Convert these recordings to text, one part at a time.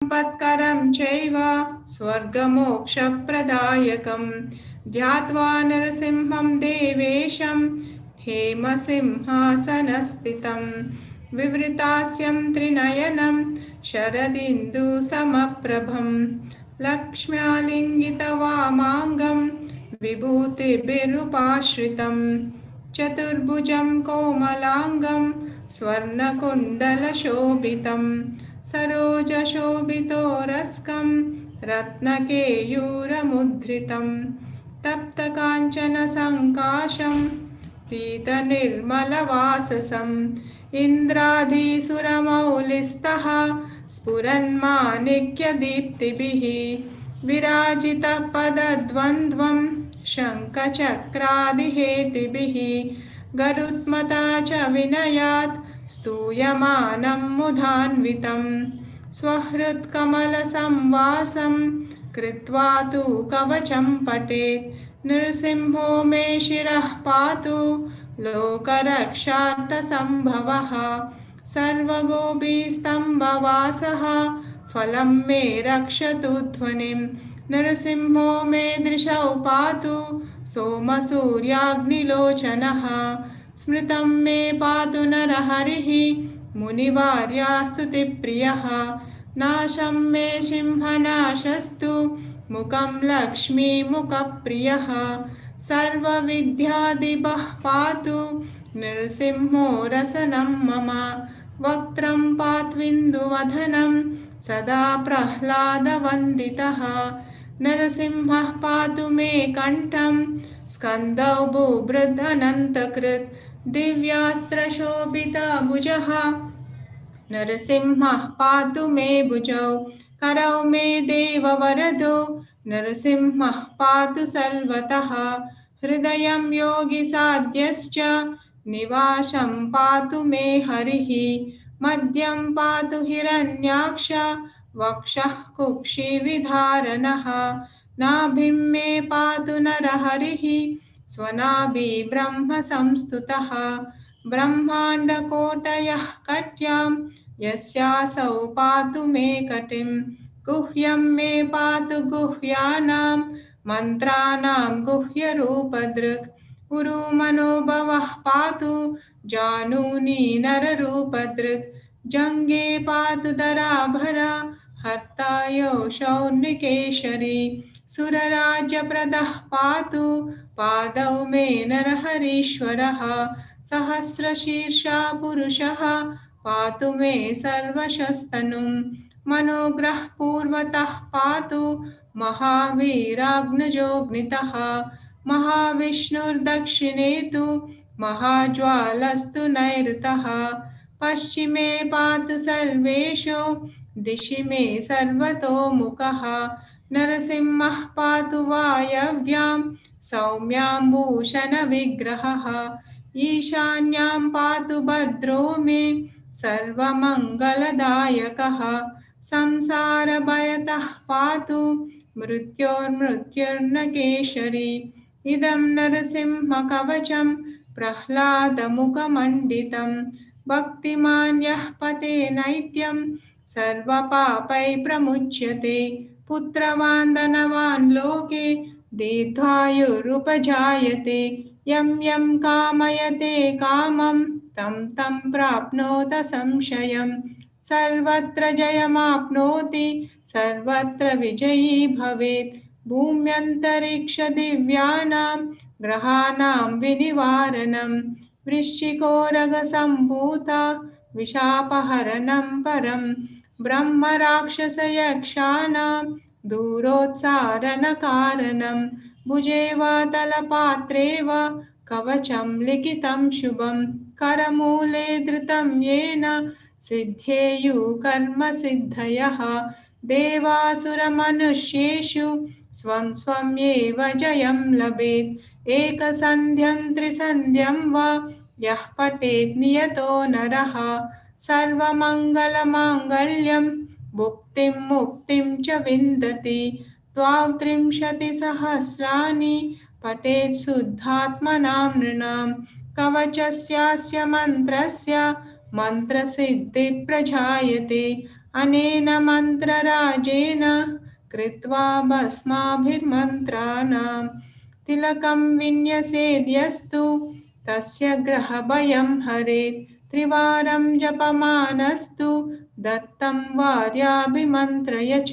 सम्पत्करं चैव स्वर्गमोक्षप्रदायकं ध्यात्वा नरसिंहं देवेशं हेमसिंहासनस्थितं विवृतास्यं त्रिनयनं शरदिन्दुसमप्रभं लक्ष्म्यालिङ्गितवामाङ्गं विभूतिभिरुपाश्रितं चतुर्भुजं कोमलाङ्गं स्वर्णकुण्डलशोभितं सरोजशोभितोरस्कं रत्नकेयूरमुद्रितं तप्तकाञ्चनसङ्काशं पीतनिर्मलवाससम् इन्द्राधीसुरमौलिस्तः स्फुरन्माणिक्यदीप्तिभिः विराजितः पदद्वन्द्वं शङ्खचक्रादिहेतिभिः गरुत्मता च विनयात् स्तूयमानं मुधान्वितं स्वहृत्कमलसंवासं कृत्वा तु कवचं पठेत् नृसिंहो मे शिरः पातु लोकरक्षार्थसम्भवः सर्वगोपीस्तम्भवासः फलं मे रक्षतु ध्वनिं नरसिंहो मे दृशौ पातु सोमसूर्याग्निलोचनः स्मृतं मे पातु नरहरिः मुनिवार्यास्तुतिप्रियः नाशं मे सिंहनाशस्तु मुखं लक्ष्मीमुखप्रियः सर्वविद्यादिभः पातु नृसिंहो रसनं मम वक्त्रं पात्विन्दुवदनं सदा प्रह्लादवन्दितः नरसिंहः पातु मे कण्ठं स्कन्दौ बुभृदनन्तकृत् दिव्यास्त्रशोभितभुजः नरसिंहः पातु मे भुजौ करौ मे देववरदो नरसिंहः पातु सर्वतः हृदयं योगिसाद्यश्च निवासं पातु मे हरिः मध्यं पातु हिरण्याक्ष वक्षः कुक्षिविधारणः नाभिं मे पातु नरहरिः स्वनाभि ब्रह्म संस्तुतः ब्रह्माण्डकोटयः कट्यां यस्यासौ पातु मे कटिं गुह्यं मे पातु गुह्यानां मन्त्राणां गुह्यरूपदृक् उरुमनोभवः पातु जानूनि नररूपदृक् जङ्गे पातु दराभरा हर्तायो शौर्णिकेशरी सुरराज्यप्रदः पातु पादौ मे नरहरीश्वरः सहस्रशीर्षा पुरुषः पातु मे सर्वशस्तनुं मनोग्रह पूर्वतः पातु महावीराग्नजोऽग्नितः महाविष्णुर्दक्षिणे तु महाज्वालस्तु नैऋतः पश्चिमे पातु सर्वेषु दिशि मे सर्वतोमुखः नरसिंहः पातु वायव्यां सौम्यां भूषणविग्रहः ईशान्यां पातु भद्रो मे सर्वमङ्गलदायकः संसारभयतः पातु मृत्योर्मृत्युर्नकेशरी इदं नरसिंहकवचं प्रह्लादमुखमण्डितं भक्तिमान् यः पते नैत्यं सर्वपापैः प्रमुच्यते पुत्रवान् धनवान् लोके दीर्घायुरुपजायते यं यं कामयते कामं तं तं प्राप्नोत संशयं सर्वत्र जयमाप्नोति सर्वत्र विजयी भवेत् भूम्यन्तरिक्षदिव्यानां ग्रहाणां विनिवारणं वृश्चिकोरगसम्भूता विशापहरणं परं ब्रह्मराक्षसयक्षाणां दूरोत्सारणकारणं भुजे वा तलपात्रे वा कवचं लिखितं शुभं करमूले धृतं येन सिद्धेयुः कर्मसिद्धयः देवासुरमनुष्येषु स्वं स्वं एव जयं लभेत् एकसन्ध्यं त्रिसन्ध्यं वा यः पठेत् नियतो नरः सर्वमङ्गलमाङ्गल्यं भुक्तिं मुक्तिं च विन्दति द्वात्रिंशतिसहस्राणि पठेत् शुद्धात्मनां नृणां कवचस्यास्य मन्त्रस्य मन्त्रसिद्धिप्रजायते अनेन मन्त्रराजेन कृत्वा भस्माभिर्मन्त्राणां तिलकं विन्यसेद्यस्तु तस्य ग्रहभयं हरेत् त्रिवारं जपमानस्तु दत्तं वार्याभिमन्त्रय च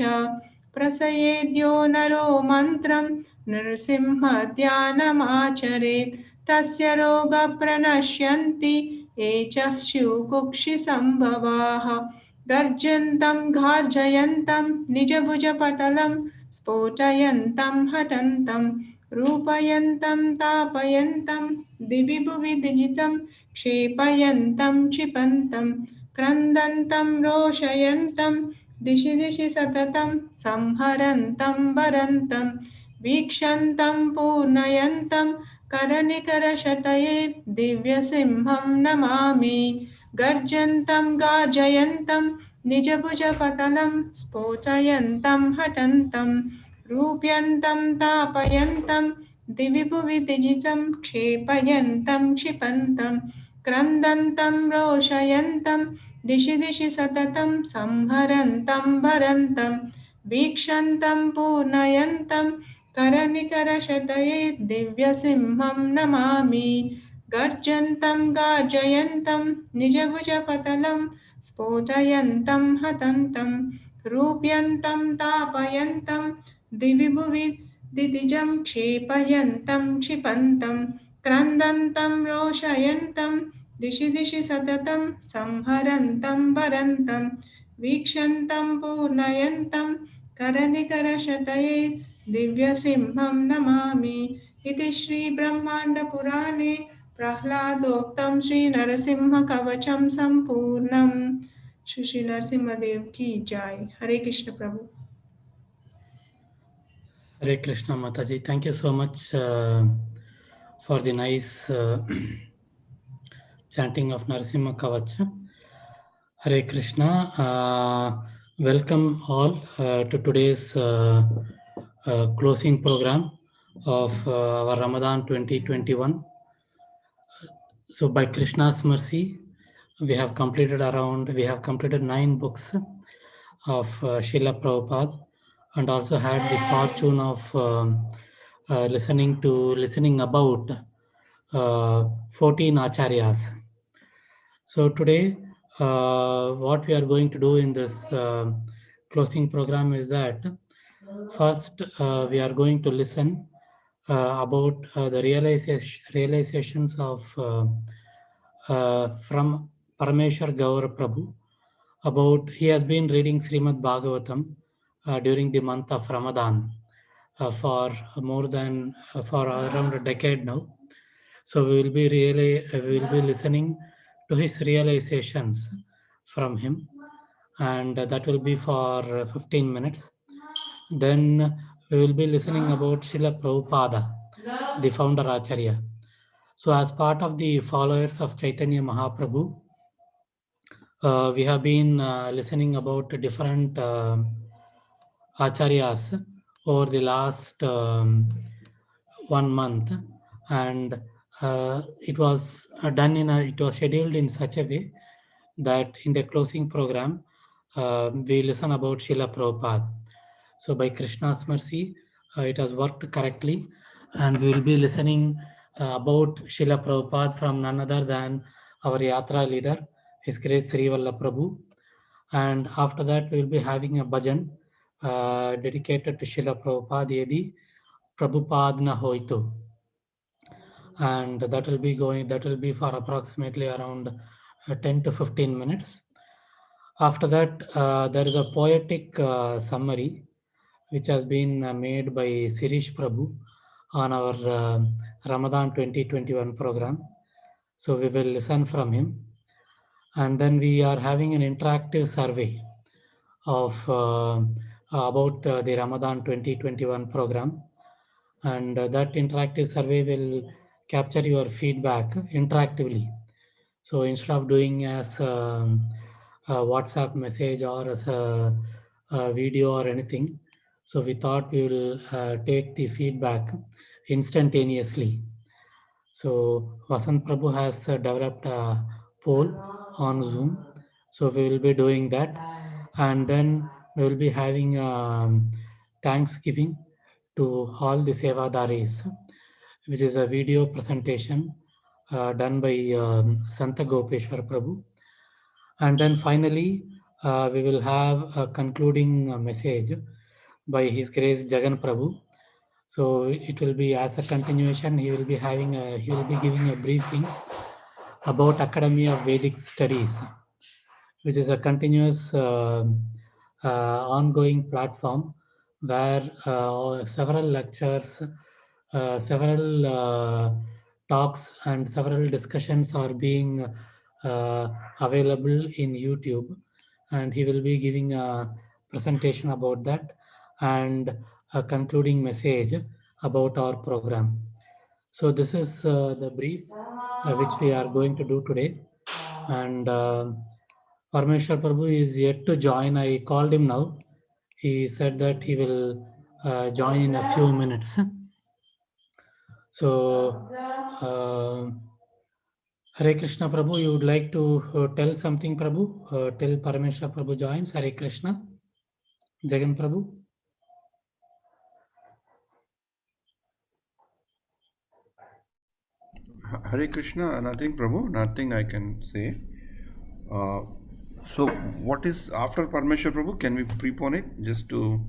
प्रसयेद्यो नरो मन्त्रं नृसिंहध्यानमाचरेत् तस्य रोगप्रणश्यन्ति ये च स्युकुक्षिसम्भवाः गर्जन्तं गार्जयन्तं निजभुजपटलं स्फोटयन्तं हठन्तं रूपयन्तं तापयन्तं दिवि भुवि दिजितं क्षेपयन्तं क्षिपन्तं क्रन्दन्तं रोषयन्तं दिशि दिशि सततं संहरन्तं वरन्तं वीक्षन्तं पूर्णयन्तं करनिकरशटये दिव्यसिंहं नमामि गर्जन्तं गार्जयन्तं निजभुजपतलं स्फोटयन्तं हठन्तं रूप्यन्तं तापयन्तं दिवि भुवि दिजितं क्षेपयन्तं क्षिपन्तं क्रन्दन्तं रोषयन्तं दिशि दिशि सततं संहरन्तं भरन्तं वीक्षन्तं पूर्णयन्तं करनिकरशतये दिव्यसिंहं नमामि गर्जन्तं गार्जयन्तं निजभुजपतलं स्फोटयन्तं हतन्तं रूप्यन्तं तापयन्तं दिवि भुवि दितिजं क्षेपयन्तं क्षिपन्तं क्रन्दन्तं रोषयन्तं दिशि दिशि सततं संहरन्तं वरन्तं वीक्षन्तं पूर्णयन्तं करनिकरशतये दिव्यसिंहं नमामि इति श्रीब्रह्माण्डपुराणे प्रह्लादोक्तं श्रीनरसिंहकवचं सम्पूर्णम्। श्री श्री नरसिंहदेव की जय। हरे कृष्ण प्रभु। Hare Krishna Mataji. Thank you so much for the nice chanting of Narasimha Kavach. Hare Krishna. Welcome all to today's closing program of our Ramadan 2021. So by Krishna's mercy, we have completed 9 books of Srila Prabhupada, and also had the fortune of listening about 14 acharyas. So today, what we are going to do in this closing program is that first we are going to listen about the realizations of from Parameshwar Gaur Prabhu. About he has been reading Srimad Bhagavatam during the month of Ramadan for around a decade now. So we will be listening to his realizations from him, and that will be for 15 minutes. Then we will be listening about Srila Prabhupada, the founder Acharya. So as part of the followers of Chaitanya Mahaprabhu, we have been listening about different acharyas over the last 1 month, and it was scheduled in such a way that in the closing program we listen about Srila Prabhupada. So by Krishna's mercy, it has worked correctly, and we will be listening about Srila Prabhupada from none other than our Yatra leader, His Grace Sri Vallabh Prabhu. And after that, we will be having a bhajan dedicated to Srila Prabhupada Yedi Prabhupada Na Hoito. And that will be for approximately around 10 to 15 minutes. After that, there is a poetic summary which has been made by Sirish Prabhu on our Ramadan 2021 program. So we will listen from him. And then we are having an interactive survey of about the Ramadan 2021 program. And that interactive survey will capture your feedback interactively. So instead of doing as a WhatsApp message or as a video or anything, so we thought we will take the feedback instantaneously. So Vasant Prabhu has developed a poll on Zoom. So we will be doing that. and then we will be having Thanksgiving to all the Sevadaris, which is a video presentation done by Santa Gopeshwar Prabhu. And then finally, we will have a concluding message by His Grace Jagan Prabhu. So it will be as a continuation. He will be giving a briefing about Academy of Vedic Studies, which is a continuous ongoing platform where several lectures, several talks, and several discussions are being available in YouTube. And he will be giving a presentation about that and a concluding message about our program. So this is the brief which we are going to do today. And Parmeshwar Prabhu is yet to join. I called him now. He said that he will join in a few minutes. So, Hare Krishna Prabhu, you would like to tell something, Prabhu? Till Parameshwar Prabhu joins. Hare Krishna. Jagan Prabhu. Hare Krishna, nothing Prabhu, nothing I can say. Uh, so, what is after Parmeshwar Prabhu? Can we prepone it just to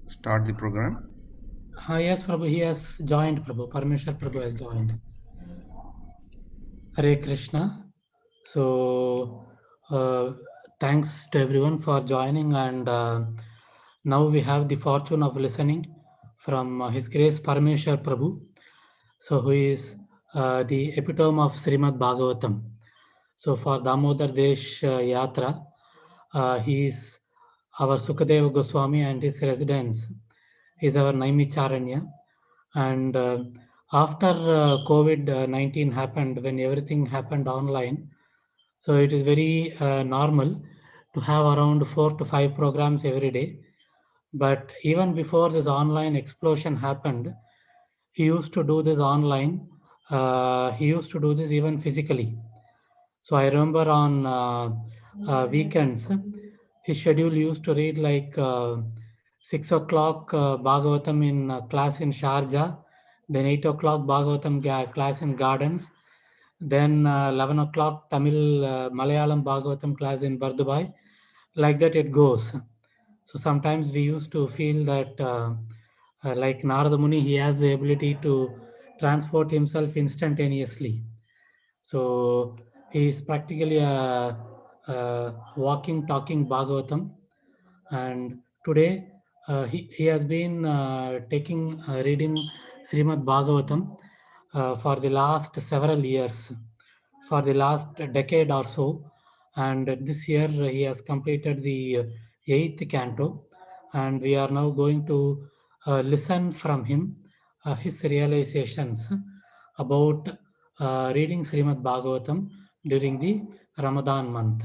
start the program? Yes, Prabhu, he has joined, Prabhu. Parameshwar Prabhu has joined. Hare Krishna. So, thanks to everyone for joining. And now we have the fortune of listening from His Grace Parameshwar Prabhu. So, who is the epitome of Srimad Bhagavatam. So, for Damodar Desh Yatra, he is our Sukadeva Goswami, and his residence is our Naimicharanya. And after COVID-19 happened, when everything happened online, so it is very normal to have around 4 to 5 programs every day. But even before this online explosion happened, he used to do this online. He used to do this even physically. So I remember on weekends, his schedule used to read like 6 o'clock Bhagavatam in class in Sharjah, then 8 o'clock Bhagavatam class in Gardens, then 11 o'clock Tamil Malayalam Bhagavatam class in Bardubai. Like that it goes. So sometimes we used to feel that like Narada Muni, he has the ability to transport himself instantaneously. So he is practically a walking, talking Bhagavatam. And today he has been reading Srimad Bhagavatam for the last several years, for the last decade or so. And this year he has completed the eighth canto. And we are now going to listen from him his realizations about reading Srimad Bhagavatam during the Ramadan month.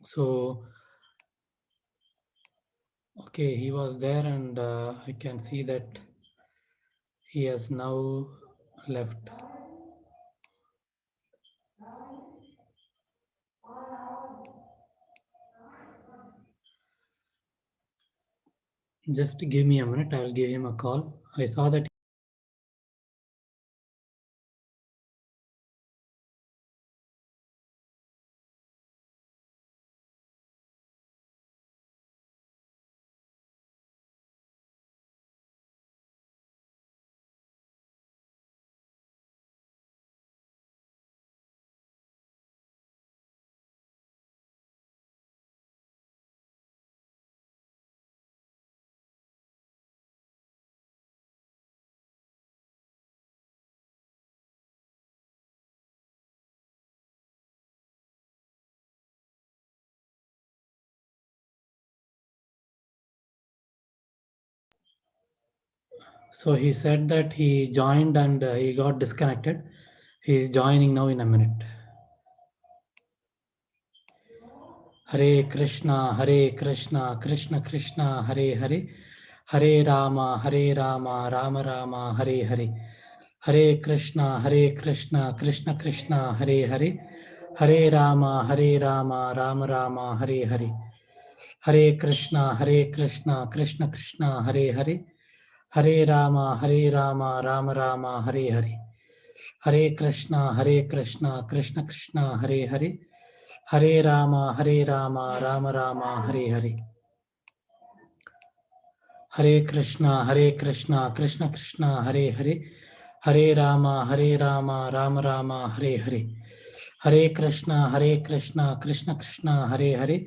So, okay, he was there, and I can see that he has now left. Just give me a minute, I will give him a call. I saw that. So he said that he joined and he got disconnected. He is joining now in a minute. Hare Krishna, Krishna Krishna, Hare Hare, Hare Rama, Rama Rama, Hare Hare. Hare Krishna, Krishna Krishna, Hare Hare, Hare Rama, Rama Rama, Hare Hare. Hare Krishna, Krishna Krishna, Hare Hare. Hare Rama, Rama Rama, Hare Hare. Hare Krishna, Krishna Krishna, Hare Hare. Hare Rama, Rama Rama, Hare Hare. Hare Krishna, Krishna Krishna, Hare Hare. Hare Rama, Rama Rama, Hare Hare. Hare Krishna, Krishna Krishna, Hare Hare.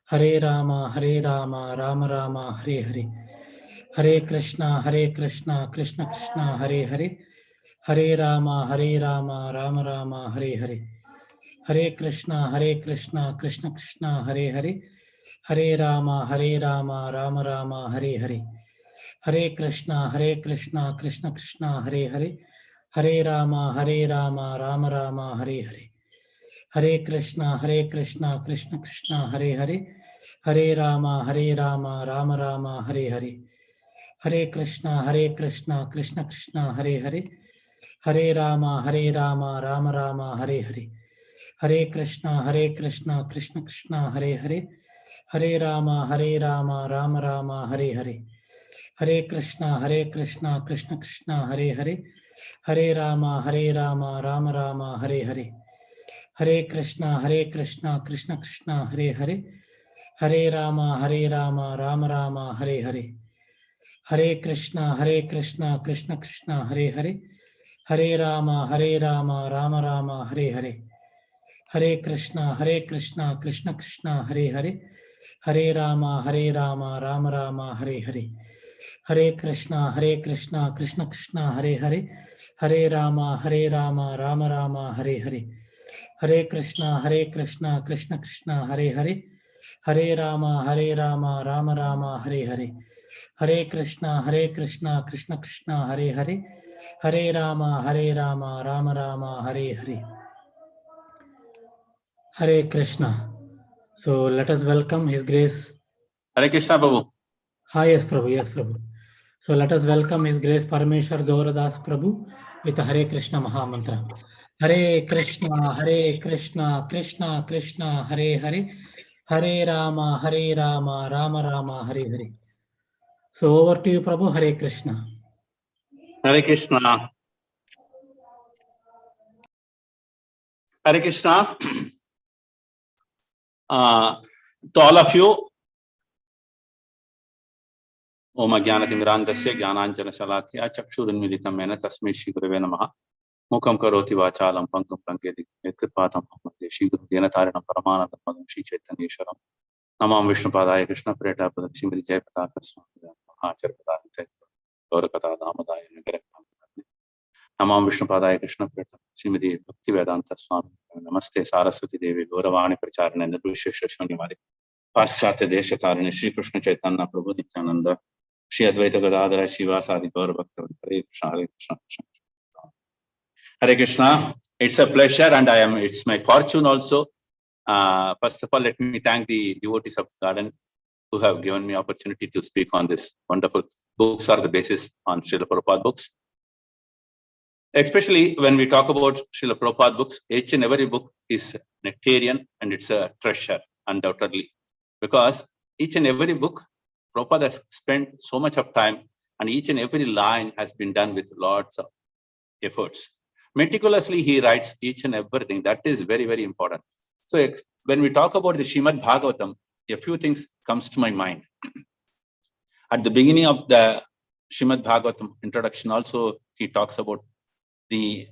Hare Rama, Rama Rama, Hare Hare. Hare Krishna, Krishna Krishna, Hare Hare. Hare Rama, Rama Rama, Hare Hare. Hare Krishna, Krishna Krishna, Hare Hare. Hare Rama, Rama Rama, Hare Hare. Hare Krishna, Krishna Krishna, Hare Hare. Hare Rama, Rama Rama, Hare Hare. Hare Krishna, Krishna Krishna, Hare Hare. Hare Rama, Rama Rama, Hare Hare. Hare Krishna, Krishna Krishna, Hare Hare. Hare Rama, Rama Rama, Hare Hare. Hare Krishna, Krishna Krishna, Hare Hare. Hare Rama, Rama Rama, Hare Hare. Hare Krishna, Krishna Krishna, Hare Hare. Hare Rama, Rama Rama, Hare Hare. Hare Krishna, Krishna Krishna, Hare Hare. Hare Rama, Rama Rama, Hare Hare. Hare Krishna, Krishna Krishna, Hare Hare. Hare Rama, Rama Rama, Hare Hare. Hare Krishna, Krishna Krishna, Hare Hare. Hare Rama, Rama Rama, Hare Hare. Hare Krishna, Krishna Krishna, Hare Hare. Hare Rama, Rama Rama, Hare Hare. Hare Krishna, Krishna Krishna, Hare Hare. Hare Rama, Rama Rama, Hare Hare. Hare Krishna, Krishna Krishna, Hare Hare. Hare Rama, Rama Rama, Hare Hare. Hare Krishna. So let us welcome His Grace. Hare Krishna, Prabhu. Yes, Prabhu. Yes, Prabhu. So let us welcome His Grace Parameshwar Gauradas Prabhu with Hare Krishna Maha Mantra. Hare Krishna, Krishna Krishna, Hare Hare. Hare Rama, Rama Rama, Hare Hare. So over to you, Prabhu. Hare Krishna. Hare Krishna. Hare Krishna. To all of you, Om Jnanatimmirandasya Jnananjana Shalakya Chakshurunmilitam Mena Tasmai Shri Gurave Namaha Mukam Karoti Vachalam Pankam Pranketi Yatkrpatam Hamade Shri Guru Dinataranam Paramanandam Padam Shri Chaitanyeshwaram Namam Vishnupadaya Krishna Preta Padam Shrimati Jayapataka Swami Mahacharpadaya Gaurakata Damadaya Nagarakam Namam Vishnupadaya Krishna Preta Shrimati Bhaktivedanta Swami Namaste Saraswati Devi Gauravani Pracharana Nirvishesha Shunimari Paschatya Desha Tarini Shri Krishna Chaitanya Prabhu Nityananda Shri Advaita Gadadhara Shivasadi Gaura Bhakta Hare Krishna Hare Krishna Hare Krishna. It's a pleasure and it's my fortune also. First of all, let me thank the devotees of Garden who have given me opportunity to speak on this wonderful books are the basis on Srila Prabhupada books. Especially when we talk about Srila Prabhupada books, each and every book is nectarian and it's a treasure, undoubtedly. Because each and every book, Prabhupada has spent so much of time and each and every line has been done with lots of efforts. Meticulously, he writes each and everything. That is very, very important. So when we talk about the Srimad Bhagavatam, a few things comes to my mind. At the beginning of the Srimad Bhagavatam introduction, also he talks about the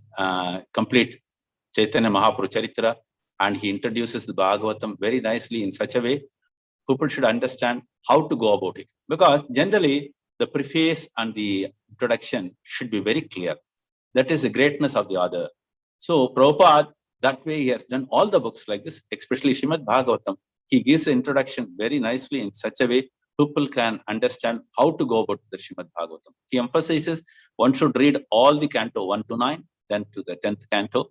complete Chaitanya Mahaprabhu Charitra, and he introduces the Bhagavatam very nicely in such a way people should understand how to go about it. Because generally, the preface and the introduction should be very clear. That is the greatness of the author. So Prabhupada, that way he has done all the books like this, especially Srimad Bhagavatam. He gives the introduction very nicely in such a way people can understand how to go about the Srimad Bhagavatam. He emphasizes one should read all the canto 1 to 9, then to the 10th canto.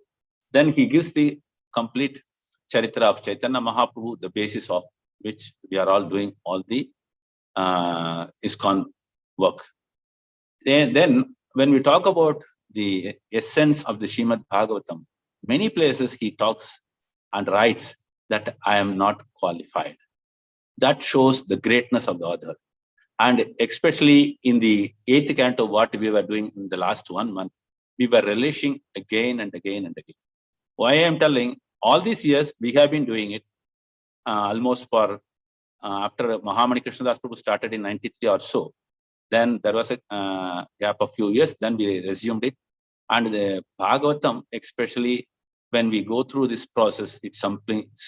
Then he gives the complete Charitra of Chaitanya Mahaprabhu, the basis of which we are all doing all the ISKCON work. Then when we talk about the essence of the Srimad Bhagavatam, many places he talks and writes that I am not qualified. That shows the greatness of the author. And especially in the 8th canto, what we were doing in the last 1 month, we were relishing again and again and again. Why I am telling, all these years we have been doing it almost for after Mahamani Krishnadas Prabhu started in 93 or so. Then there was a gap of few years, then we resumed it. And the Bhagavatam, especially when we go through this process, it's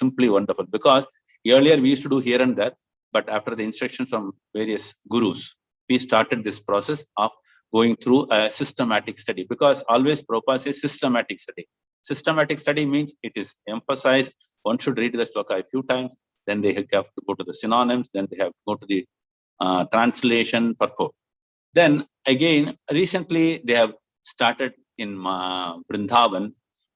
simply wonderful, because earlier we used to do here and there, but after the instructions from various gurus, we started this process of going through a systematic study, because always Prabhupada says systematic study. Systematic study means it is emphasized. One should read the sloka a few times, then they have to go to the synonyms, then they have to go to the translation purport. Then again, recently they have started in Vrindavan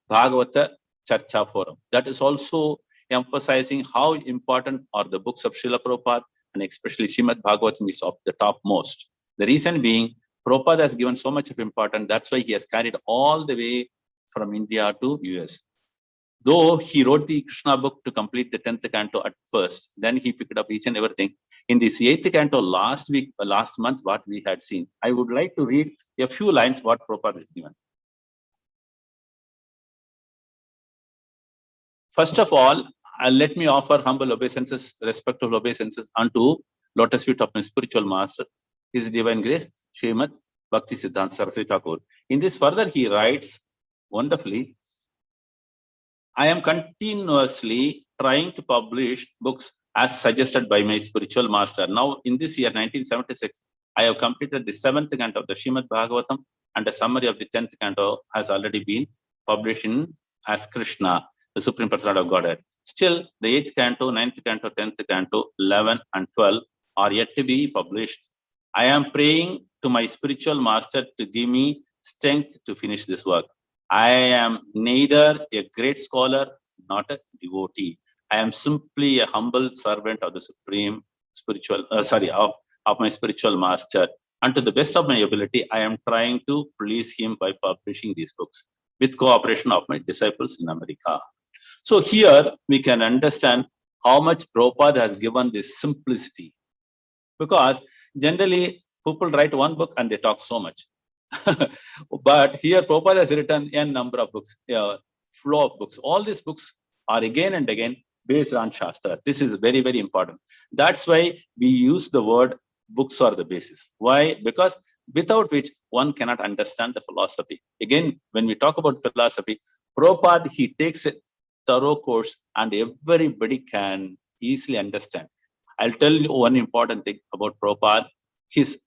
Bhagavata Charcha Forum. That is also emphasizing how important are the books of Srila Prabhupada, and especially Srimad Bhagavatam is of the topmost. The reason being, Prabhupada has given so much of importance. That's why he has carried all the way from India to US. Though he wrote the Krishna book to complete the 10th canto at first, then he picked up each and everything. In this 8th canto last month, what we had seen, I would like to read a few lines what Prabhupada has given. First of all, let me offer humble obeisances, respectful obeisances unto lotus feet of my spiritual master, His Divine Grace, Srimad Bhakti Siddhanta Saraswati Thakur. In this further, he writes wonderfully, I am continuously trying to publish books as suggested by my spiritual master. Now, in this year, 1976, I have completed the 7th canto of the Srimad Bhagavatam, and a summary of the 10th canto has already been published in as Krishna, the Supreme Personality of Godhead. Still, the 8th canto, 9th canto, 10th canto, 11 and 12 are yet to be published. I am praying to my spiritual master to give me strength to finish this work. I am neither a great scholar, not a devotee. I am simply a humble servant of the Supreme Spiritual, of my spiritual master. And to the best of my ability, I am trying to please him by publishing these books with cooperation of my disciples in America. So here we can understand how much Prabhupada has given this simplicity. Because generally people write one book and they talk so much. But here Prabhupada has written a number of books, flow of books. All these books are again and again based on Shastra. This is very, very important. That's why we use the word books are the basis. Why? Because without which one cannot understand the philosophy. Again, when we talk about philosophy, Prabhupada, he takes a thorough course and everybody can easily understand. I'll tell you one important thing about Prabhupada, his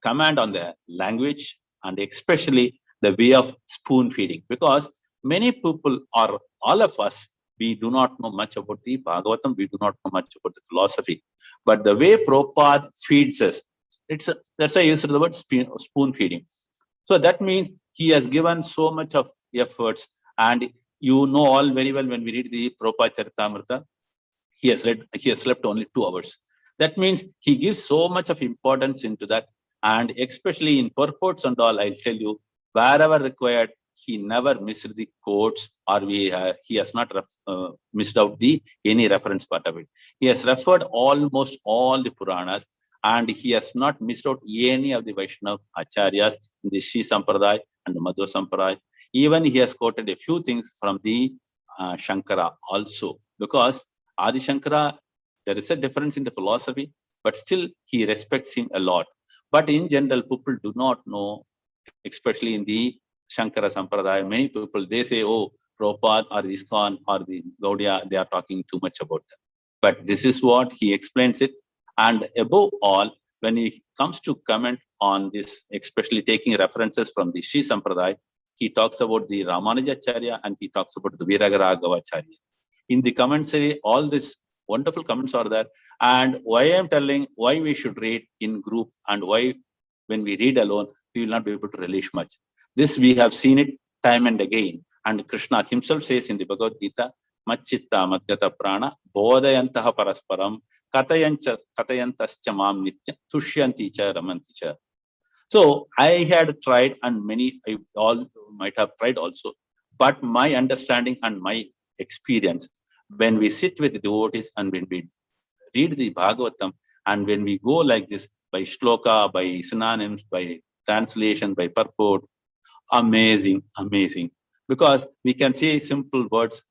command on the language, and especially the way of spoon feeding. Because many people, or all of us, we do not know much about the Bhagavatam, we do not know much about the philosophy. But the way Prabhupada feeds us, that's why I used the word spoon feeding. So that means he has given so much of efforts, and you know all very well when we read the Prabhupada Charitamrita, he has slept only 2 hours. That means he gives so much of importance into that, and especially in purports and all, I'll tell you, wherever required, he never missed the quotes, or he has not missed out any reference part of it. He has referred almost all the Puranas, and he has not missed out any of the Vaishnava Acharyas in the Shri Sampradaya and the Madhva Sampradaya. Even he has quoted a few things from the Shankara also, because Adi Shankara, there is a difference in the philosophy, but still he respects him a lot. But in general, people do not know, especially in the Shankara Sampradaya, many people, they say, oh, Prabhupada or ISKCON or the Gaudiya, they are talking too much about them. But this is what he explains it. And above all, when he comes to comment on this, especially taking references from the Sri Sampradaya, he talks about the Ramanujacharya and he talks about the Viragaraghavacharya. In the commentary, all these wonderful comments are there. And why I'm telling why we should read in group, and why when we read alone, we will not be able to relish much. This we have seen it time and again. And Krishna himself says in the Bhagavad Gita, Machitta Madgata Prana, Bodhayantaha Parasparam, Katayantascha Mam Nitya, Tushyanti Cha Ramanti Cha. So I had tried, and many all might have tried also, but my understanding and my experience. When we sit with devotees and when we read the Bhagavatam, and when we go like this by shloka, by synonyms, by translation, by purport, amazing, amazing. Because we can say simple words.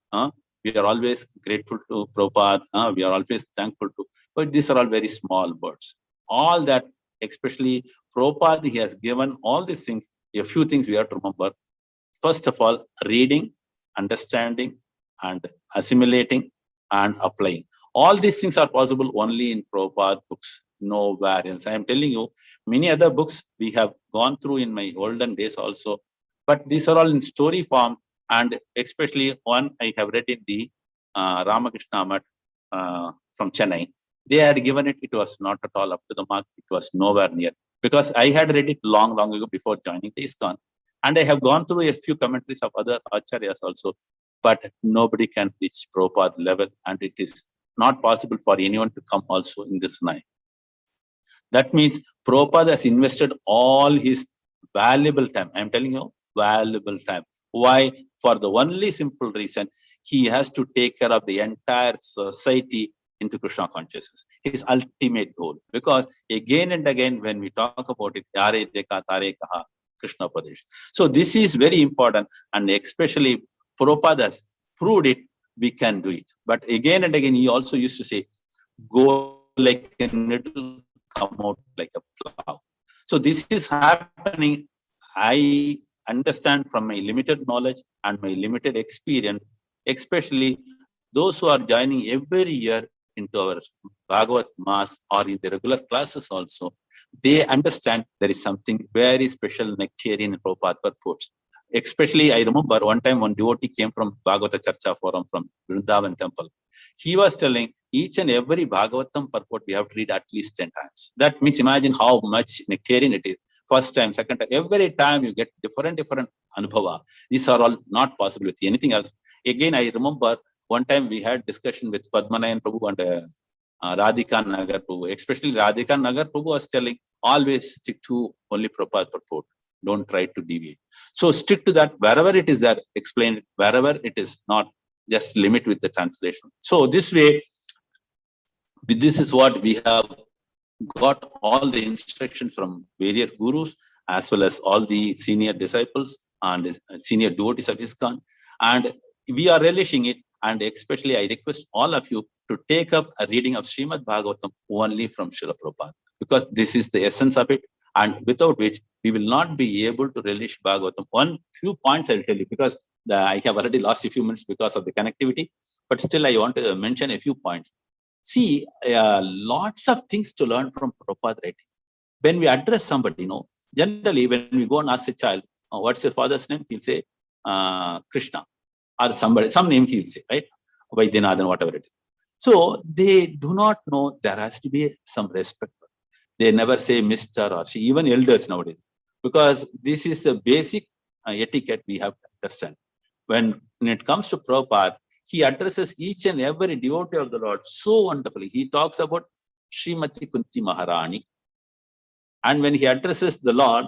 We are always grateful to Prabhupada. We are always thankful to. But these are all very small words. All that, especially Prabhupada, he has given all these things. A few things we have to remember. First of all, reading, understanding, and assimilating and applying. All these things are possible only in Prabhupada books, nowhere else. I am telling you, many other books we have gone through in my olden days also, but these are all in story form, and especially one I have read in the Ramakrishna Math from Chennai. They had given it, it was not at all up to the mark, it was nowhere near. Because I had read it long, long ago before joining the ISKCON. And I have gone through a few commentaries of other acharyas also, but nobody can reach Prabhupada level, and it is not possible for anyone to come also in this line. That means Prabhupada has invested all his valuable time. I am telling you, valuable time. Why? For the only simple reason, he has to take care of the entire society into Krishna consciousness. His ultimate goal. Because again and again, when we talk about it, Yare Deka Tare Kaha, Krishna Pradesh. So this is very important, and especially Prabhupada has proved it, we can do it. But again and again, he also used to say, go like a needle, come out like a plow. So this is happening. I understand from my limited knowledge and my limited experience, especially those who are joining every year into our Bhagavat Mass or in the regular classes also, they understand there is something very special nectarian in Prabhupada purports. Especially, I remember one time one devotee came from Bhagavata Charcha Forum from Vrindavan Temple. He was telling each and every Bhagavatam purport we have to read at least 10 times. That means imagine how much nectarian it is. First time, second time, every time you get different anubhava. These are all not possible with anything else. Again, I remember one time we had discussion with Padmanayan Prabhu and Radhika Nagar Prabhu. Especially Radhika Nagar Prabhu was telling, always stick to only Prabhupada purport. Don't try to deviate. So stick to that. Wherever it is there, explain it. Wherever it is not, just limit with the translation. So this way, this is what we have got all the instructions from various gurus, as well as all the senior disciples and senior devotees of ISKCON. And we are relishing it. And especially, I request all of you to take up a reading of Srimad Bhagavatam only from Srila Prabhupada, because this is the essence of it, and without which we will not be able to relish Bhagavatam. One few points I'll tell you, because I have already lost a few minutes because of the connectivity, but still I want to mention a few points. See, lots of things to learn from Prabhupada writing. When we address somebody, generally when we go and ask a child, what's your father's name? He'll say, Krishna. Or somebody, some name he will say, right? Vaidyanathan, whatever it is. So they do not know there has to be some respect. They never say Mr. or she, even elders nowadays, because this is the basic etiquette we have to understand. When it comes to Prabhupada, he addresses each and every devotee of the Lord so wonderfully. He talks about Srimati Kunti Maharani. And when he addresses the Lord,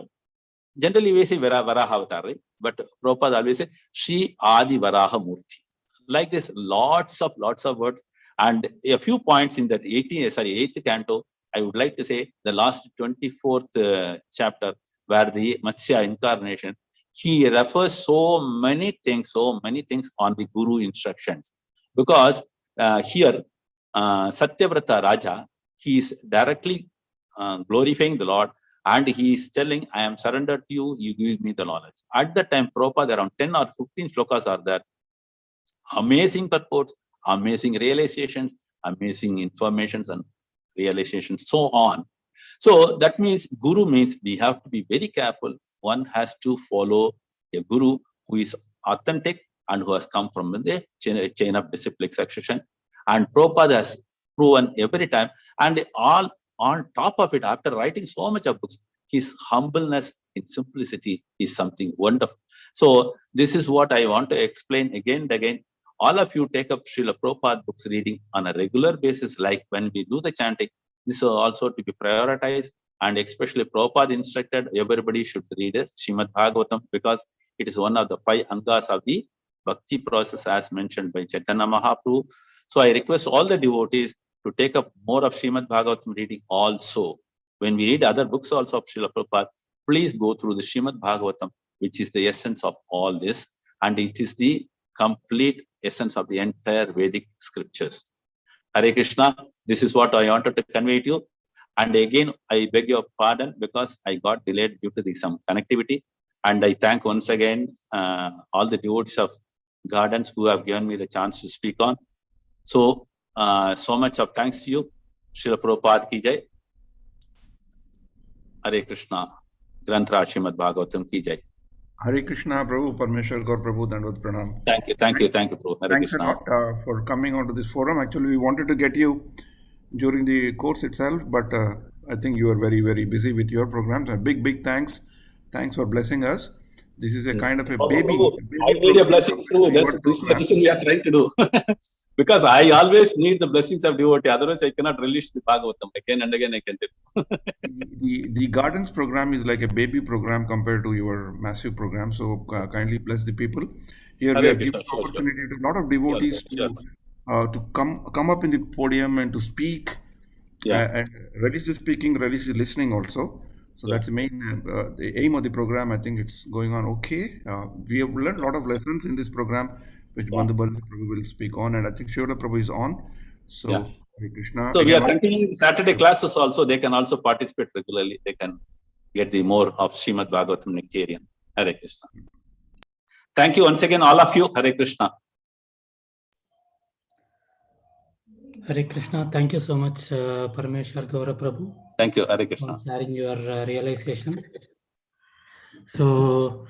generally we say Varaha Avatar, right? But Prabhupada always say Shri Adi Varaha Murti. Like this, lots of words. And a few points in that 8th canto, I would like to say the last 24th chapter, where the Matsya incarnation, he refers so many things on the Guru instructions. Because here, Satyavrata Raja, he is directly glorifying the Lord, and he is telling, I am surrendered to you, you give me the knowledge. At that time, Prabhupada, around 10 or 15 slokas are there. Amazing purports, amazing realizations, amazing informations and realizations, so on. So that means Guru means we have to be very careful. One has to follow a Guru who is authentic and who has come from the chain of disciplic succession. And Prabhupada has proven every time. And all on top of it, after writing so much of books, his humbleness in simplicity is something wonderful. So this is what I want to explain again and again. All of you take up Srila Prabhupada books reading on a regular basis, like when we do the chanting. This is also to be prioritized, and especially Prabhupada instructed everybody should read it, Srimad Bhagavatam, because it is one of the 5 angas of the bhakti process as mentioned by Chaitanya Mahaprabhu. So I request all the devotees to take up more of Srimad Bhagavatam reading also. When we read other books also of Srila Prabhupada, please go through the Srimad Bhagavatam, which is the essence of all this, and it is the complete essence of the entire Vedic scriptures. Hare Krishna, this is what I wanted to convey to you. And again, I beg your pardon because I got delayed due to some connectivity. And I thank once again all the devotees of Gardens who have given me the chance to speak on. So, so much of thanks to you. Srila Prabhupada ki jai. Hare Krishna. Granthra Srimad Bhagavatam ki jai. Hare Krishna, Prabhu, Parmeshwar Gaur Prabhu, Dandavad Pranam. Thank you, Prabhu. Hare Thanks Krishna. a lot for coming onto this forum. Actually, we wanted to get you during the course itself, but I think you are very, very busy with your programs. A big thanks. Thanks for blessing us. This is a kind of a baby. I need a blessing too. This is the reason we are trying to do. Because I always need the blessings of devotee. Otherwise, I cannot release the Bhagavatam. Again and again, I can do. The Gardens program is like a baby program compared to your massive program. So kindly bless the people. Here we have given opportunity to a lot of devotees to come up in the podium and to speak. And religious speaking, religious listening also. So that's the main the aim of the program. I think it's going on okay. We have learned a lot of lessons in this program, which Bandhu Prabhu will speak on, and I think Srila Prabhu is on. So Hare Krishna. So we are continuing Saturday classes also. They can also participate regularly. They can get the more of Srimad Bhagavatam Nectarian. Hare Krishna. Thank you once again, all of you. Hare Krishna. Hare Krishna. Thank you so much, Parameshwar Gaura Prabhu. Thank you, Hare Krishna. For sharing your realizations. So,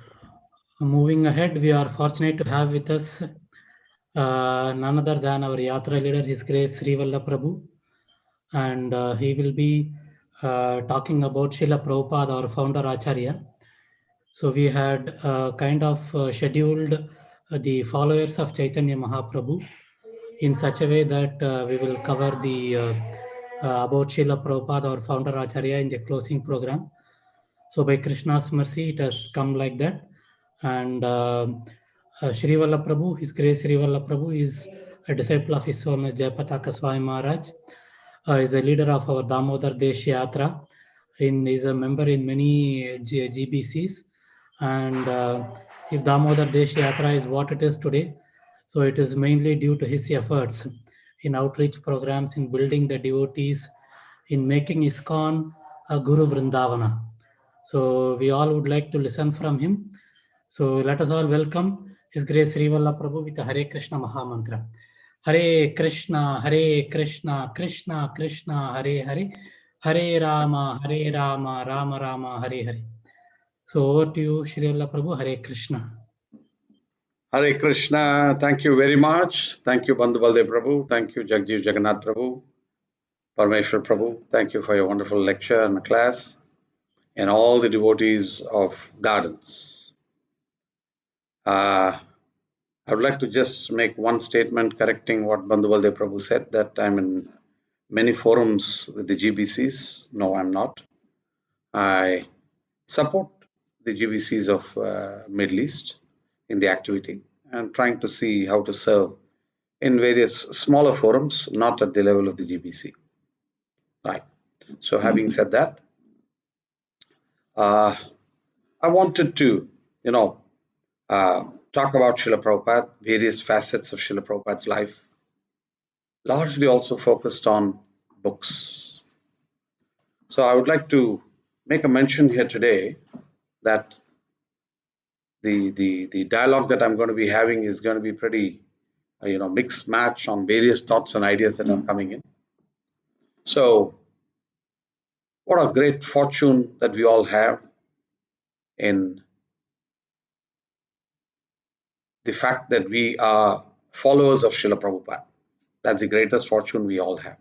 moving ahead, we are fortunate to have with us none other than our Yatra leader, His Grace Sri Vallabh Prabhu. And he will be talking about Srila Prabhupada, our founder Acharya. So we had kind of scheduled the followers of Chaitanya Mahaprabhu in such a way that we will cover the about Srila Prabhupada, our founder Acharya, in the closing program. So by Krishna's mercy, it has come like that. And Sri Vallabh Prabhu, His Grace Sri Vallabh Prabhu, is a disciple of His Holiness Jayapataka Swami Maharaj. Is a leader of our Damodar Desh Yatra. Is a member in many GBCs. And if Damodar Desh Yatra is what it is today, so it is mainly due to his efforts in outreach programs, in building the devotees, in making ISKCON a Guru Vrindavana. So we all would like to listen from him. So let us all welcome His Grace Sri Vallabh Prabhu with the Hare Krishna Mahamantra. Hare Krishna, Krishna Krishna, Hare Hare, Hare Rama, Rama Rama, Hare Hare. So over to you, Sri Vallabh Prabhu. Hare Krishna. Hare Krishna. Thank you very much. Thank you, Bandhu Baldev Prabhu. Thank you, Jagjeev Jagannath Prabhu, Parmeshwar Prabhu. Thank you for your wonderful lecture and class, and all the devotees of Gardens. I would like to just make one statement correcting what Bandhu Baldev Prabhu said, that I'm in many forums with the GBCs. No, I'm not. I support the GBCs of Middle East in the activity and trying to see how to serve in various smaller forums, not at the level of the GBC. Right. So having said that, I wanted to, talk about Srila Prabhupada, various facets of Srila Prabhupada's life, largely also focused on books. So I would like to make a mention here today that the dialogue that I'm going to be having is going to be pretty, mixed match on various thoughts and ideas that are coming in. So what a great fortune that we all have in the fact that we are followers of Srila Prabhupada. That's the greatest fortune we all have.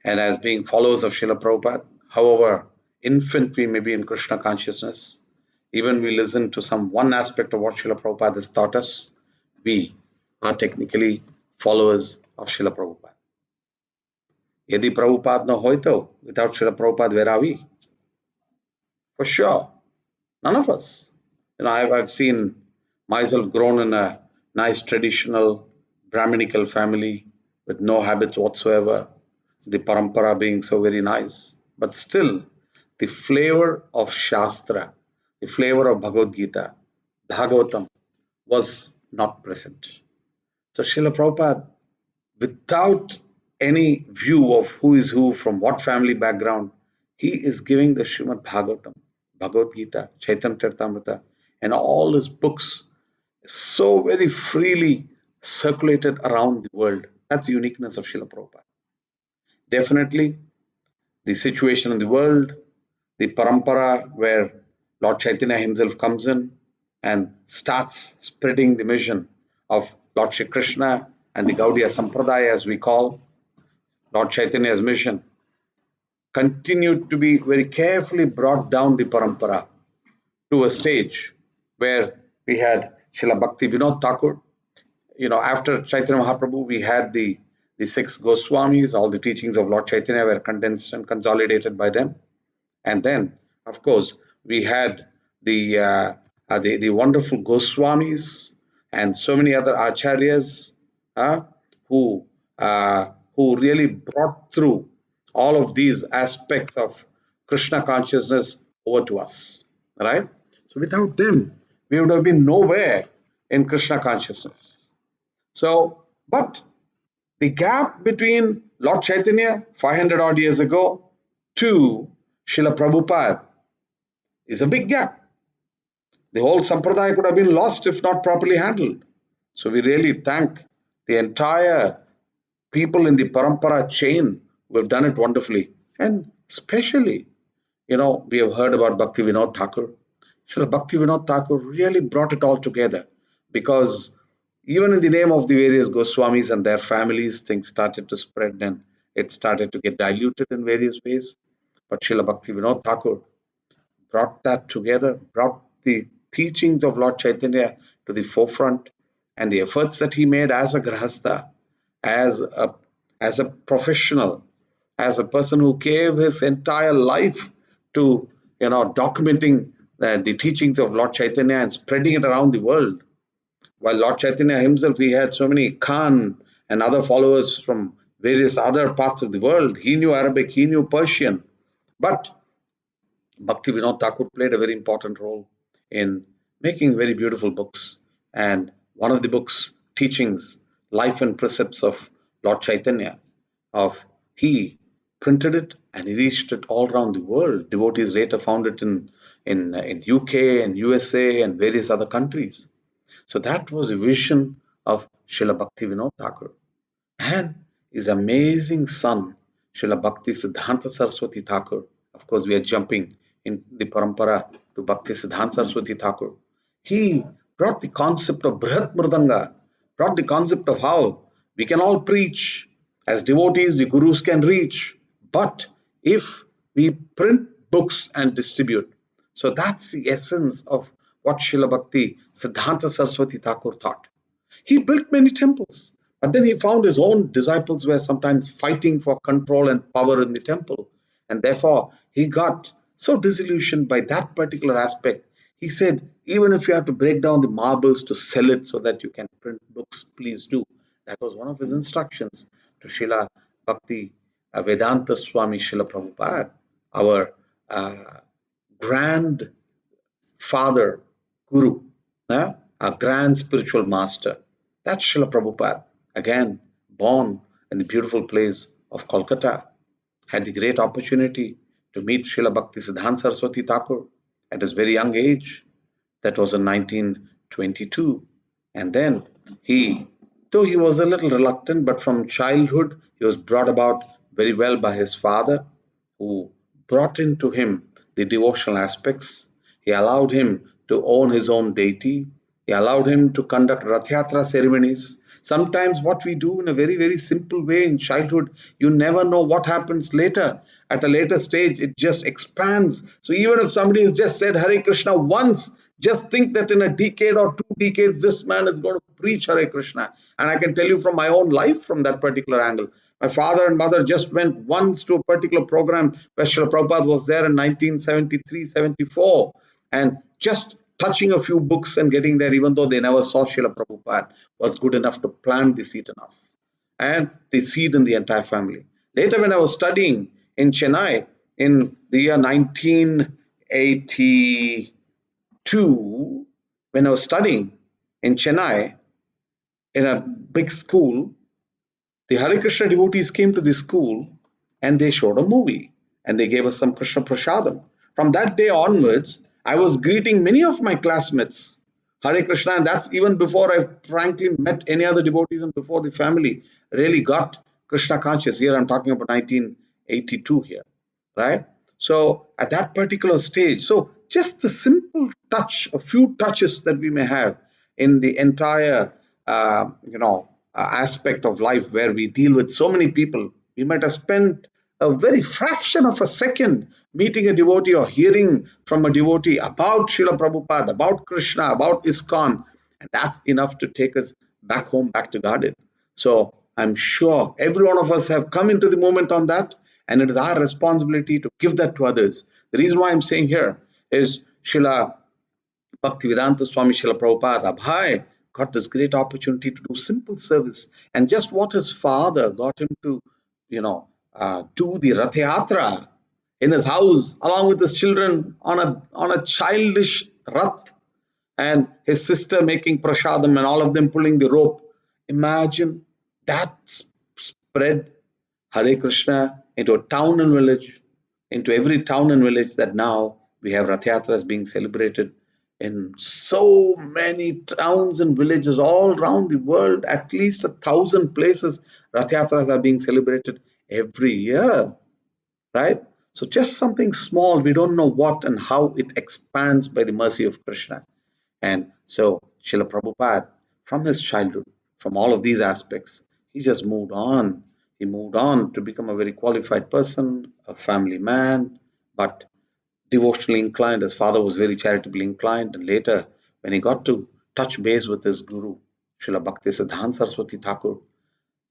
And as being followers of Srila Prabhupada, however infant we may be in Krishna consciousness, even we listen to some one aspect of what Srila Prabhupada has taught us, we are technically followers of Srila Prabhupada. Yadi Prabhupada no hoito, without Srila Prabhupada, where are we? For sure, none of us. I've seen Myself grown in a nice traditional Brahminical family with no habits whatsoever, the parampara being so very nice, but still the flavor of Shastra, the flavor of Bhagavad Gita, Bhagavatam was not present. So Srila Prabhupada, without any view of who is who, from what family background, he is giving the Srimad Bhagavatam, Bhagavad Gita, Chaitanya Charitamrita, and all his books so very freely circulated around the world. That's the uniqueness of Srila Prabhupada. Definitely, the situation in the world, the parampara where Lord Chaitanya himself comes in and starts spreading the mission of Lord Shri Krishna and the Gaudiya Sampradaya, as we call Lord Chaitanya's mission, continued to be very carefully brought down the parampara to a stage where we had Srila Bhakti Vinod Thakur. After Chaitanya Mahaprabhu, we had the six Goswamis. All the teachings of Lord Chaitanya were condensed and consolidated by them. And then, of course, we had the wonderful Goswamis and so many other acharyas who really brought through all of these aspects of Krishna consciousness over to us. Right? So without them, we would have been nowhere in Krishna consciousness. So, but the gap between Lord Chaitanya 500 odd years ago to Srila Prabhupada is a big gap. The whole sampradaya could have been lost if not properly handled. So we really thank the entire people in the parampara chain who have done it wonderfully. And especially, we have heard about Bhakti Vinod Thakur. Srila Bhakti Vinod Thakur really brought it all together, because even in the name of the various Goswamis and their families, things started to spread and it started to get diluted in various ways. But Srila Bhakti Vinod Thakur brought that together, brought the teachings of Lord Chaitanya to the forefront, and the efforts that he made as a grahastha, as a professional, as a person who gave his entire life to documenting the teachings of Lord Chaitanya and spreading it around the world. While Lord Chaitanya himself, he had so many Khan and other followers from various other parts of the world. He knew Arabic, he knew Persian, but Bhakti Vinod Thakur played a very important role in making very beautiful books. And one of the books, Teachings, Life and Precepts of Lord Chaitanya, he printed it and he reached it all around the world. Devotees later found it in UK and USA and various other countries. So that was a vision of Srila Bhakti Vinod Thakur. And his amazing son, Srila Bhakti Siddhanta Saraswati Thakur. Of course, we are jumping in the parampara to Bhakti Siddhanta Saraswati Thakur. He brought the concept of Brihat Mridanga, brought the concept of how we can all preach. As devotees, the gurus can reach. But if we print books and distribute, so that's the essence of what Srila Bhakti Siddhanta Saraswati Thakur thought. He built many temples, but then he found his own disciples were sometimes fighting for control and power in the temple. And therefore, he got so disillusioned by that particular aspect. He said, even if you have to break down the marbles to sell it so that you can print books, please do. That was one of his instructions to Srila Bhakti Vedanta Swami Srila Prabhupada, our grand father, guru, our grand spiritual master. That's Srila Prabhupada, again born in the beautiful place of Kolkata, had the great opportunity to meet Srila Bhakti Siddhanta Saraswati Thakur at his very young age. That was in 1922. And then though he was a little reluctant, but from childhood, he was brought about very well by his father, who brought into him the devotional aspects. He allowed him to own his own deity. He allowed him to conduct Rath Yatra ceremonies. Sometimes what we do in a very, very simple way in childhood, you never know what happens later. At a later stage, it just expands. So even if somebody has just said Hare Krishna once, just think that in a decade or 2 decades, this man is going to preach Hare Krishna. And I can tell you from my own life from that particular angle. My father and mother just went once to a particular program where Srila Prabhupada was there in 1973-74. And just touching a few books and getting there, even though they never saw Srila Prabhupada, was good enough to plant the seed in us and the seed in the entire family. Later, when I was studying in Chennai in the year 1982, when I was studying in Chennai in a big school, the Hare Krishna devotees came to the school and they showed a movie and they gave us some Krishna Prasadam. From that day onwards, I was greeting many of my classmates Hare Krishna, and that's even before I frankly met any other devotees and before the family really got Krishna conscious. Here I'm talking about 1982 here, right? So at that particular stage, so just the simple touch, a few touches that we may have in the entire, aspect of life where we deal with so many people, we might have spent a very fraction of a second meeting a devotee or hearing from a devotee about Srila Prabhupada, about Krishna, about ISKCON, and that's enough to take us back home, back to Garden. So I'm sure every one of us have come into the moment on that, and it is our responsibility to give that to others. The reason why I'm saying here is Srila Bhaktivedanta Swami Srila Prabhupada Abhay got this great opportunity to do simple service, and just what his father got him to, do the Rath Yatra in his house along with his children on a childish Rath, and his sister making prasadam and all of them pulling the rope. Imagine that spread Hare Krishna into a town and village, into every town and village, that now we have Rath Yatras being celebrated in so many towns and villages all around the world. At least 1,000 places Rath Yatras are being celebrated every year, right? So just something small, we don't know what and how it expands by the mercy of Krishna. And so Srila Prabhupada, from his childhood, from all of these aspects, he just moved on. He moved on to become a very qualified person, a family man, but devotionally inclined. His father was very charitably inclined. And later, when he got to touch base with his guru, Srila Bhakti Siddhanta Saraswati Thakur,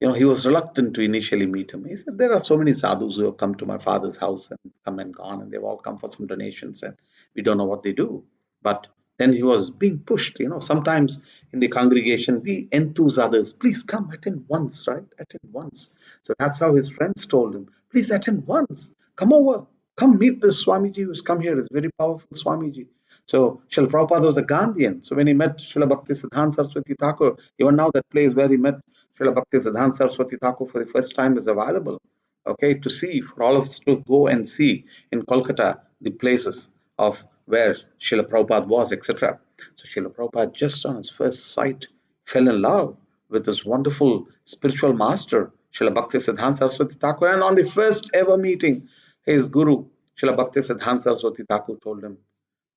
he was reluctant to initially meet him. He said, there are so many sadhus who have come to my father's house and come and gone, and they've all come for some donations, and we don't know what they do. But then he was being pushed. Sometimes in the congregation, we enthuse others. Please come, attend once, right? Attend once. So that's how his friends told him, please attend once. Come over. Come meet this Swamiji who's come here. It's very powerful Swamiji. So Srila Prabhupada was a Gandhian. So when he met Srila Bhakti Siddhanta Saraswati Thakur, even now that place where he met Srila Bhakti Siddhanta Saraswati Thakur for the first time is available, okay, to see, for all of us to go and see in Kolkata the places of where Srila Prabhupada was, etc. So Srila Prabhupada, just on his first sight, fell in love with this wonderful spiritual master, Srila Bhakti Siddhanta Saraswati Thakur. And on the first ever meeting, his guru, Srila Bhakti Siddhanta Saraswati Thakur, told him,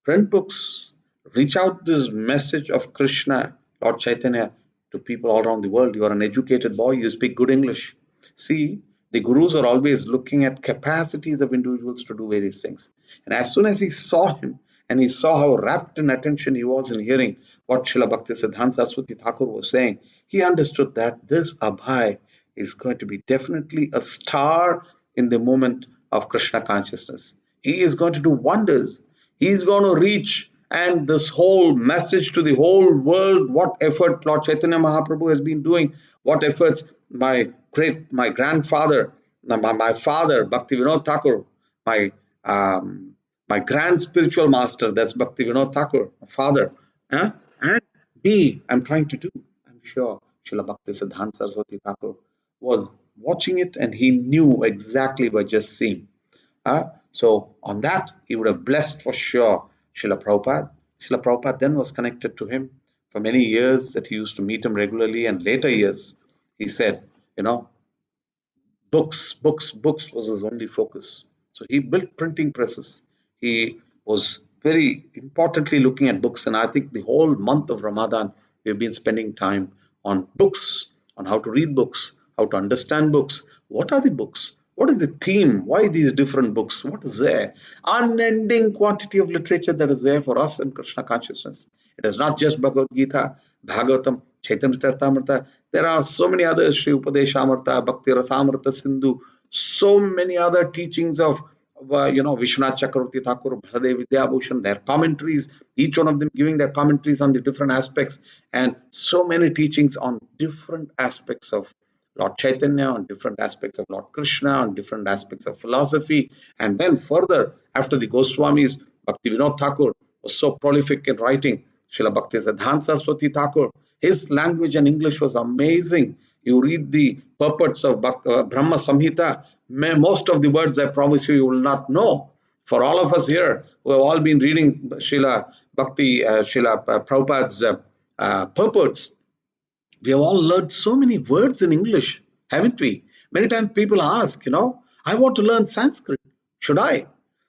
print books, reach out this message of Krishna, Lord Chaitanya, to people all around the world. You are an educated boy, you speak good English. See, the gurus are always looking at capacities of individuals to do various things. And as soon as he saw him, and he saw how rapt in attention he was in hearing what Srila Bhakti Siddhanta Saraswati Thakur was saying, he understood that this Abhay is going to be definitely a star in the moment of Krishna consciousness. He is going to do wonders. He is going to reach, and this whole message to the whole world, what effort Lord Chaitanya Mahaprabhu has been doing, what efforts my grandfather, my father, Bhakti Vinod Thakur, my grand spiritual master, that's Bhakti Vinod Thakur, my father, and me, I'm trying to do. I'm sure Srila Bhakti Siddhanta Saraswati Thakur was watching it, and he knew exactly by just seeing. So on that, he would have blessed for sure Srila Prabhupada. Srila Prabhupada then was connected to him for many years, that he used to meet him regularly, and later years, he said, books was his only focus. So he built printing presses. He was very importantly looking at books, and I think the whole month of Ramadan, we've been spending time on books, on how to read books, how to understand books. What are the books? What is the theme? Why these different books? What is there? Unending quantity of literature that is there for us in Krishna consciousness. It is not just Bhagavad Gita, Bhagavatam, Chaitanya Charitamrita. There are so many others, Sri Upadeshamrita, Bhakti Rasamrita Sindhu, so many other teachings of Vishwanath Chakravarti Thakur, Baladev Vidyabhushan, their commentaries, each one of them giving their commentaries on the different aspects, and so many teachings on different aspects of Lord Chaitanya, on different aspects of Lord Krishna, on different aspects of philosophy. And then further, after the Goswamis, Bhakti Vinod Thakur was so prolific in writing. Srila Bhakti Siddhanta Saraswati Thakur, his language and English was amazing. You read the purports of Brahma Samhita, most of the words, I promise you, you will not know. For all of us here who have all been reading Srila Prabhupada's purports, we have all learned so many words in English, haven't we? Many times people ask, I want to learn Sanskrit. Should I?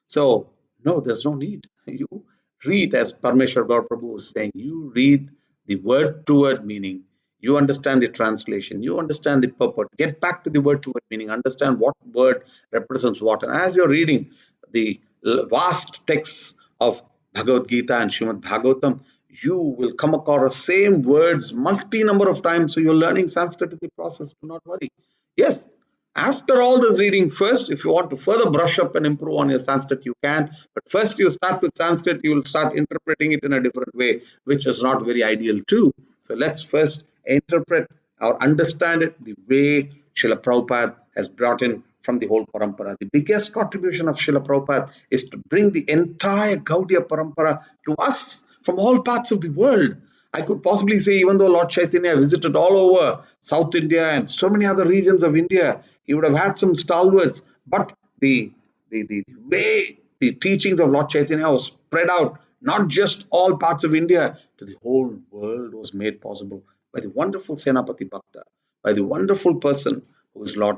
So, no, there's no need. You read, as Parmeshwar Gaur Prabhu was saying, you read the word to word meaning. You understand the translation. You understand the purport. Get back to the word to word meaning. Understand what word represents what. And as you're reading the vast texts of Bhagavad Gita and Srimad Bhagavatam, you will come across the same words multi number of times. So you're learning Sanskrit in the process. Do not worry. Yes, after all this reading, first, if you want to further brush up and improve on your Sanskrit, you can. But first, you start with Sanskrit, you will start interpreting it in a different way, which is not very ideal too. So let's first interpret or understand it the way Srila Prabhupada has brought in from the whole parampara. The biggest contribution of Srila Prabhupada is to bring the entire Gaudiya parampara to us from all parts of the world. I could possibly say, even though Lord Chaitanya visited all over South India and so many other regions of India, he would have had some stalwarts. But the way the teachings of Lord Chaitanya was spread out, not just all parts of India, to the whole world, was made possible by the wonderful Senapati Bhakta, by the wonderful person who is Lord,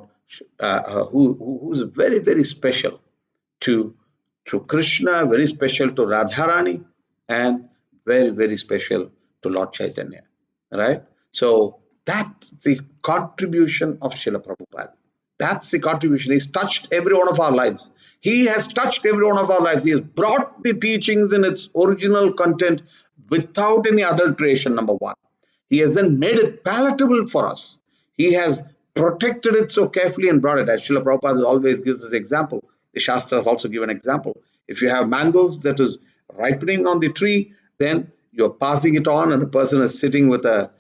who is very, very special to Krishna, very special to Radharani, and very, very special to Lord Chaitanya, right? So that's the contribution of Srila Prabhupada. That's the contribution. He's touched every one of our lives. He has touched every one of our lives. He has brought the teachings in its original content without any adulteration, number one. He hasn't made it palatable for us. He has protected it so carefully and brought it. As Srila Prabhupada always gives this example, the Shastras also give an example. If you have mangoes that is ripening on the tree, then you're passing it on, and the person is sitting with a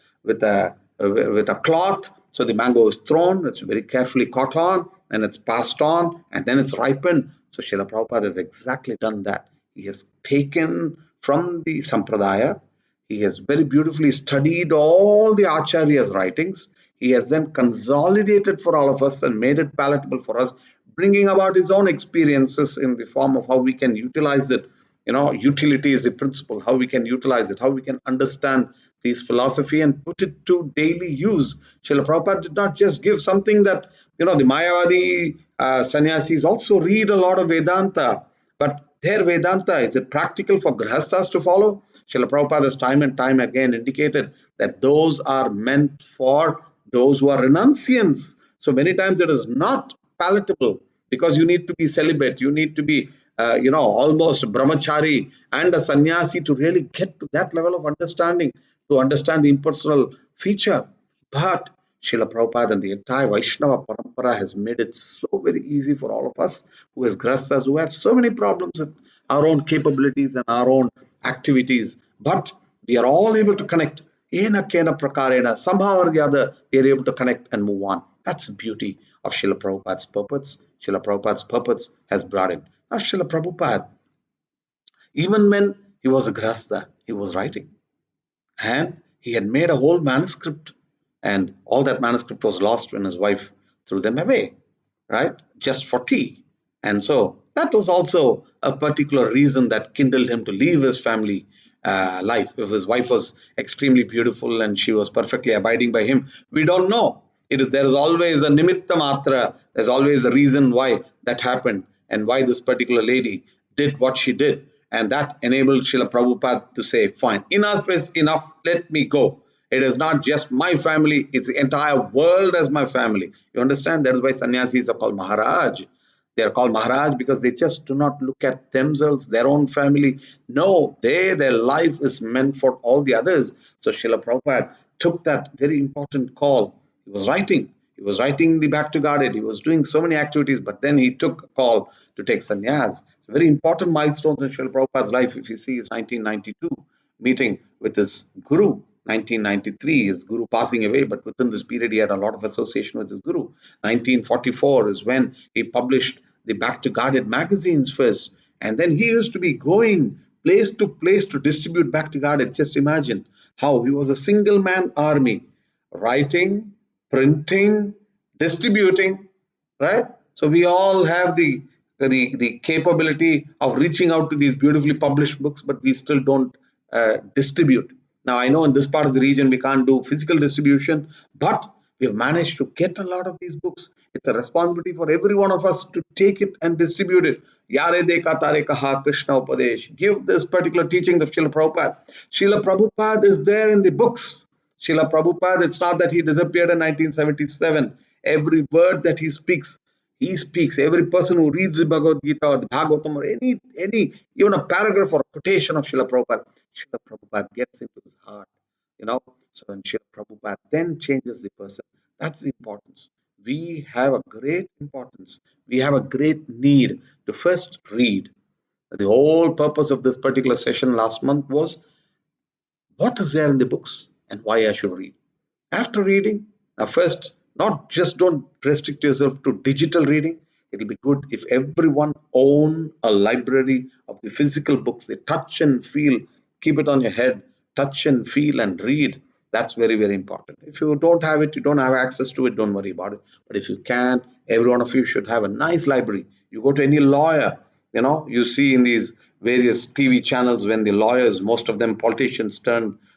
cloth. So the mango is thrown, it's very carefully caught on, and it's passed on, and then it's ripened. So Srila Prabhupada has exactly done that. He has taken from the Sampradaya. He has very beautifully studied all the Acharya's writings. He has then consolidated for all of us and made it palatable for us, bringing about his own experiences in the form of how we can utilize it. Utility is a principle, how we can utilize it, how we can understand his philosophy and put it to daily use. Srila Prabhupada did not just give something that, the Mayavadi sannyasis also read a lot of Vedanta, but their Vedanta, is it practical for Grihasthas to follow? Srila Prabhupada has time and time again indicated that those are meant for those who are renunciants. So many times it is not palatable, because you need to be celibate, you need to be almost brahmachari and a sannyasi to really get to that level of understanding, to understand the impersonal feature. But Srila Prabhupada and the entire Vaishnava parampara has made it so very easy for all of us who as grastas, who have so many problems with our own capabilities and our own activities. But we are all able to connect. Ena kena prakarena, somehow or the other, we are able to connect and move on. That's the beauty of Srila Prabhupada's purpose. Srila Prabhupada's purpose has brought in. Now, Srila Prabhupada, even when he was a grasta, he was writing. And he had made a whole manuscript, and all that manuscript was lost when his wife threw them away, right? Just for tea. And so that was also a particular reason that kindled him to leave his family life. If his wife was extremely beautiful and she was perfectly abiding by him, we don't know. There is always a nimitta matra. There's always a reason why that happened and why this particular lady did what she did. And that enabled Srila Prabhupada to say, fine, enough is enough, let me go. It is not just my family, it's the entire world as my family. You understand? That is why sannyasis are called Maharaj. They are called Maharaj because they just do not look at themselves, their own family. No, their life is meant for all the others. So Srila Prabhupada took that very important call. He was writing the Back to Guarded. He was doing so many activities, but then he took a call to take sannyas. It's a very important milestone in Srila Prabhupada's life. If you see his 1992 meeting with his guru, 1993, his guru passing away, but within this period, he had a lot of association with his guru. 1944 is when he published the Back to Guarded magazines first. And then he used to be going place to place to distribute Back to Guarded. Just imagine how he was a single man army, writing, printing, distributing, right? So we all have the capability of reaching out to these beautifully published books, but we still don't distribute. Now, I know in this part of the region we can't do physical distribution, but we have managed to get a lot of these books. It's a responsibility for every one of us to take it and distribute it. Yare deka tare kaha Krishna Upadesh. Give this particular teachings of Srila Prabhupada. Srila Prabhupada is there in the books. Srila Prabhupada, it's not that he disappeared in 1977. Every word that he speaks. Every person who reads the Bhagavad Gita or the Bhagavatam or any even a paragraph or a quotation of Srila Prabhupada gets into his heart. So when Srila Prabhupada then changes the person, that's the importance. We have a great importance. We have a great need to first read. The whole purpose of this particular session last month was what is there in the books and why I should read. After reading, now first, not just don't restrict yourself to digital reading. It'll be good if everyone own a library of the physical books. They touch and feel, keep it on your head, touch and feel and read. That's very, very important. If you don't have it, you don't have access to it, don't worry about it. But if you can, every one of you should have a nice library. You go to any lawyer, you see in these various TV channels when the lawyers, most of them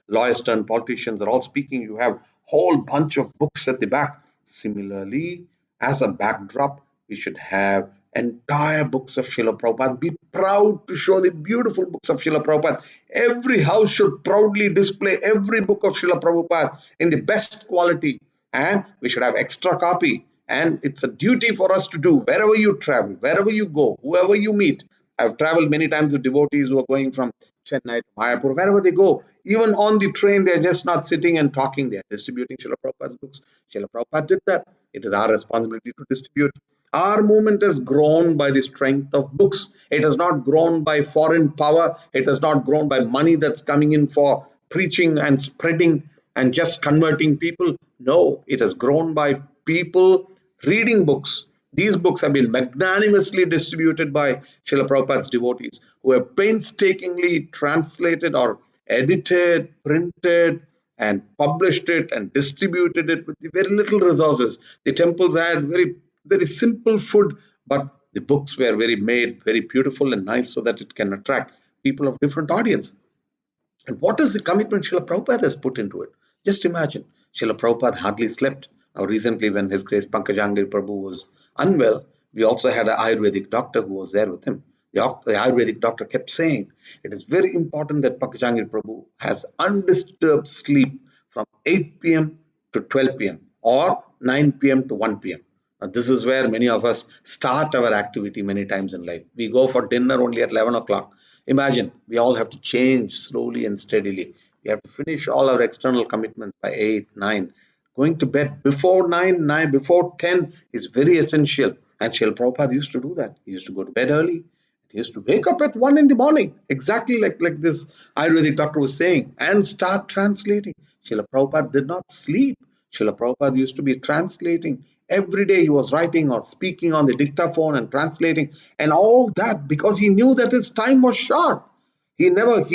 lawyers turned politicians are all speaking, you have whole bunch of books at the back. Similarly, as a backdrop, we should have entire books of Srila Prabhupada. Be proud to show the beautiful books of Srila Prabhupada. Every house should proudly display every book of Srila Prabhupada in the best quality. And we should have extra copy. And it's a duty for us to do wherever you travel, wherever you go, whoever you meet. I've traveled many times with devotees who are going from Chennai to Mayapur, wherever they go. Even on the train, they're just not sitting and talking. They're distributing Srila Prabhupada's books. Srila Prabhupada did that. It is our responsibility to distribute. Our movement has grown by the strength of books. It has not grown by foreign power. It has not grown by money that's coming in for preaching and spreading and just converting people. No, it has grown by people reading books. These books have been magnanimously distributed by Srila Prabhupada's devotees who have painstakingly translated or edited, printed, and published it and distributed it with very little resources. The temples had very, very simple food, but the books were made very beautiful and nice so that it can attract people of different audience. And what is the commitment Srila Prabhupada has put into it? Just imagine, Srila Prabhupada hardly slept. Now, recently, when His Grace Pankajangiri Prabhu was unwell, we also had an Ayurvedic doctor who was there with him. The Ayurvedic doctor kept saying, it is very important that Pankajangiri Prabhu has undisturbed sleep from 8 p.m. to 12 p.m. or 9 p.m. to 1 p.m. Now, this is where many of us start our activity many times in life. We go for dinner only at 11 o'clock. Imagine, we all have to change slowly and steadily. We have to finish all our external commitments by 8, 9. Going to bed before 9, before 10 is very essential. And Srila Prabhupada used to do that. He used to go to bed early. He used to wake up at 1 in the morning, exactly like this Ayurvedic doctor was saying, and start translating. Srila Prabhupada did not sleep. Srila Prabhupada used to be translating. Every day he was writing or speaking on the dictaphone and translating, and all that because he knew that his time was short. He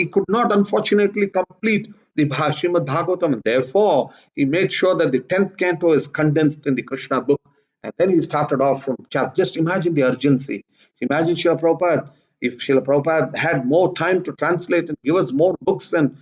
could not unfortunately complete the Srimad Bhagavatam, and therefore he made sure that the 10th canto is condensed in the Krishna book. And then he started off from just imagine the urgency. Imagine Srila Prabhupada, if Srila Prabhupada had more time to translate and give us more books, and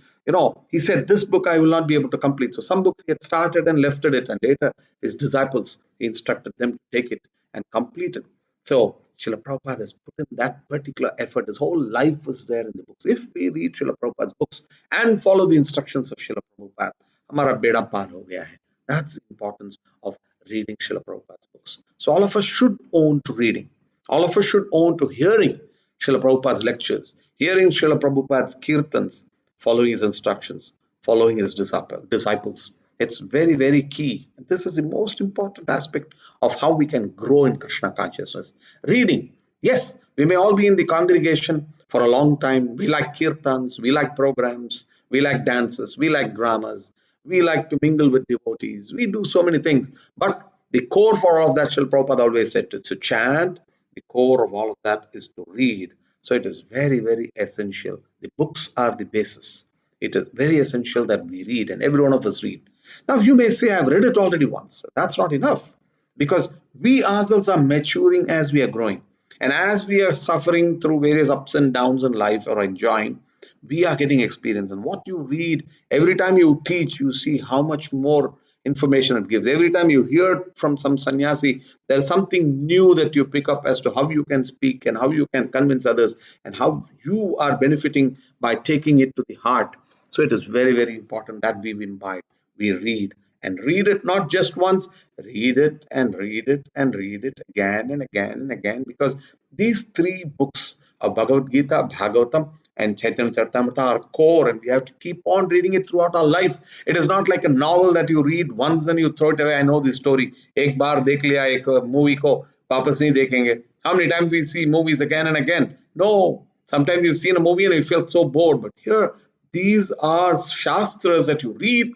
he said, this book I will not be able to complete. So some books he had started and left it, and later his disciples, he instructed them to take it and complete it. So Srila Prabhupada has put in that particular effort. His whole life was there in the books. If we read Srila Prabhupada's books and follow the instructions of Srila Prabhupada, hamara beda paar ho gaya hai. That's the importance of reading Srila Prabhupada's books. So all of us should own to reading. All of us should own to hearing Srila Prabhupada's lectures, hearing Srila Prabhupada's kirtans, following his instructions, following his disciples. It's very, very key. This is the most important aspect of how we can grow in Krishna consciousness. Reading. Yes, we may all be in the congregation for a long time. We like kirtans, we like programs, we like dances, we like dramas, we like to mingle with devotees. We do so many things. But the core for all of that, Srila Prabhupada always said to chant. The core of all of that is to read. So it is very, very essential. The books are the basis. It is very essential that we read, and every one of us read. Now, you may say, I've read it already once. That's not enough, because we ourselves are maturing as we are growing. And as we are suffering through various ups and downs in life or enjoying, we are getting experience. And what you read, every time you teach, you see how much more information it gives. Every time you hear from some sannyasi, there's something new that you pick up as to how you can speak and how you can convince others and how you are benefiting by taking it to the heart. So it is very, very important that we imbibe, we read, and read it not just once, read it and read it and read it again and again and again, because these three books of Bhagavad Gita, Bhagavatam, and Chaitanya Charitamrita are core, and we have to keep on reading it throughout our life. It is not like a novel that you read once and you throw it away. I know this story. Ek baar dekh liya ek movie ko, वापस नहीं देखेंगे. How many times we see movies again and again? No. Sometimes you've seen a movie and you feel so bored. But here, these are shastras that you read.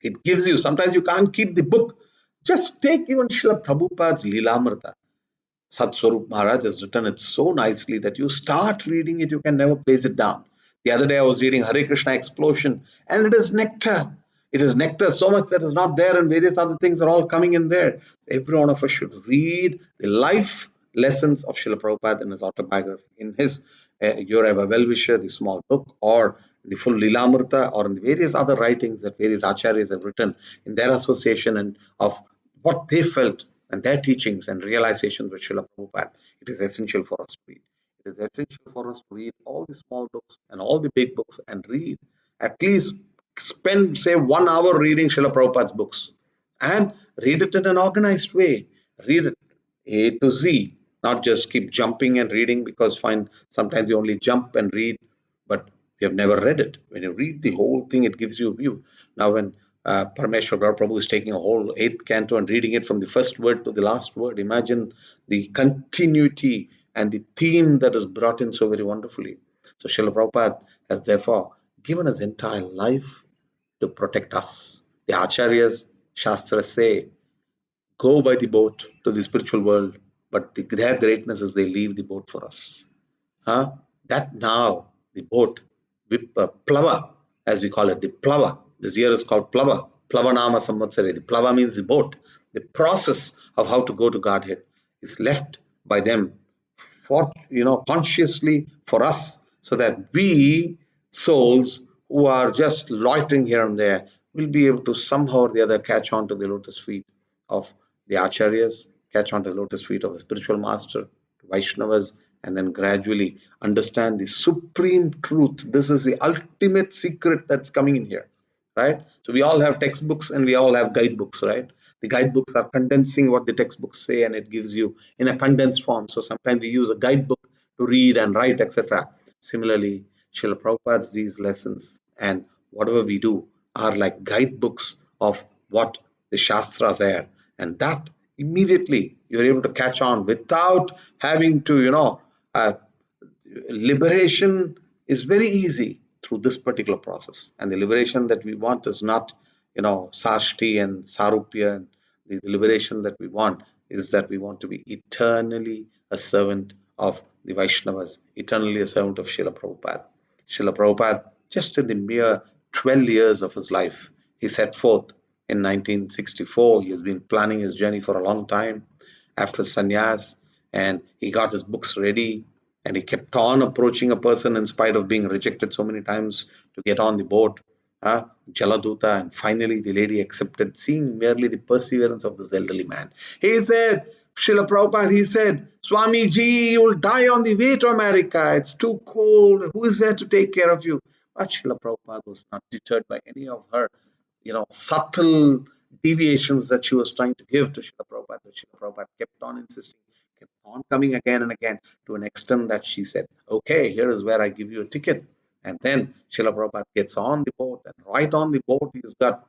It gives you, sometimes you can't keep the book. Just take even Srila Prabhupada's Leelamrita. Satswarup Maharaj has written it so nicely that you start reading it, you can never place it down. The other day I was reading Hare Krishna Explosion, and it is nectar. It is nectar, so much that is not there, and various other things are all coming in there. Every one of us should read the life lessons of Srila Prabhupada in his autobiography, in his You're a Well-Wisher, the small book, or the full Lilamrita, or in the various other writings that various acharyas have written in their association and of what they felt and their teachings and realizations with Srila Prabhupada. It is essential for us to read. It is essential for us to read all the small books and all the big books and read. At least spend, say, 1 hour reading Srila Prabhupada's books and read it in an organized way. Read it A to Z, not just keep jumping and reading, because find sometimes you only jump and read, but you have never read it. When you read the whole thing, it gives you a view. Now, when Parameshwar Gaur Prabhu is taking a whole eighth canto and reading it from the first word to the last word, imagine the continuity and the theme that is brought in so very wonderfully. So Srila Prabhupada has therefore given his entire life to protect us. The Acharyas, Shastras say, go by the boat to the spiritual world, but their greatness is they leave the boat for us. Huh? That now, the boat, plava, as we call it, the plava. This year is called plava. Plavanama Samvatsari. The plava means the boat. The process of how to go to Godhead is left by them for, consciously for us, so that we souls who are just loitering here and there will be able to somehow or the other catch on to the lotus feet of the acharyas, catch on to the lotus feet of the spiritual master, Vaishnavas, and then gradually understand the supreme truth. This is the ultimate secret that's coming in here, right? So we all have textbooks and we all have guidebooks, right? The guidebooks are condensing what the textbooks say, and it gives you in a condensed form. So sometimes we use a guidebook to read and write, etc. Similarly, Srila Prabhupada's these lessons and whatever we do are like guidebooks of what the Shastras are. And that immediately you're able to catch on without having to, liberation is very easy through this particular process. And the liberation that we want is not, Sashti and Sarupya. And the liberation that we want is that we want to be eternally a servant of the Vaishnavas, eternally a servant of Srila Prabhupada. Srila Prabhupada, just in the mere 12 years of his life, he set forth in 1964. He has been planning his journey for a long time after sannyas, and he got his books ready, and he kept on approaching a person in spite of being rejected so many times to get on the boat, Jaladuta, and finally the lady accepted, seeing merely the perseverance of this elderly man. He said, Srila Prabhupada, he said, Swamiji, you will die on the way to America. It's too cold. Who is there to take care of you? But Srila Prabhupada was not deterred by any of her, subtle deviations that she was trying to give to Srila Prabhupada. But Srila Prabhupada kept on insisting, kept on coming again and again, to an extent that she said, okay, here is where I give you a ticket. And then Srila Prabhupada gets on the boat, and right on the boat, he's got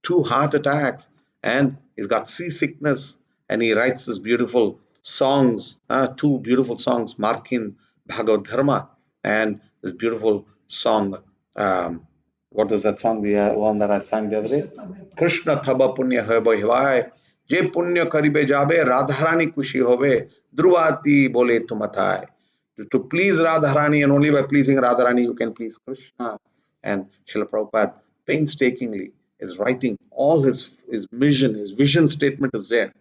2 heart attacks and he's got seasickness, and he writes this beautiful songs, two beautiful songs, Markin Bhagavad Dharma, and this beautiful song. What was that song? The one that I sang the other day? Krishna Thaba Punya Heba Hivai. Je Punya Karibe Jabe, Radharani Kushi Hove, Druvati Bole Tumatai. To please Radharani, and only by pleasing Radharani you can please Krishna. And Srila Prabhupada painstakingly is writing all his vision statement is there.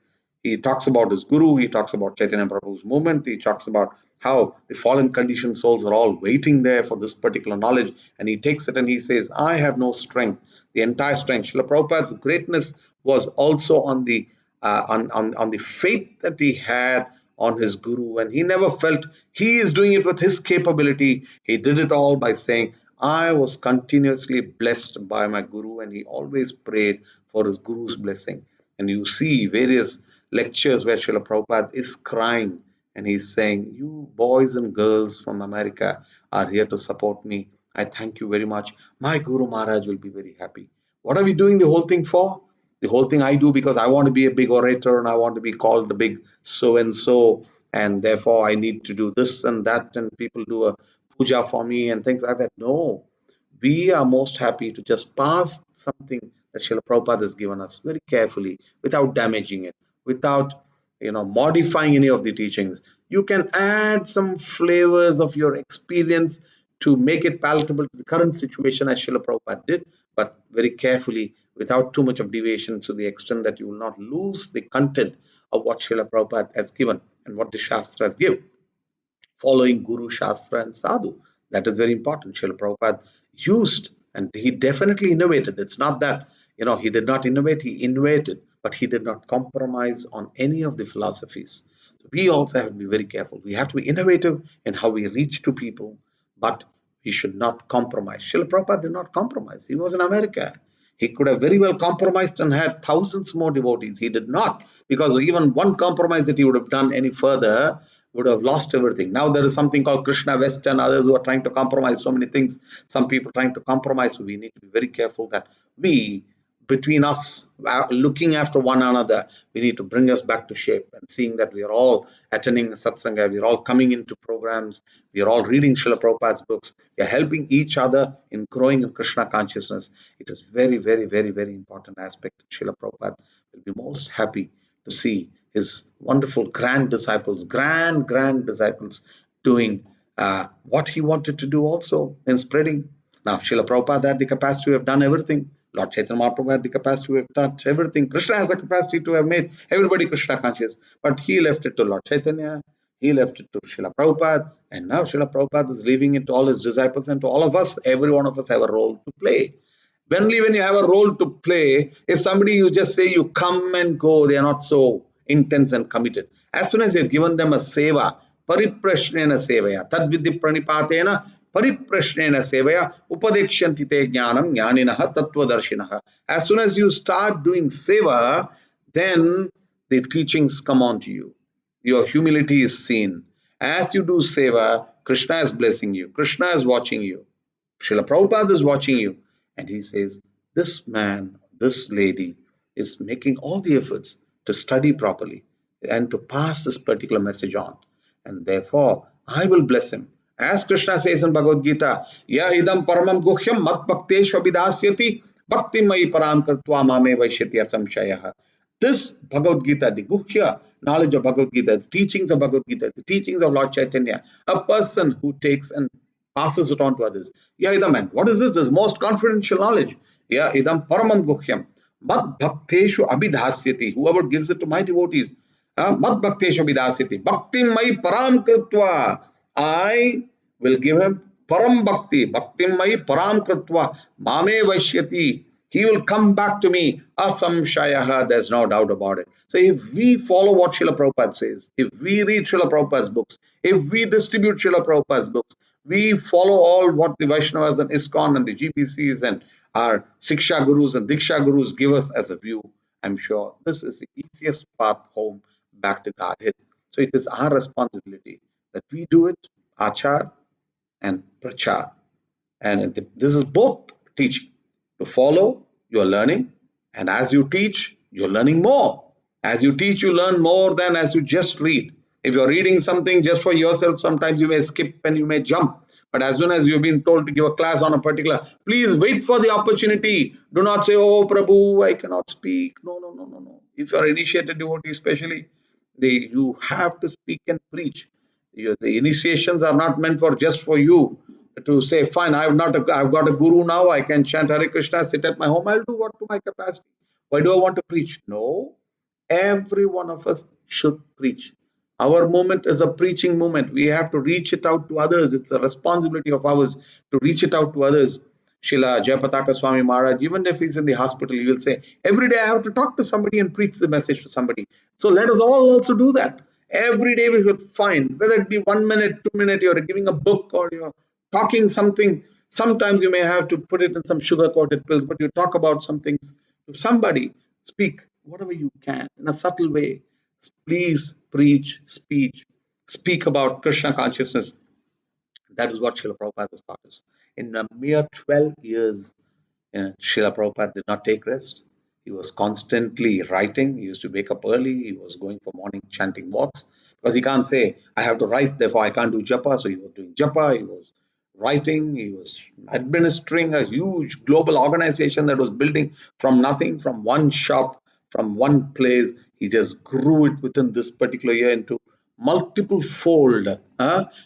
He talks about his guru, he talks about Chaitanya Prabhu's movement, he talks about how the fallen conditioned souls are all waiting there for this particular knowledge, and he takes it and he says, I have no strength, the entire strength. Srila Prabhupada's greatness was also on the faith that he had on his guru, and he never felt he is doing it with his capability. He did it all by saying, I was continuously blessed by my guru, and he always prayed for his guru's blessing. And you see various lectures where Srila Prabhupada is crying and he's saying, you boys and girls from America are here to support me. I thank you very much. My Guru Maharaj will be very happy. What are we doing the whole thing for? The whole thing I do because I want to be a big orator and I want to be called the big so-and-so, and therefore I need to do this and that, and people do a puja for me and things like that. No, we are most happy to just pass something that Srila Prabhupada has given us very carefully, without damaging it, without modifying any of the teachings. You can add some flavors of your experience to make it palatable to the current situation, as Srila Prabhupada did, but very carefully, without too much of deviation, to the extent that you will not lose the content of what Srila Prabhupada has given and what the Shastras give, following Guru, Shastra, and Sadhu. That is very important. Srila Prabhupada used, and he definitely innovated. It's not that, he did not innovate, he innovated, but he did not compromise on any of the philosophies. So we also have to be very careful. We have to be innovative in how we reach to people, but we should not compromise. Srila Prabhupada did not compromise. He was in America. He could have very well compromised and had thousands more devotees. He did not, because even one compromise that he would have done any further would have lost everything. Now there is something called Krishna West and others who are trying to compromise so many things. Some people trying to compromise. So we need to be very careful that we, between us, looking after one another, we need to bring us back to shape, and seeing that we are all attending satsanga, we are all coming into programs, we are all reading Srila Prabhupada's books, we are helping each other in growing in Krishna consciousness. It is very, very, very, very important aspect. Srila Prabhupada will be most happy to see his wonderful grand disciples doing what he wanted to do also in spreading. Now, Srila Prabhupada had the capacity to have done everything. Lord Chaitanya Mahaprabhu had the capacity to have touched everything. Krishna has the capacity to have made everybody Krishna conscious. But he left it to Lord Chaitanya. He left it to Srila Prabhupada. And now Srila Prabhupada is leaving it to all his disciples and to all of us. Every one of us have a role to play. Only when you have a role to play, if somebody you just say you come and go, they are not so intense and committed. As soon as you've given them a seva, pariprashnena sevaya, tadvidhi pranipatena pariprashnena sevaya, upadekshanti te jnanam jnaninaha tattvadarshinaha. As soon as you start doing seva, then the teachings come on to you. Your humility is seen. As you do seva, Krishna is blessing you. Krishna is watching you. Srila Prabhupada is watching you, and he says, this man, this lady is making all the efforts to study properly and to pass this particular message on. And therefore, I will bless him. As Krishna says in Bhagavad Gita, Ya idam paramam guhyam mat bhakteshu abhidasyati bhakti mai param kartva mame vaishyati asamshayah. This Bhagavad Gita, the Guhya knowledge of Bhagavad Gita, the teachings of Bhagavad Gita, the teachings of Lord Chaitanya, a person who takes and passes it on to others. Ya idam, man, what is this? This most confidential knowledge. Ya idam paramam guhyam mad bhakteshu abhidhasyati. Whoever gives it to my devotees, mad bhakteshu abhidhasyati bhakti mai param kritva. I will give him param bhakti, bhakti mai param kritva mame vaishyati. He will come back to me, asamshayaha, there's no doubt about it. So if we follow what Srila Prabhupada says, if we read Srila Prabhupada's books, if we distribute Srila Prabhupada's books, we follow all what the Vaishnavas and ISKCON and the GPCs and our Siksha Gurus and Diksha Gurus give us as a view, I'm sure this is the easiest path home back to Godhead. So it is our responsibility that we do it, Achar and Prachar. And this is both teaching. To follow, you're learning. And as you teach, you're learning more. As you teach, you learn more than as you just read. If you're reading something just for yourself, sometimes you may skip and you may jump. But as soon as you've been told to give a class on a particular, please wait for the opportunity. Do not say, oh, Prabhu, I cannot speak. No, no, no, no, no. If you're initiated devotee, especially, you have to speak and preach. The initiations are not meant for just for you to say, fine, I've got a guru now. I can chant Hare Krishna, sit at my home. I'll do what to my capacity. Why do I want to preach? No, every one of us should preach. Our movement is a preaching movement. We have to reach it out to others. It's a responsibility of ours to reach it out to others. Srila Jayapataka Swami Maharaj, even if he's in the hospital, he will say, every day I have to talk to somebody and preach the message to somebody. So let us all also do that. Every day we should find, whether it be 1 minute, 2 minutes, you're giving a book or you're talking something. Sometimes you may have to put it in some sugar-coated pills, but you talk about something to somebody. Speak whatever you can in a subtle way. Please preach, speak about Krishna consciousness. That is what Srila Prabhupada has taught us. In a mere 12 years, Srila Prabhupada did not take rest. He was constantly writing. He used to wake up early. He was going for morning chanting walks because he can't say, I have to write, therefore I can't do japa. So he was doing japa. He was writing. He was administering a huge global organization that was building from nothing, from one shop, from one place. He just grew it within this particular year into multiple fold.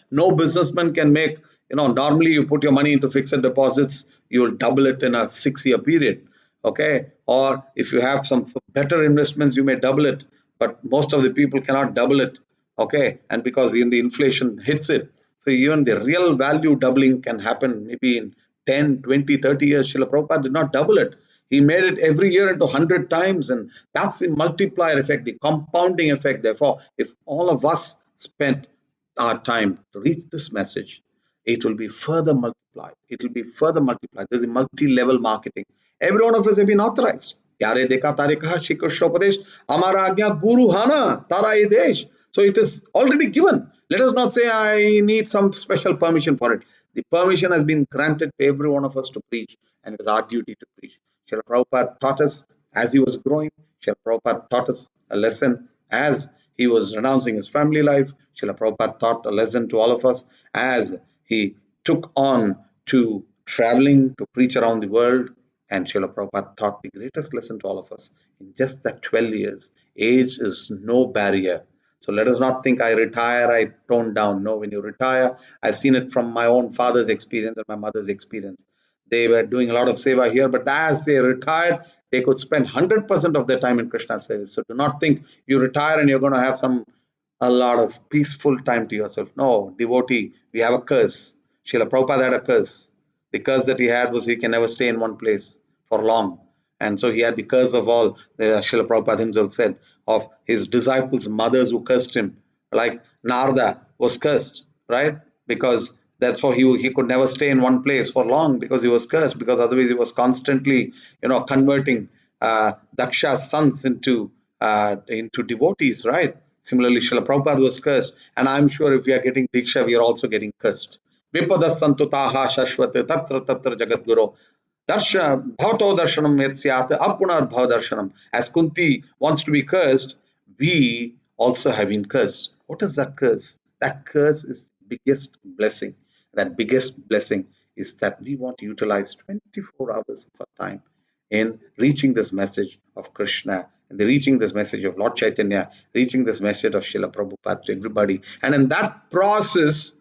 No businessman can make, normally you put your money into fixed deposits, you will double it in a 6-year period. Okay. Or if you have some better investments, you may double it. But most of the people cannot double it. Okay. And because in the inflation hits it. So even the real value doubling can happen maybe in 10, 20, 30 years. Srila Prabhupada did not double it. He made it every year into 100 times. And that's the multiplier effect, the compounding effect. Therefore, if all of us spent our time to reach this message, it will be further multiplied. It will be further multiplied. There's a multi-level marketing. Every one of us have been authorized. Yare dekha tare kaha Shri Krishna Upadesh, Amara Agnya Guru Hana Tara e Desh. So it is already given. Let us not say I need some special permission for it. The permission has been granted to every one of us to preach, and it is our duty to preach. Srila Prabhupada taught us as he was growing. Srila Prabhupada taught us a lesson as he was renouncing his family life. Srila Prabhupada taught a lesson to all of us as he took on to traveling to preach around the world. And Srila Prabhupada taught the greatest lesson to all of us in just that 12 years. Age is no barrier. So let us not think I retire, I tone down. No, when you retire, I've seen it from my own father's experience and my mother's experience. They were doing a lot of seva here, but as they retired, they could spend 100% of their time in Krishna service. So do not think you retire and you're going to have a lot of peaceful time to yourself. No, devotee, we have a curse. Srila Prabhupada had a curse. The curse that he had was he can never stay in one place for long. And so he had the curse of all, Srila Prabhupada himself said, of his disciples' mothers who cursed him. Like Narada was cursed, right? Because that's why he could never stay in one place for long because he was cursed, because otherwise he was constantly, converting Daksha's sons into devotees, right? Similarly, Srila Prabhupada was cursed. And I'm sure if we are getting Diksha, we are also getting cursed. Vipadas santutaha shashvat tatra tatra jagat guru. Bhavato darshanam yatsyat apunar bhav darshanam. As Kunti wants to be cursed, we also have been cursed. What is that curse? That curse is the biggest blessing. That biggest blessing is that we want to utilize 24 hours of our time in reaching this message of Krishna, and reaching this message of Lord Chaitanya, reaching this message of Srila Prabhupada to everybody. And in that process,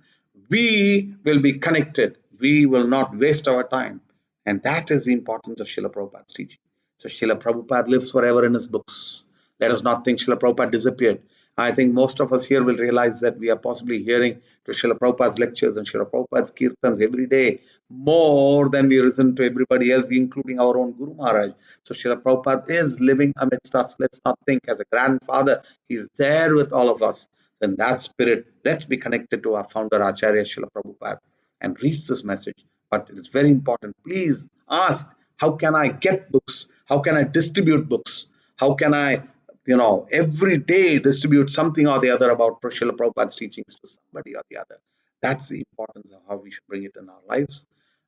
we will be connected. We will not waste our time. And that is the importance of Srila Prabhupada's teaching. So Srila Prabhupada lives forever in his books. Let us not think Srila Prabhupada disappeared. I think most of us here will realize that we are possibly hearing to Srila Prabhupada's lectures and Srila Prabhupada's kirtans every day more than we listen to everybody else, including our own Guru Maharaj. So Srila Prabhupada is living amidst us. Let's not think as a grandfather, he's there with all of us. In that spirit, let's be connected to our founder Acharya Srila Prabhupada and reach this message. But it is very important. Please ask, how can I get books? How can I distribute books? How can I, every day distribute something or the other about Srila Prabhupada's teachings to somebody or the other? That's the importance of how we should bring it in our lives.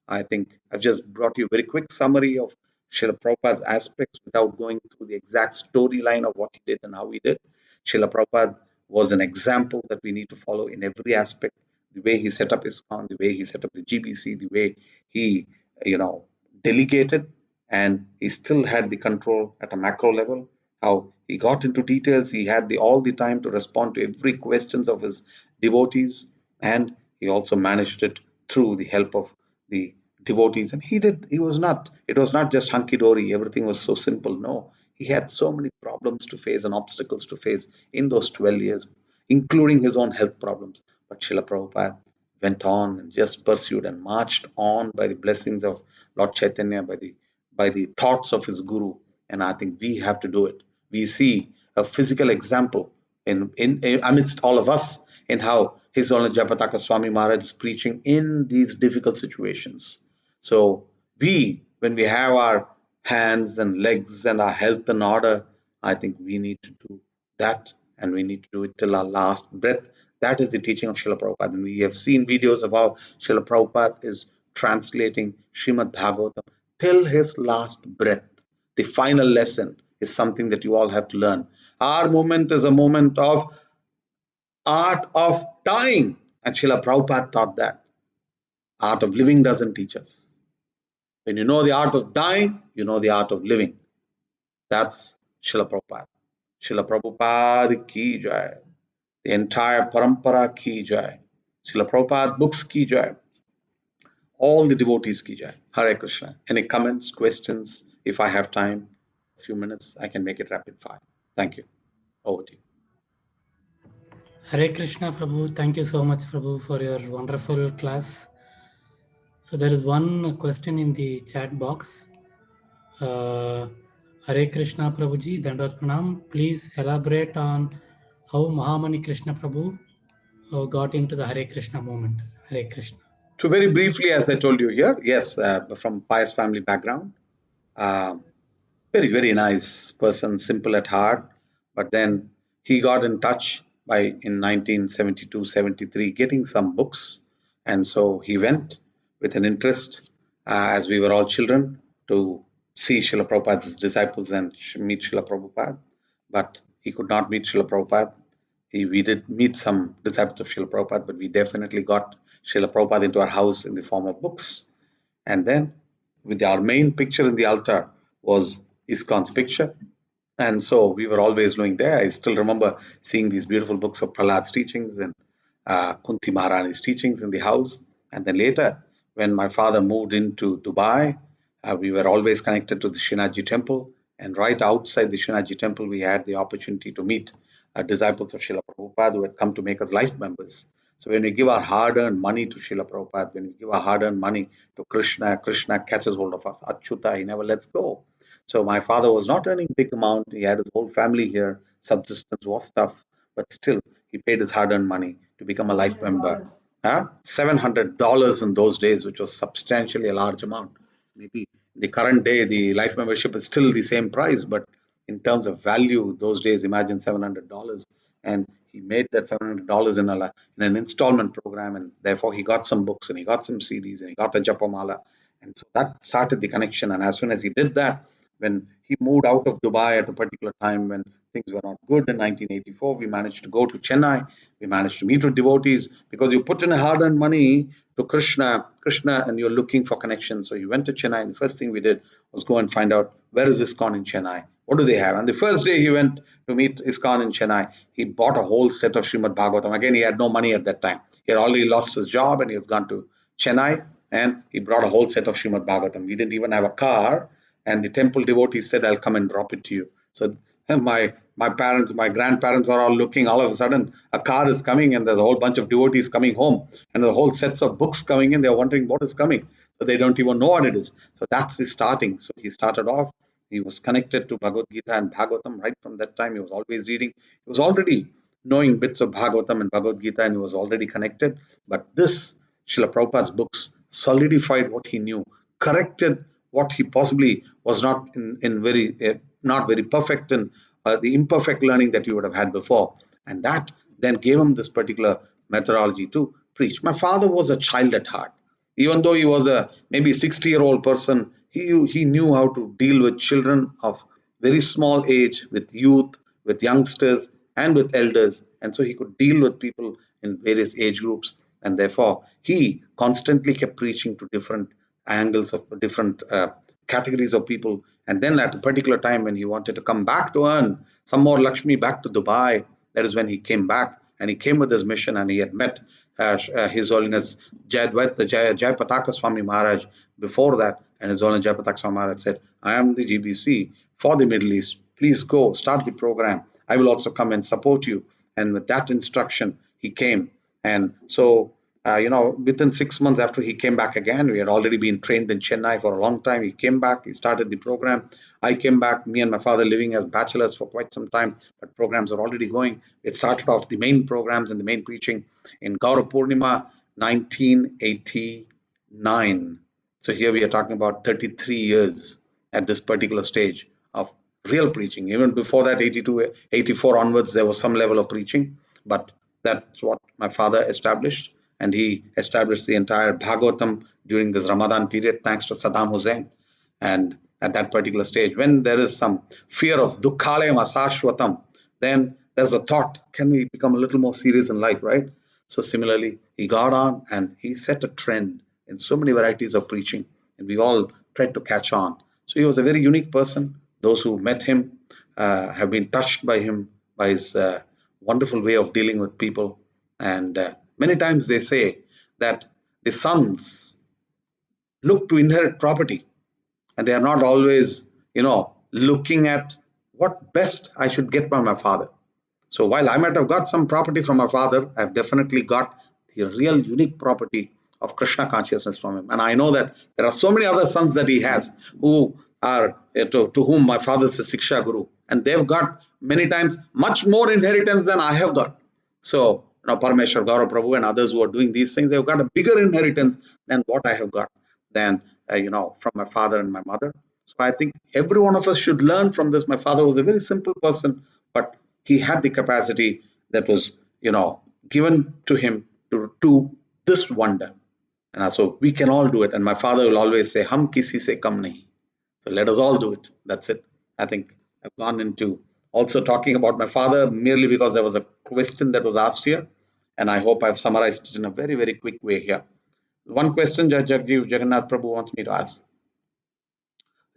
I think I've just brought you a very quick summary of Srila Prabhupada's aspects without going through the exact storyline of what he did and how he did. Srila Prabhupada was an example that we need to follow in every aspect. The way he set up ISKCON, the way he set up the GBC, the way he, delegated, and he still had the control at a macro level. How he got into details, he had all the time to respond to every questions of his devotees, and he also managed it through the help of the devotees. And it was not just hunky-dory, everything was so simple. No, he had so many problems to face and obstacles to face in those 12 years, including his own health problems. But Srila Prabhupada went on and just pursued and marched on by the blessings of Lord Chaitanya, by the thoughts of his guru. And I think we have to do it. We see a physical example in amidst all of us in how His Holiness Japataka Swami Maharaj is preaching in these difficult situations. So when we have our hands and legs and our health in order, I think we need to do that, and we need to do it till our last breath. That is the teaching of Srila Prabhupada. And we have seen videos of how Srila Prabhupada is translating Srimad Bhagavatam till his last breath. The final lesson is something that you all have to learn. Our moment is a moment of art of dying. And Srila Prabhupada taught that. Art of living doesn't teach us. When you know the art of dying, you know the art of living. That's Srila Prabhupada. Srila Prabhupada ki jai. The entire parampara ki jai. Srila Prabhupada books ki jai. All the devotees ki jai. Hare Krishna. Any comments, questions? If I have time, a few minutes, I can make it rapid fire. Thank you. Over to you. Hare Krishna, Prabhu. Thank you so much, Prabhu, for your wonderful class. So there is one question in the chat box. Hare Krishna, Prabhuji, Dandavat Pranam. Please elaborate on how Mahamani Krishna Prabhu got into the Hare Krishna movement. Hare Krishna. So very briefly, as I told you here, yes, from pious family background, very, very nice person, simple at heart. But then he got in touch in 1972-73, getting some books. And so he went with an interest, as we were all children, to see Srila Prabhupada's disciples and meet Srila Prabhupada. But he could not meet Srila Prabhupada. We did meet some disciples of Srila Prabhupada, but we definitely got Srila Prabhupada into our house in the form of books. And then with our main picture in the altar was ISKCON's picture. And so we were always going there. I still remember seeing these beautiful books of Prahlad's teachings and Kunti Maharani's teachings in the house. And then later, when my father moved into Dubai, we were always connected to the Srinathji temple. And right outside the Srinathji temple, we had the opportunity to meet disciples of Srila Prabhupada who had come to make us life members. So when we give our hard-earned money to Srila Prabhupada, when we give our hard-earned money to Krishna, Krishna catches hold of us. Achyuta, he never lets go. So my father was not earning big amount. He had his whole family here. Subsistence was tough, but still he paid his hard-earned money to become a life member. $700 in those days, which was substantially a large amount. Maybe the current day, the life membership is still the same price, but in terms of value, those days, imagine $700. And he made that $700 in an installment program, and therefore he got some books and he got some CDs and he got a Japamala. And so that started the connection. And as soon as he did that, when he moved out of Dubai at a particular time when things were not good in 1984, we managed to go to Chennai. We managed to meet with devotees because you put in hard-earned money to Krishna, and you're looking for connections. So you went to Chennai, and the first thing we did was go and find out where is ISKCON in Chennai. What do they have? And the first day he went to meet ISKCON in Chennai, he bought a whole set of Srimad Bhagavatam. Again, he had no money at that time. He had already lost his job and he has gone to Chennai, and he brought a whole set of Srimad Bhagavatam. We didn't even have a car, and the temple devotee said, I'll come and drop it to you. So my parents, my grandparents are all looking. All of a sudden, a car is coming and there's a whole bunch of devotees coming home and the whole sets of books coming in. They're wondering what is coming. So they don't even know what it is. So that's the starting. So he started off. He was connected to Bhagavad Gita and Bhagavatam right from that time. He was always reading. He was already knowing bits of Bhagavatam and Bhagavad Gita, and he was already connected. But this, Srila Prabhupada's books, solidified what he knew, corrected what he possibly was not not very perfect in the imperfect learning that he would have had before. And that then gave him this particular methodology to preach. My father was a child at heart. Even though he was a maybe 60-year-old person, he knew how to deal with children of very small age, with youth, with youngsters, and with elders. and so he could deal with people in various age groups, and therefore he constantly kept preaching to different angles of different categories of people. And then at a particular time when he wanted to come back to earn some more Lakshmi back to Dubai, that is when he came back, and he came with his mission, and he had met His Holiness Jayapataka Swami Maharaj before that, and His Holiness Jayapataka Swami Maharaj said, I am the GBC for the Middle East. Please go, start the program. I will also come and support you. And with that instruction, he came. And so, within 6 months after he came back again, we had already been trained in Chennai for a long time. He came back, he started the program. I came back, me and my father living as bachelors for quite some time, but programs were already going. It started off the main programs and the main preaching in Gaurav Purnima, 1989. So here we are talking about 33 years at this particular stage of real preaching. Even before that, 82, 84 onwards, there was some level of preaching, but that's what my father established. And he established the entire Bhagavatam during this Ramadan period, thanks to Saddam Hussein. And at that particular stage, when there is some fear of dukkhalayam asashwatam, then there's a thought, can we become a little more serious in life, right? So similarly, he got on and he set a trend in so many varieties of preaching, and we all tried to catch on. So he was a very unique person. Those who met him have been touched by him, by his wonderful way of dealing with people. And many times they say that the sons look to inherit property, and they are not always, looking at what best I should get from my father. So while I might have got some property from my father, I've definitely got the real unique property of Krishna consciousness from him. And I know that there are so many other sons that he has who are to whom my father is a Siksha Guru, and they've got many times much more inheritance than I have got. So, Parameshwar, Gaurav Prabhu, and others who are doing these things, they've got a bigger inheritance than what I have got, than from my father and my mother. So I think every one of us should learn from this. My father was a very simple person, but he had the capacity that was, given to him to do this wonder. And so we can all do it. And my father will always say, Hum kisi se kam nahi. So let us all do it. That's it. I think I've gone into also talking about my father merely because there was a question that was asked here. And I hope I've summarized it in a very, very quick way here. One question Jagannath Prabhu wants me to ask.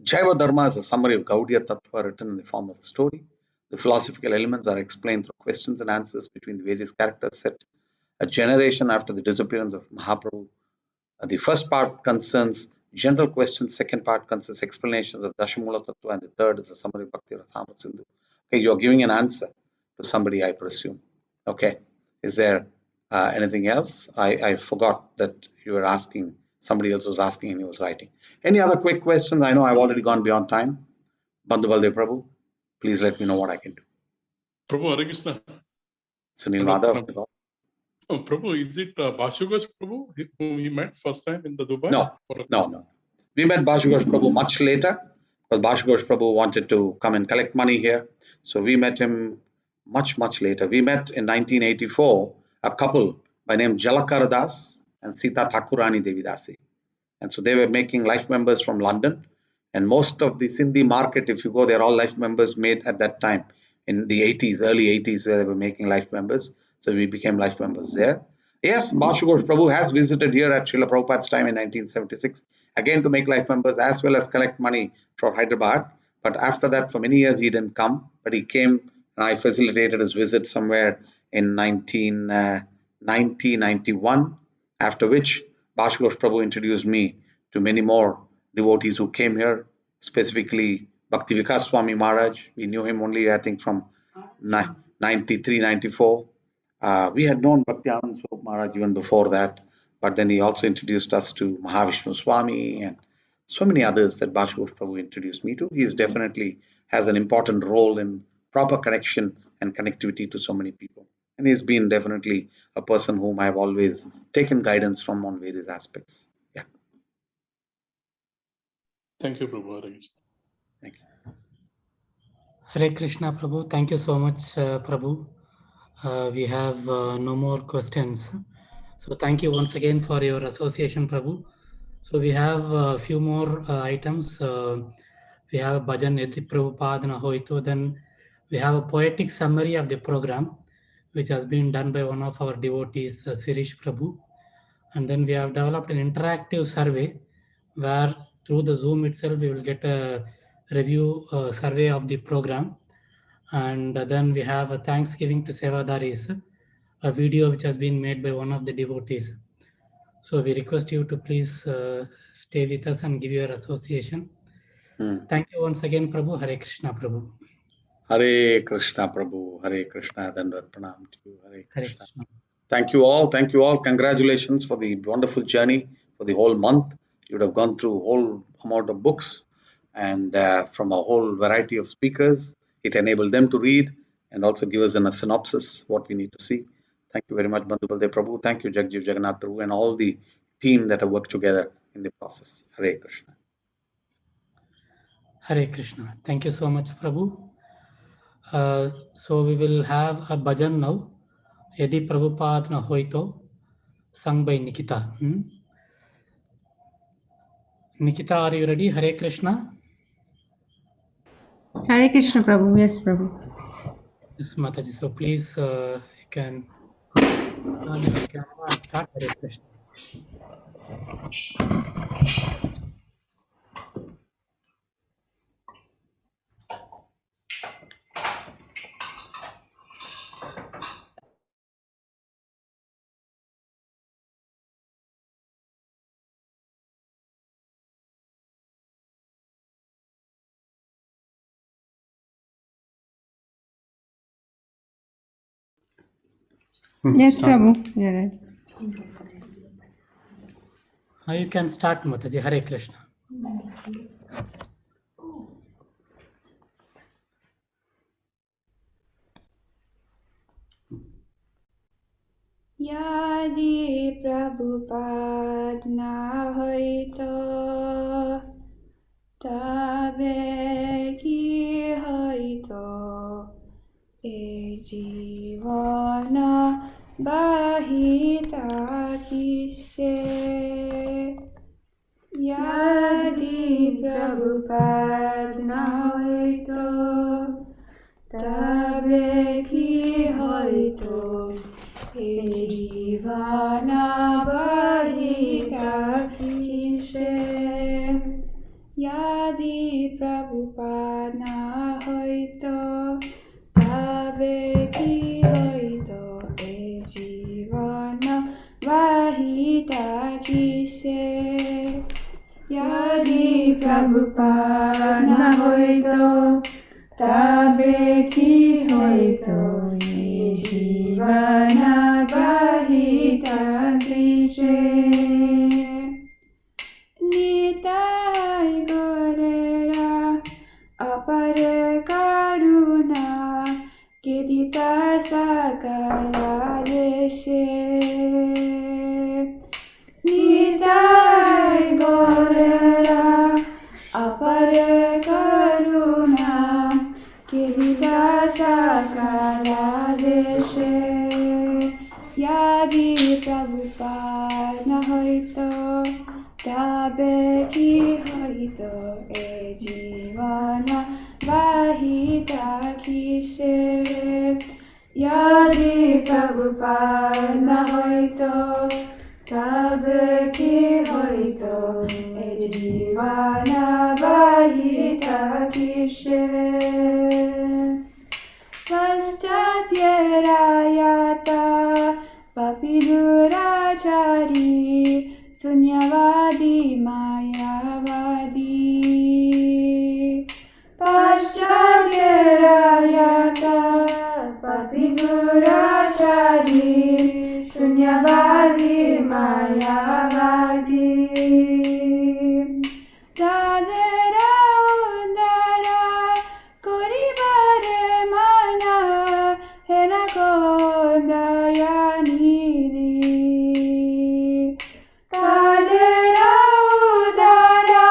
Jaiva Dharma is a summary of Gaudiya Tattva written in the form of a story. The philosophical elements are explained through questions and answers between the various characters set a generation after the disappearance of Mahaprabhu. The first part concerns general questions, second part concerns explanations of Dashamula Tattva, and the third is a summary of Bhakti Rathamrita Sindhu. Okay, you're giving an answer to somebody, I presume. Okay, is there anything else? I forgot that you were asking, somebody else was asking and he was writing. Any other quick questions? I know I've already gone beyond time. Bandhu Baldev Prabhu, please let me know what I can do. Prabhu, Hare Krishna. Sunil Madhav. Oh, Prabhu, is it Bashugosh Prabhu whom he met first time in the Dubai? No. We met Bashugosh Prabhu much later, because Bashugosh Prabhu wanted to come and collect money here. So we met him much, much later. We met in 1984, a couple by name Jalakar Das and Sita Thakurani Devidasi. And so they were making life members from London. And most of the Sindhi market, if you go, they're all life members made at that time in the 80s, early 80s, where they were making life members. So we became life members there. Yes, Bashugosh Prabhu has visited here at Srila Prabhupada's time in 1976, again to make life members as well as collect money for Hyderabad. But after that, for many years, he didn't come. But he came, and I facilitated his visit somewhere in 1991, after which Bashugosh Prabhu introduced me to many more devotees who came here, specifically Bhakti Vikas Swami Maharaj. We knew him only, I think, from 93, 94. We had known Bhakti Anand Swarup Maharaj even before that, but then he also introduced us to Mahavishnu Swami and so many others that Bashugosh Prabhu introduced me to. He is definitely has an important role in proper connection and connectivity to so many people. And he's been definitely a person whom I've always taken guidance from on various aspects. Yeah. Thank you, Prabhu. Hare Krishna. Thank you. Hare Krishna, Prabhu. Thank you so much, Prabhu. We have no more questions. So thank you once again for your association, Prabhu. So we have a few more items. We have Bhajan Eti Prabhupada Hoito. Then we have a poetic summary of the program, which has been done by one of our devotees, Sirish Prabhu. And then we have developed an interactive survey where through the Zoom itself, we will get a review survey of the program. And then we have a Thanksgiving to Sevadaris, a video which has been made by one of the devotees. So we request you to please stay with us and give your association. Thank you once again, Prabhu. Hare Krishna, Prabhu. Hare Krishna, Prabhu. Hare Krishna. Dandavat pranam to you. Hare Hare Krishna. Krishna. Thank you all. Thank you all. Congratulations for the wonderful journey for the whole month. You would have gone through a whole amount of books and from a whole variety of speakers. It enabled them to read and also give us a synopsis what we need to see. Thank you very much, Bandhu Baldev Prabhu. Thank you, Jagjiv Jagannath Prabhu, and all the team that have worked together in the process. Hare Krishna. Hare Krishna. Thank you so much, Prabhu. So we will have a bhajan now. Yadi Prabhupada na hoito, sung by Nikita. Nikita, are you ready? Hare Krishna. Hare Krishna, Prabhu. Yes, Prabhu. Yes, Mataji. So please, you can turn your camera and start. Hare Krishna. Yes, Prabhu. You're right. You can start, Mataji. Hare Krishna. Yadi Prabhupada na hoito, tabe ki hoito, e jivana bahita kise. Yadi Prabhupada na hoito, tabe ki hoito, e jivana bahita kise. Yadi Prabhupada na hoito, tabe ki hoito, e jivana bahita kise. Yadi Prabhupada na hoito, tabe ki hoito, e jivana bahita kise. Nitai gorera apar karuna, kedita sakala deshe. Nitai gorera apar karuna, kedita sakala deshe. Yadi Prabhupada na hoito, tabe ki hoito, e jivana bahita kise. Yadi Prabhupada na hoito, tabe ki hoito, e jivana bahita kise. Paschatierayata papidurachari, sunyavadi mayavadi. Paschatierayata papidurachari, sunyavadi mayavadi. Dadera undara koribare mana, hena kondayaniri. Dadera undara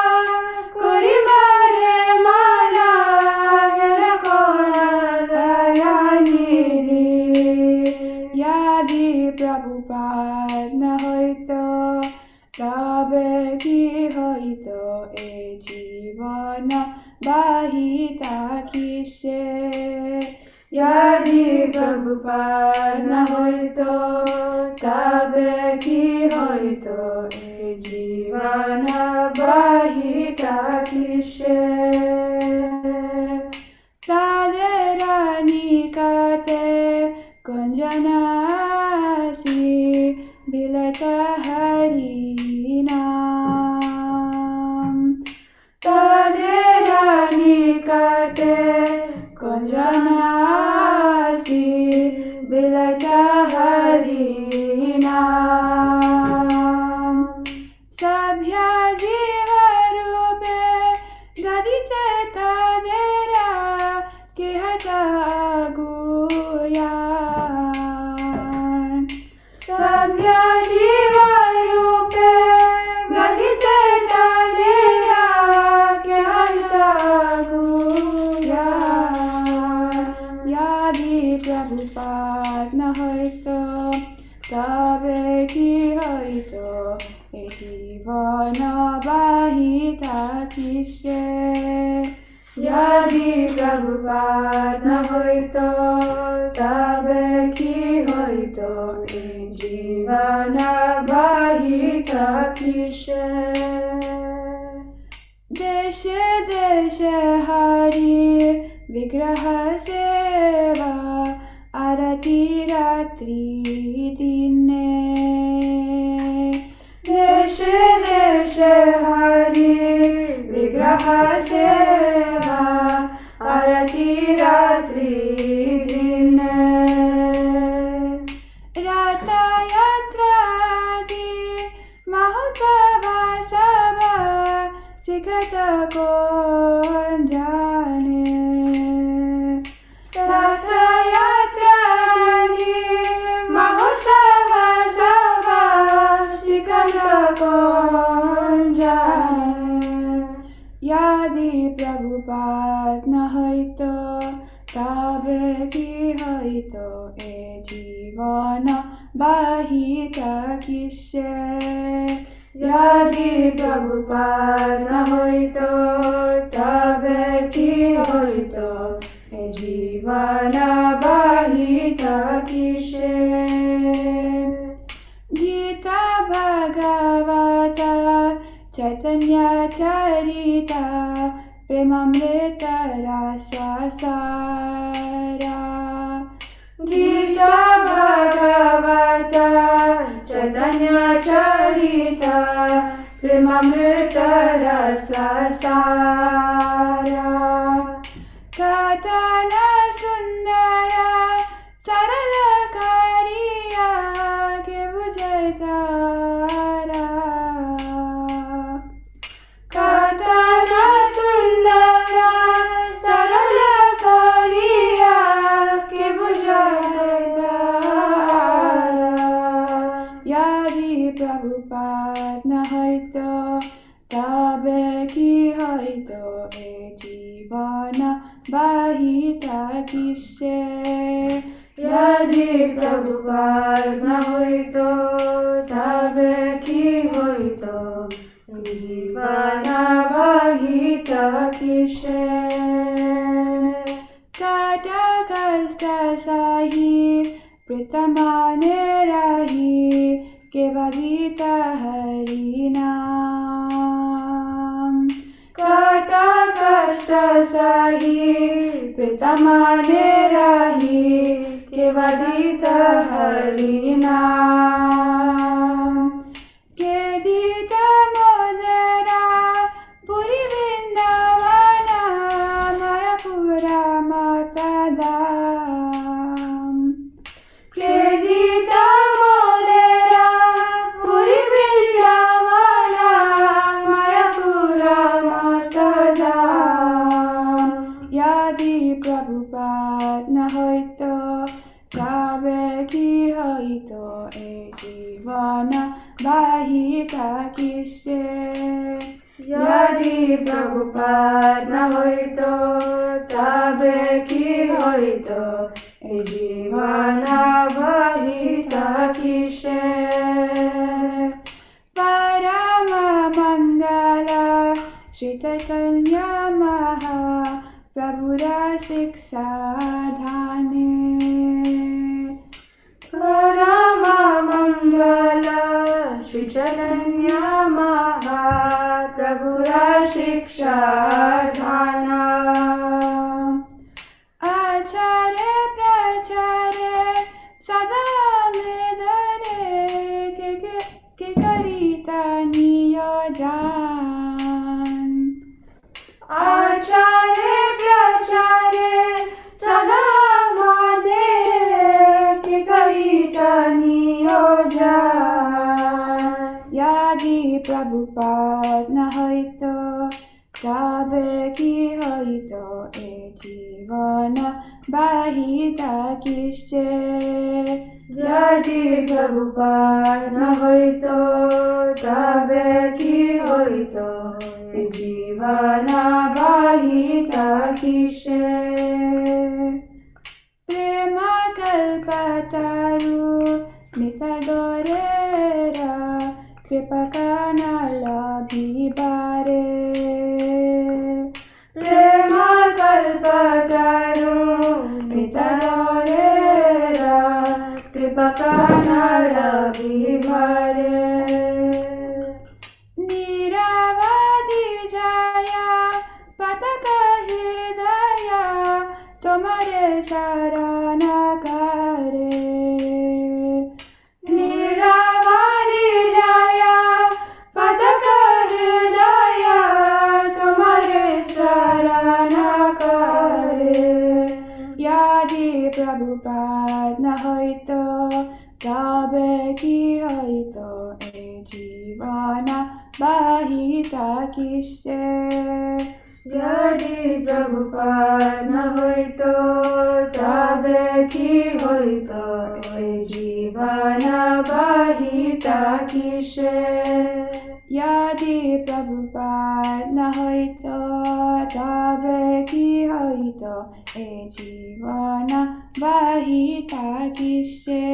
koribare mana, hena kondayaniri. Yadi Prabhupada na hoito, tabe ki hoito, e jivana bahita kise. यदि प्रभुपाद न হইতো তবে কি হইতো এই জীবন বাহিতা কিসে তাদের নিকটে কুঞ্জনাসি বিলত হরি নাম তাদের নিকটে কুঞ্জনাসি বিলত হরি নাম সভ্য জীব রূপে গদিত তাদের কেহত গুয়ান সভ্য জীব রূপে গদিত তাদের কেহত গুয়ান यदि प्रभुपाद न হইতো তবে কি হইতো এই জীবন বাহিতা কিসে यदि प्रभुपाद न হইতো তবে কি হইতো এই জীবন বাহিতা কিসে দেশে দেশে হরি विग्रह सेवा आरती रात्रि दिने देश देश हरि विग्रह सेवा आरती रात्रि दिने राता यात्रादि महोत्सवा सभा शिखत कौन जाने रथयात्रादि महोत्सव सभा शिखत कौन जाने यदि प्रभुपाद न হইতো তবে কি হইতো এ জীবন বাহিতা কিসে यदि प्रभुपाद न হইতো তবে কি হইতো এ জীবন বাহিতা কিসে গীতা ভগবত চৈতন্য চরিতা প্রেমামৃত রস সারা গীতা ভগবত চৈতন্য চরিতা প্রেমামৃত রস সারা कथन सुंदर सरल करिया के बुझतारा कथन सुंदर सरल करिया के बुझतारा यदि प्रभुपाद न হইতো তবে কি হইতো এ জীবন বাহিতা কিসে यदि प्रभुपाद न হইতো তবে কি হইতো জীবন বাহিতা কিসে কাটা কষ্ট সাহি প্রতমানে রাহি কেবলিত হরি নাম কাটা কষ্ট সাহি প্রতমানে রাহি কেবলিত হরি নাম কেদিত মোদরা পুরী বৃন্দাবন মায়াপুরা মাতা দাম কেদিত মোদরা পুরী বৃন্দাবন মায়াপুরা মাতা দাম यदि प्रभुपाद न হইতো তবে কি হইতো এ জীবন বাহিতা কিসে यदि प्रभुपाद न হইতো তবে কি হইতো এ জীবন বাহিতা কিসে परम मंगल श्री चैतन्य महा प्रभु Prabhura Siksha Dhane Parama Mangala Shri Chaitanya Mahaprabhura Siksha Dhana Acharya Pracharya Sada Medare Kikarita Niyojan Acharya Pracharya Sada Medare Kikarita Niyojan Yadi Prabhupada Nahaito Tabe ki hoito e jivana bahita kische Yadi Prabhupada na hoito tabe ki hoito e jivana bahita kische Prema kalpataru mitadorera Kripakana labhibare Prema kalpataru mitadorera Kripakana labhibare Niravadi jaya pataka hridaya Tomare sarana kare Niravadi jaya pataka hridaya Tomare sarana kare Yadi Prabhupada na hoito tabe ki hoito e jivana bahita kishe Yadi Prabhupada na hoito tabe ki hoito e jivana bahita kishe Yadi Prabhupada na hoito tabe ki hoito e jivana bahita kishe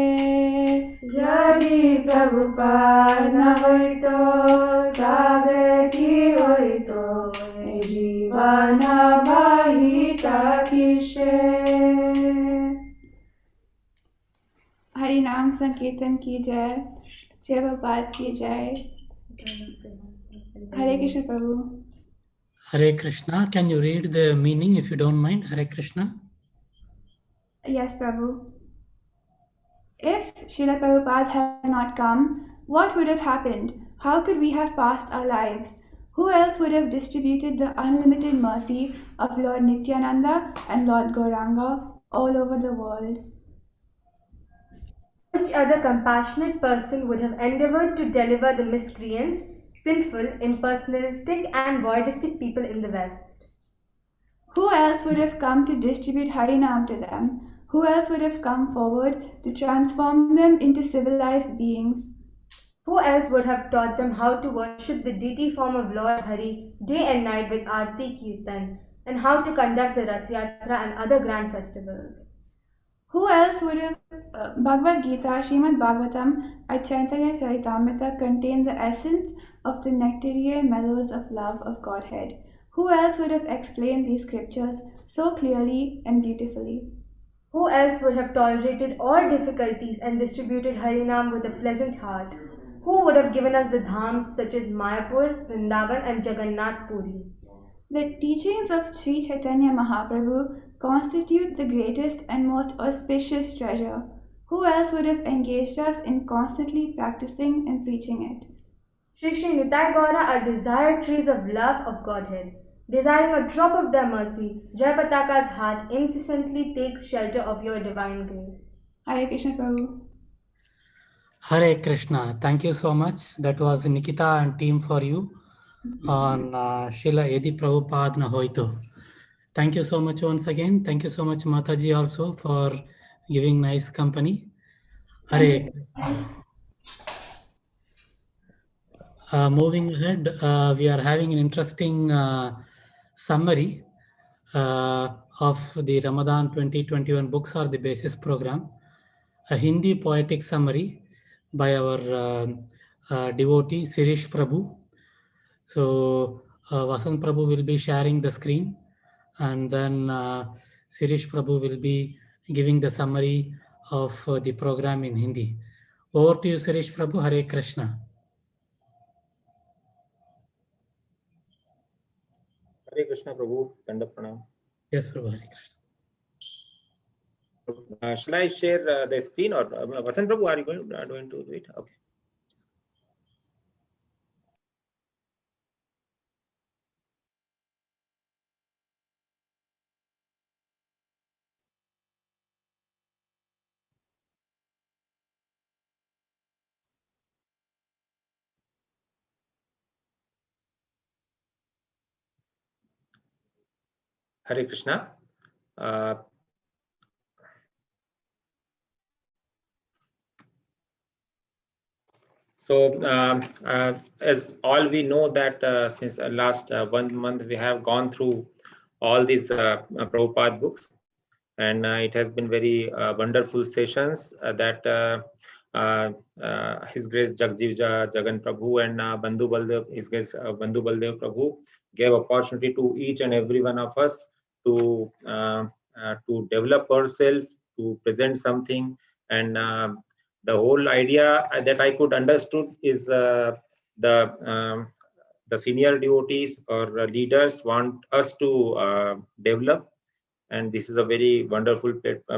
Yadi Prabhupada na hoito tabe ki hoito e jivana bahita kishe Hari नाम संकीर्तन की जय श्री प्रभुपाद की जय Hare Krishna Prabhu. Hare Krishna. Can you read the meaning if you don't mind? Hare Krishna. Yes, Prabhu. If Srila Prabhupada had not come, what would have happened? How could we have passed our lives? Who else would have distributed the unlimited mercy of Lord Nityananda and Lord Gauranga all over the world? Which other compassionate person would have endeavored to deliver the miscreants, sinful, impersonalistic, and voidistic people in the West? Who else would have come to distribute Harinam to them? Who else would have come forward to transform them into civilized beings? Who else would have taught them how to worship the deity form of Lord Hari day and night with Aarti Kirtan, and how to conduct the Rath Yatra and other grand festivals? Who else would have... Bhagavad Gita, Srimad Bhagavatam, and Chaitanya Charitamrita contain the essence of the nectarian mellows of love of Godhead. Who else would have explained these scriptures so clearly and beautifully? Who else would have tolerated all difficulties and distributed Harinam with a pleasant heart? Who would have given us the dhams such as Mayapur, Vrindavan and Jagannath Puri? The teachings of Sri Chaitanya Mahaprabhu constitute the greatest and most auspicious treasure. Who else would have engaged us in constantly practicing and preaching it? Shri Shri Nitai Gaura are desired trees of love of Godhead. Desiring a drop of their mercy, Jayapataka's heart incessantly takes shelter of your divine grace. Hare Krishna Prabhu. Hare Krishna. Thank you so much. That was Nikita and team for you on Srila Edi Prabhupada na Hoito. Thank you so much once again. Thank you so much Mataji also for giving nice company. Hare. Moving ahead, we are having an interesting summary of the Ramadan 2021 Books Are The Basis program, a Hindi poetic summary by our devotee Sirish Prabhu. So Vasant Prabhu will be sharing the screen. and then Sirish Prabhu will be giving the summary of the program in Hindi. Over to you, Sirish Prabhu. Hare Krishna. Hare Krishna, Prabhu. Danda Pranam. Yes, Prabhu. Hare Krishna. Shall I share the screen, or Vasan Prabhu, are you going to do it? Okay. Hare Krishna. As all we know that since last 1 month we have gone through all these Prabhupada books, and it has been very wonderful sessions that His Grace Jagjiv Jagan Prabhu and Bandhu Baldev, His Grace Bandhu Baldev Prabhu gave opportunity to each and every one of us to develop ourselves, to present something, and the whole idea that I could understood is the senior devotees or leaders want us to develop, and this is a very wonderful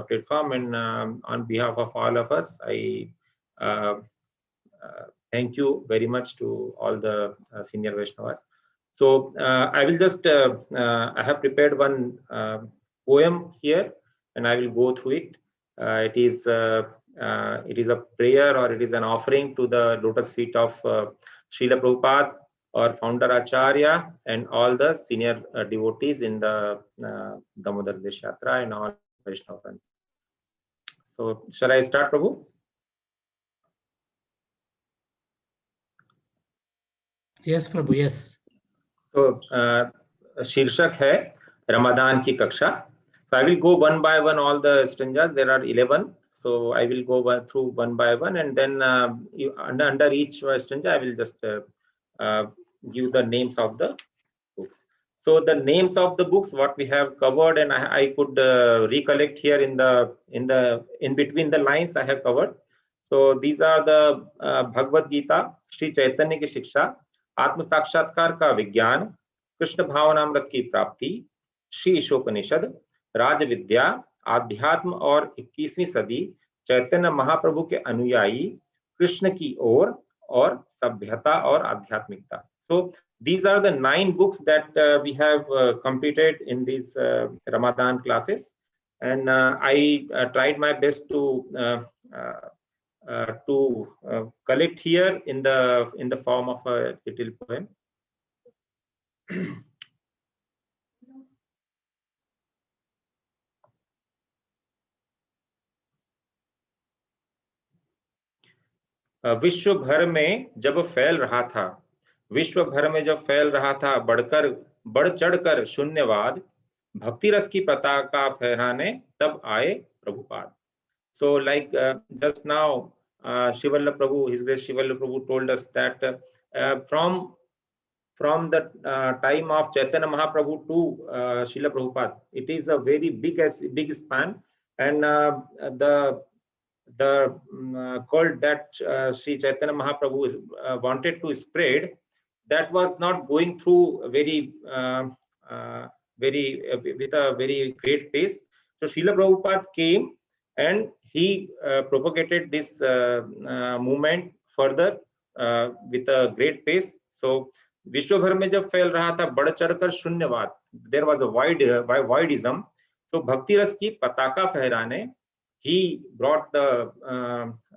platform. And on behalf of all of us, I thank you very much to all the senior Vaishnavas. So I will just I have prepared one poem here, and I will go through it. It is a prayer, or it is an offering to the lotus feet of Srila Prabhupada, or founder Acharya, and all the senior devotees in the Damodar Desh Yatra and all Vaishnavas. So shall I start, Prabhu? Yes, Prabhu. Yes. So शीर्षक है रमदान की कक्षा. So I will go one by one all the stanzas. There are 11. So I will go through one by one, and then under each stanza I will just give the names of the books. So the names of the books what we have covered, and I could recollect here in between the lines I have covered. So these are the Bhagavad Gita, Shri Chaitanya की शिक्षा, आत्म साक्षात्कार का विज्ञान, कृष्ण भावनामृत की प्राप्ति, श्री ईशोपनिषद, राज विद्या, आध्यात्म और 21वीं सदी, चैतन्य महाप्रभु के अनुयायी, कृष्ण की ओर, और सभ्यता और आध्यात्मिकता. So these are the 9 books that we have completed in these Ramadan classes, and I tried my best to collect here in the form of a little poem. विश्व भर में जब फैल रहा था, विश्व भर में जब फैल रहा था बढ़ चढ़कर शून्यवाद, भक्ति रस की पताका फहराने तब आए Prabhupada. So like just now Shivalla Prabhu, His Grace Shivalla Prabhu told us that from the time of Chaitanya Mahaprabhu to Srila Prabhupada, it is a very big span, and the cult that Sri Chaitanya Mahaprabhu wanted to spread, that was not going through with a very great pace. So Srila Prabhupada came and he propagated this movement further with a great pace. So विश्व भर में जब फैल रहा था बढ़ चढ़कर शून्यवाद, there was a wideism. So भक्ति रस की पताका फहराने, he brought the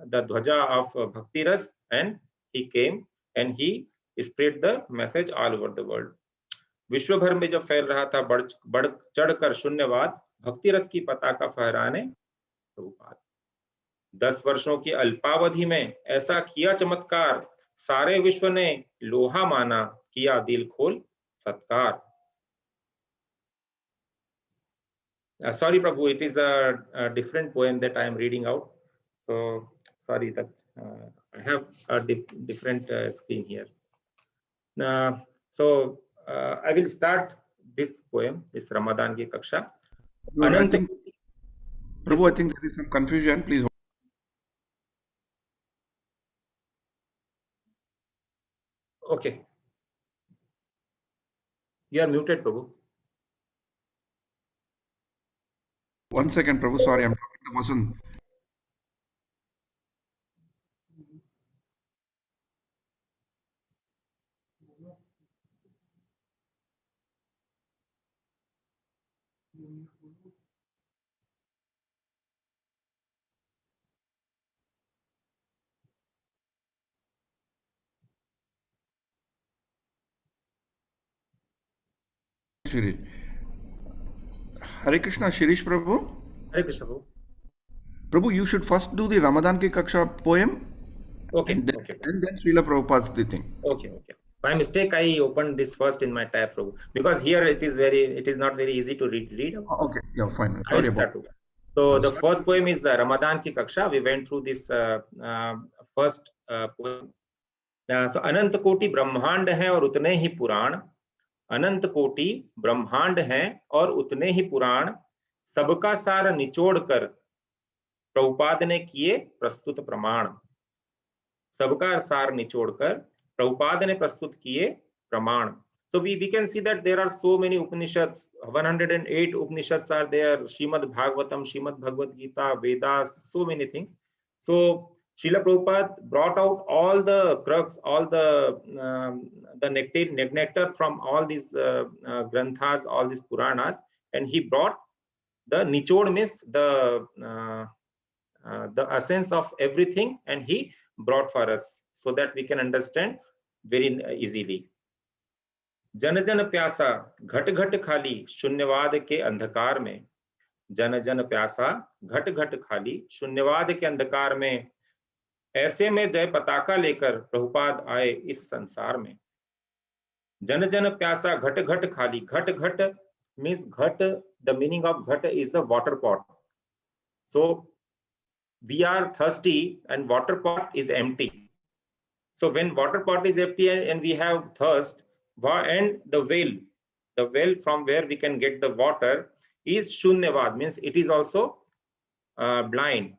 dhwaja of bhakti ras, and he came and he spread the message all over the world. विश्व भर में जब फैल रहा था बढ़ चढ़कर शून्यवाद, भक्ति रस की पताका फहराने प्रभुपाद. 10 वर्षों की अल्पावधि में ऐसा किया चमत्कार, सारे विश्व ने लोहा माना, किया दिल खोल सत्कार. Sorry, Prabhu, it is a different poem that I am reading out. So sorry that I have a different screen here. So I will start this poem, this Ramadan ki Kaksha. I think, Prabhu, I think there is some confusion. Please hold. Okay. You are muted, Prabhu. 1 second, Prabhu. Sorry, I'm talking to Vasan. Shirish. Hare Krishna, Shirish Prabhu. Hare Krishna, Prabhu. Prabhu, you should first do the Ramadan ki Kaksha poem. Okay. And then, Okay. and then Srila Prabhupada's the thing. Okay. Okay. By mistake, I opened this first in my tab, Prabhu, because here it is not very easy to read. Okay. Yeah, fine. I will start. So the first poem is Ramadan ki Kaksha. We went through this first poem. So अनंत कोटि ब्रह्मांड है और उतने ही पुराण, अनंत कोटि ब्रह्मांड है और उतने ही पुराण, सबका सार निचोड़ कर प्रभुपाद ने किए प्रस्तुत प्रमाण, सबका सार निचोड़ कर प्रभुपाद ने प्रस्तुत किए प्रमाण. So we can see that there are so many Upanishads, 108 Upanishads are there, Srimad Bhagavatam, Srimad Bhagavad Gita, Vedas, so many things. So Srila Prabhupada brought out all the crux, all the nectar from all these granthas, all these Puranas, and he brought the nichod, means the essence of everything, and he brought for us so that we can understand very easily. जन जन प्यासा घट घट खाली शून्यवाद के अंधकार में, जन जन प्यासा घट घट खाली शून्यवाद के अंधकार में, ऐसे में जय पताका लेकर प्रभुपाद आए इस संसार में. जन जन प्यासा घट घट खाली, घट घट means घट, the meaning of घट is the water pot. So we are thirsty and water pot is empty. So when water pot is empty and we have thirst, and the well from where we can get the water is shunyavad, means it is also blind.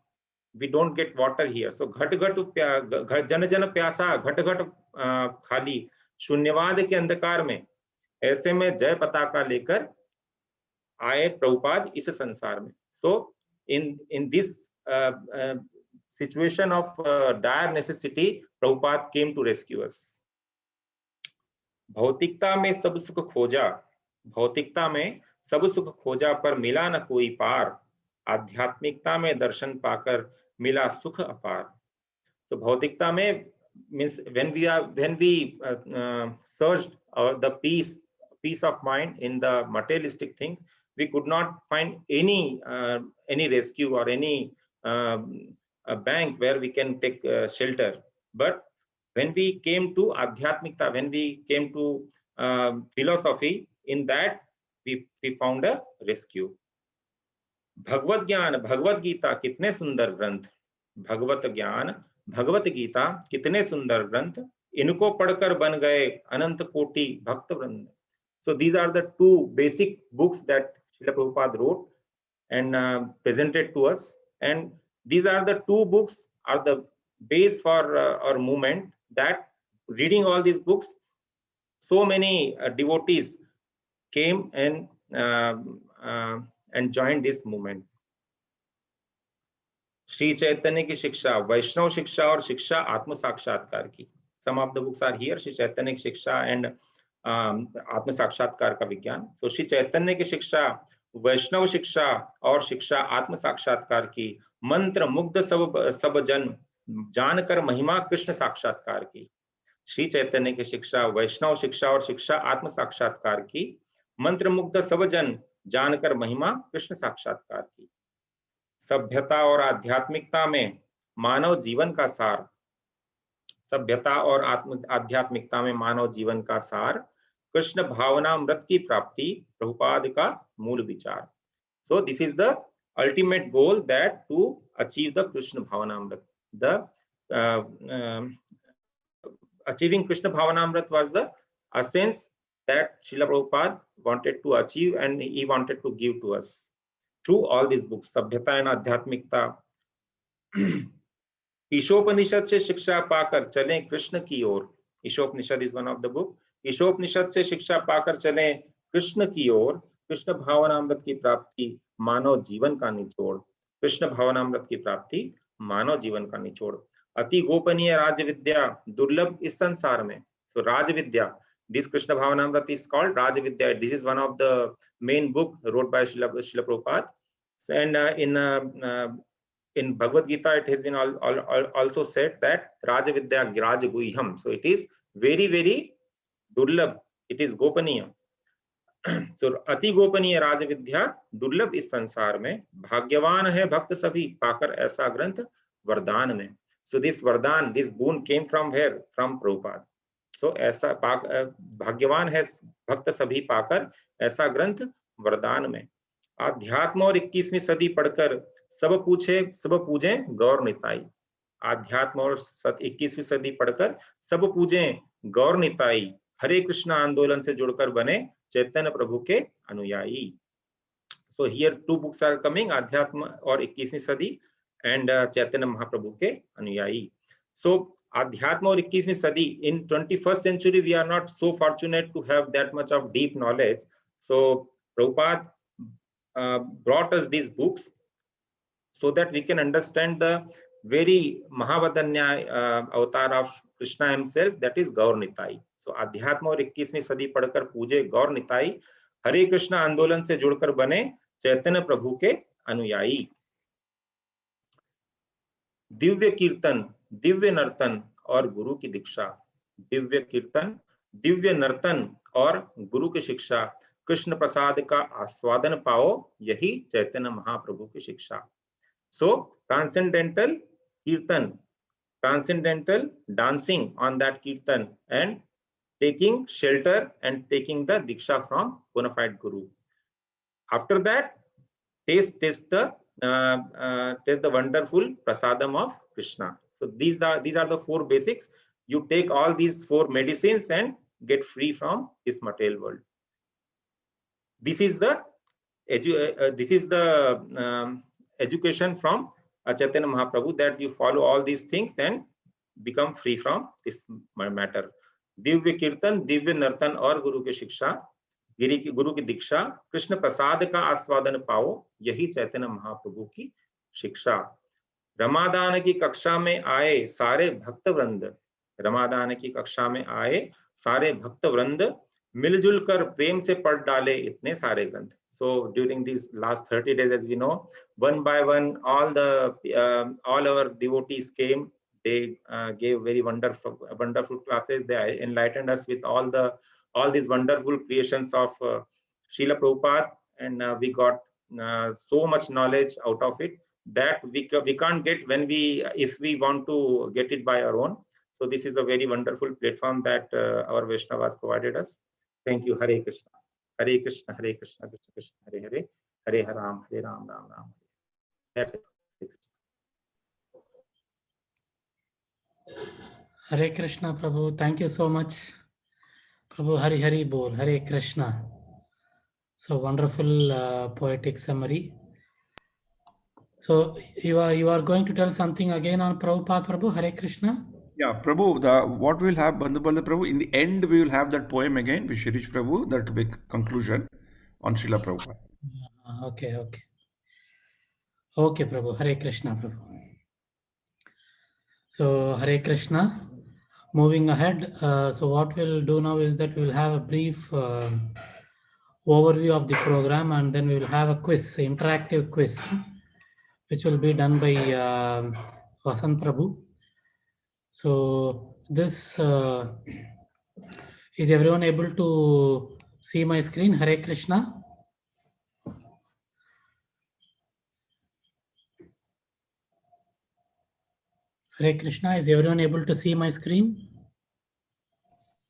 We don't get water here. So ghat ghat jana jana pyasa ghat ghat khali shunyavad ke andhakar mein, ऐसे में जय पताका लेकर आए प्रभुपाद इस संसार में. So in this situation of dire necessity, Prabhupada came to rescue us. भौतिकता में सब सुख खोजा, भौतिकता में सब सुख खोजा पर मिला न कोई पार, आध्यात्मिकता में दर्शन पाकर मिला सुख अपार. तो भौतिकता में means when we searched the peace of mind in the materialistic things, we could not find any rescue or any a bank where we can take shelter. But when we came to adhyatmikta, when we came to philosophy, in that we found a rescue. भगवत ज्ञान भगवत गीता कितने सुंदर ग्रंथ, भगवत ज्ञान भगवत गीता कितने सुंदर ग्रंथ, इनको पढ़कर बन गए अनंत कोटि भक्त वृंद. So these are the two basic books that Srila Prabhupada wrote and presented to us, and these are the two books are the base for our movement, that reading all these books, so many devotees came and joined this movement. Shri Chaitanya की शिक्षा, वैष्णव शिक्षा और शिक्षा आत्म साक्षात्कार की. Some of the books are here, Shri Chaitanya की शिक्षा and आत्म साक्षात्कार का विज्ञान. So श्री चैतन्य की शिक्षा, वैष्णव शिक्षा और शिक्षा आत्म साक्षात्कार की, मंत्र मुग्ध सब जन जानकर महिमा कृष्ण साक्षात्कार की. श्री चैतन्य की शिक्षा, वैष्णव शिक्षा और शिक्षा आत्म साक्षात्कार की, मंत्र मुग्ध सब जन जानकर महिमा कृष्ण साक्षात्कार की. सभ्यता और आध्यात्मिकता में मानव जीवन का सार, सभ्यता और आध्यात्मिकता में मानव जीवन का सार, कृष्ण भावनामृत की प्राप्ति प्रभुपाद का मूल विचार. So this is the ultimate goal, that to achieve the Krishna Bhavanamrit. The achieving Krishna Bhavanamrit was the essence that Srila Prabhupada wanted to achieve and he wanted to give to us through all these books, Sabhyata and Adhyatmikta. Ishopanishad से शिक्षा पाकर चलें कृष्ण की ओर. Ishopanishad is one of the book. Ishopanishad से शिक्षा पाकर चलें कृष्ण की ओर. कृष्ण भावनामृत की प्राप्ति मानव जीवन का निचोड़. कृष्ण भावनामृत की प्राप्ति मानव जीवन का निचोड़. अति गोपनीय राज विद्या दुर्लभ इस संसार में. So Raj Vidya, this Krishna Bhavanamrita is called Raj Vidya. This is one of the main book wrote by Srila Prabhupada. And in Bhagavad Gita, it has been also said that Raja Vidya Raj Guhyam. So it is very, very durlabh. It is gopaniya. So अति गोपनीय राज विद्या दुर्लभ इस संसार में. भाग्यवान है भक्त सभी पाकर ऐसा ग्रंथ वरदान में. So this vardhan, this boon came from where? From Prabhupada. So ऐसा भाग्यवान है भक्त सभी पाकर ऐसा ग्रंथ वरदान में. आध्यात्म और 21वीं सदी पढ़कर सब पूजे गौर निताई. आध्यात्म और 21वीं सदी पढ़कर सब पूजे गौर निताई. हरे कृष्ण आंदोलन से जुड़कर बने चैतन्य प्रभु के अनुयायी. So here two books are coming, आध्यात्म और 21वीं सदी and चैतन्य महाप्रभु के अनुयायी. So आध्यात्म और 21वीं सदी, in 21st century we are not so fortunate to have that much of deep knowledge. So Prabhupada brought us these books so that we can understand the very Mahavadanya avatar of Krishna himself, that is Gaur Nitai. So Adhyatma और 21वीं सदी पढ़कर पूजे गौर निताई. हरे कृष्ण आंदोलन से जुड़कर बने चैतन्य प्रभु के अनुयायी. दिव्य कीर्तन, दिव्य नर्तन और गुरु की दीक्षा. दिव्य कीर्तन, दिव्य नर्तन और गुरु की शिक्षा. कृष्ण प्रसाद का आस्वादन पाओ, यही चैतन्य महाप्रभु की शिक्षा. So transcendental kirtan, transcendental dancing on that kirtan and taking shelter and taking the diksha from bona fide guru. After that, taste the wonderful prasadam of Krishna. So these are the four basics. You take all these four medicines and get free from this material world. This is the education from Chaitanya Mahaprabhu, that you follow all these things and become free from this matter. Divya कीर्तन, दिव्य नर्तन और गुरु की शिक्षा, गुरु की दीक्षा, कृष्ण प्रसाद का आस्वादन पाओ, यही चैतन्य महाप्रभु की शिक्षा. रमादान की कक्षा में आए सारे भक्त वृंद. रमादान की कक्षा में आए सारे भक्त वृंद, मिलजुल कर प्रेम से पढ़ डाले इतने सारे ग्रंथ. So during these last 30 days, as we know, one by one, all our devotees came. They gave very wonderful classes. They enlightened us with all these wonderful creations of Srila Prabhupada, and we got so much knowledge out of it that we can't get if we want to get it by our own. So this is a very wonderful platform that our Vaishnavas provided us. Thank you. Hare Krishna. Hare Krishna, Hare Krishna, Krishna Krishna, Hare Hare, Hare Ram, Hare Ram, Ram Ram. That's it. Hare Krishna, Prabhu. Thank you so much. Prabhu, Hari Hari Bol, Hare Krishna. So wonderful poetic summary. So you are going to tell something again on Prabhupada, Prabhu, Hare Krishna? Yeah, Prabhu, what we'll have, Bandhupalda Prabhu, in the end we will have that poem again with Shirish Prabhu, that big conclusion on Srila Prabhupada. Okay. Okay, Prabhu, Hare Krishna, Prabhu. So Hare Krishna. Moving ahead, so what we'll do now is that we'll have a brief overview of the program, and then we will have a quiz, interactive quiz, which will be done by Vasant Prabhu. So this is everyone able to see my screen? Hare Krishna. Hare Krishna, is everyone able to see my screen?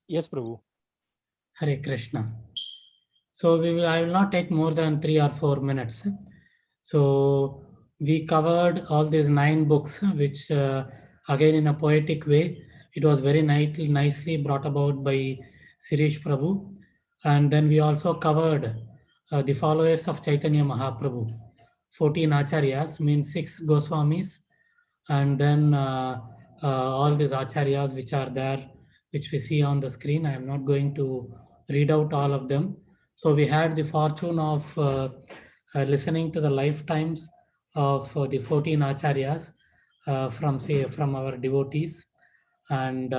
Yes, Prabhu. Hare Krishna. So I will not take more than 3 or 4 minutes. So we covered all these 9 books, which again in a poetic way, it was very nicely brought about by Shirish Prabhu. And then we also covered the followers of Chaitanya Mahaprabhu. 14 acharyas means 6 Goswamis, and then all these acharyas which are there, which we see on the screen. I am not going to read out all of them. So we had the fortune of listening to the lifetimes of the 14 acharyas from our devotees. And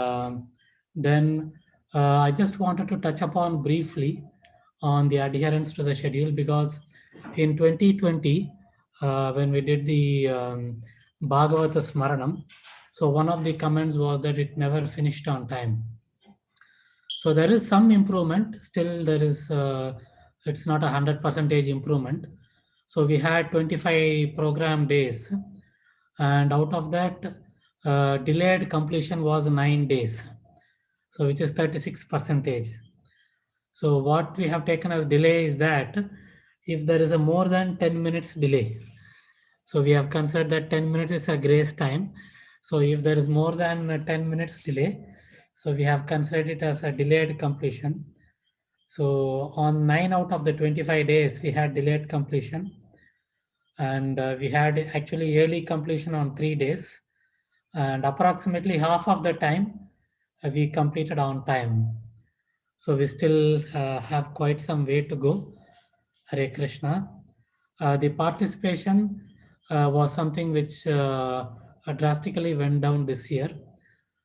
then I just wanted to touch upon briefly on the adherence to the schedule, because in 2020, when we did the Bhagavata Smaranam, so one of the comments was that it never finished on time. So there is some improvement. Still, there is it's not 100% improvement. So we had 25 program days, and out of that, delayed completion was 9 days. So which is 36%. So what we have taken as delay is that if there is a more than 10 minutes delay, so we have considered that 10 minutes is a grace time. So if there is more than 10 minutes delay, so we have considered it as a delayed completion. So on 9 out of the 25 days, we had delayed completion. And we had actually early completion on 3 days. And approximately half of the time, we completed on time. So we still have quite some way to go. Hare Krishna. The participation was something which drastically went down this year.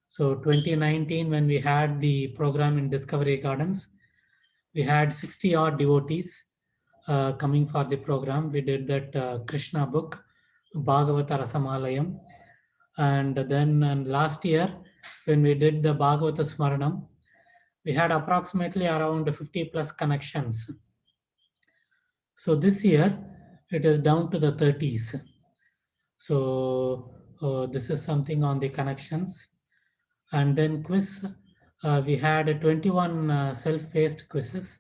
So 2019, when we had the program in Discovery Gardens, we had 60 odd devotees coming for the program. We did that Krishna book, Bhagavata Rasamalayam. And then last year, when we did the Bhagavata Smaranam, we had approximately around 50 plus connections. So this year, it is down to the 30s. So this is something on the connections. And then quiz, we had 21 self-paced quizzes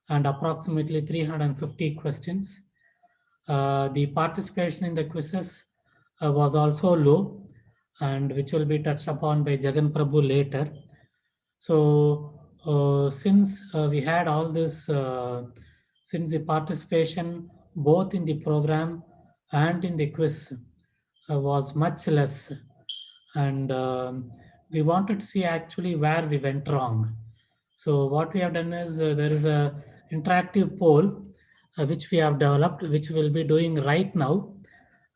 and approximately 350 questions. The participation in the quizzes was also low, and which will be touched upon by Jagan Prabhu later. So since we had all this, since the participation both in the program and in the quiz was much less, and we wanted to see actually where we went wrong. So what we have done is there is a interactive poll which we have developed, which we'll be doing right now,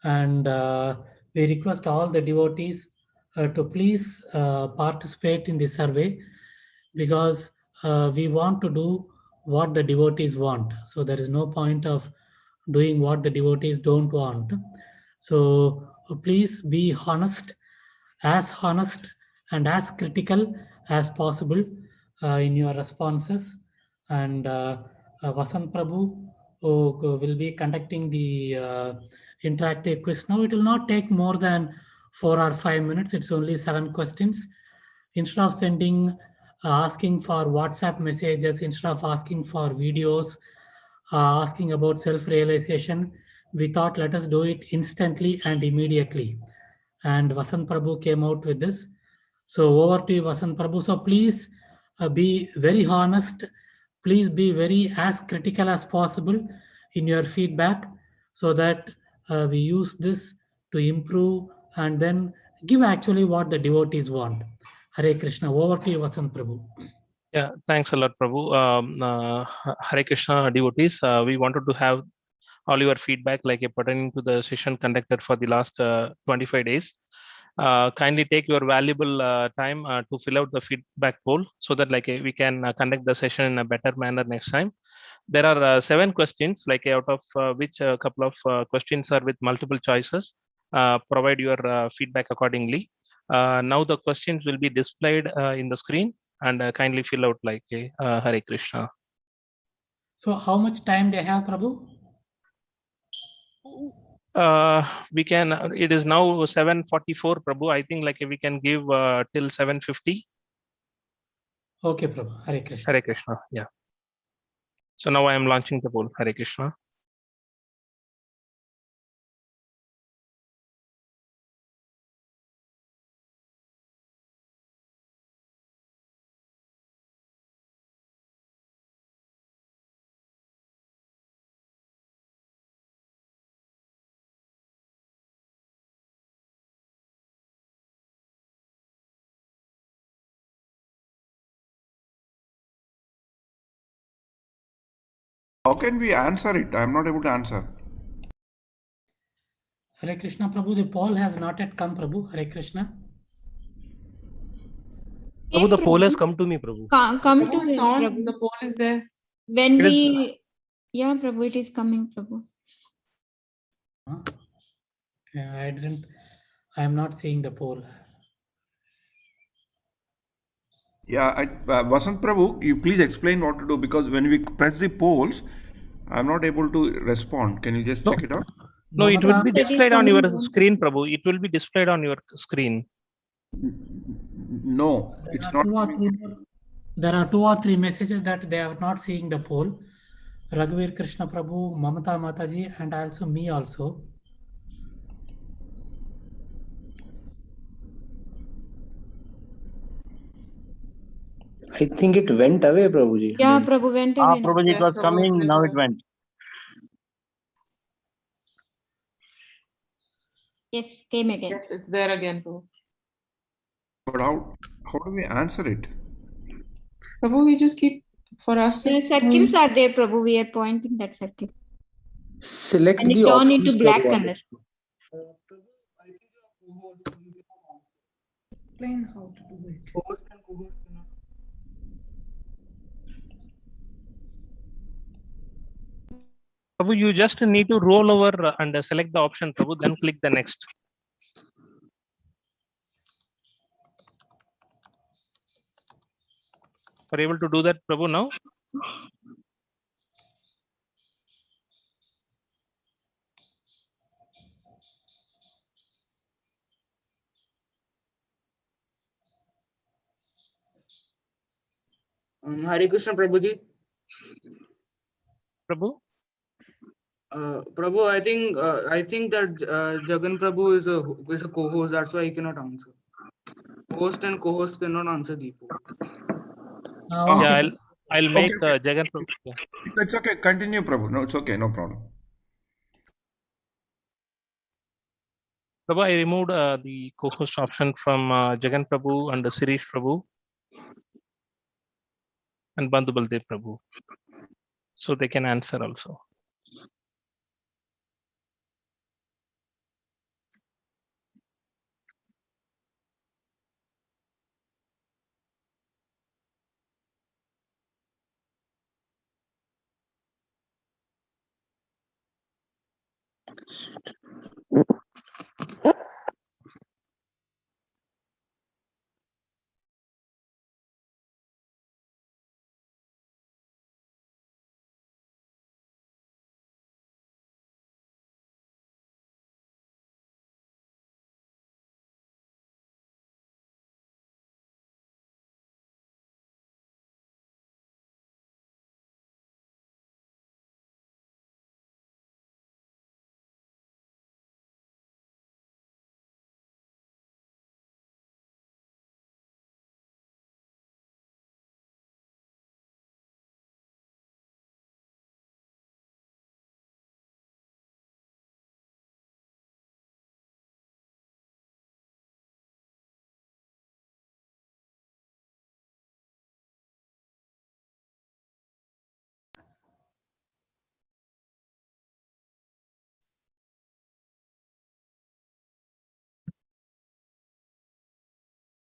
and we request all the devotees to please participate in the survey, because we want to do what the devotees want. So there is no point of doing what the devotees don't want. So please be honest and as critical as possible in your responses. And Vasant Prabhu will be conducting the interactive quiz now. It will not take more than 4 or 5 minutes. It's only 7 questions. Instead of asking for WhatsApp messages, instead of asking for videos, asking about self-realization, we thought let us do it instantly and immediately. And Vasant Prabhu came out with this. So over to you, Vasant Prabhu. So please be very honest. Please be very as critical as possible in your feedback, so that we use this to improve and then give actually what the devotees want. Hare Krishna. Over to you, Vasant Prabhu. Yeah, thanks a lot, Prabhu. Hare Krishna devotees. We wanted to have all your feedback pertaining to the session conducted for the last 25 days. Kindly take your valuable time to fill out the feedback poll, so that we can conduct the session in a better manner next time. There are 7 questions, out of which a couple of questions are with multiple choices. Provide your feedback accordingly. Now the questions will be displayed in the screen, and kindly fill out Hare Krishna. So how much time they have, Prabhu? We can, it is now 7:44, Prabhu. I think we can give till 7:50. Okay, Prabhu. Hare Krishna. Hare Krishna. Yeah. So now I am launching the poll. Hare Krishna. How can we answer it? I'm not able to answer. Hare Krishna Prabhu, the poll has not yet come, Prabhu. Hare Krishna. Prabhu, the poll has come to me, Prabhu. Come to us, Prabhu. The poll is there. When we, yeah, Prabhu, it is coming, Prabhu. I am not seeing the poll. Yeah, Vasant Prabhu, you please explain what to do, because when we press the polls, I'm not able to respond. Can you just check it out? No, it will be displayed on your screen, Prabhu. It will be displayed on your screen. No, it's not. There are 2 or 3 messages that they are not seeing the poll. Raghuveer Krishna Prabhu, Mamata Mataji, and also me also. I think it went away, Prabhuji. Yeah, Prabhu went away. Prabhuji, it was coming, now it went. Yes, came again. Yes, it's there again, Prabhu. But how do we answer it? Prabhu, we just keep for us. The circles are there, Prabhu. We are pointing that circle. Select and the it turn options into black that you color. Explain how to do it. Prabhu, you just need to roll over and select the option, Prabhu, then click the next. Are you able to do that, Prabhu, now? Hare Krishna Prabhuji. Prabhu? Prabhu, I think that Jagan Prabhu is a co-host. That's why he cannot answer. Host and co-host cannot answer the poll. Yeah, I'll make Jagan Prabhu. Yeah. It's okay. Continue, Prabhu. No, it's okay. No problem. Prabhu, I removed the co-host option from Jagan Prabhu and Sirish Prabhu and Bandhu Baldev Prabhu, so they can answer also.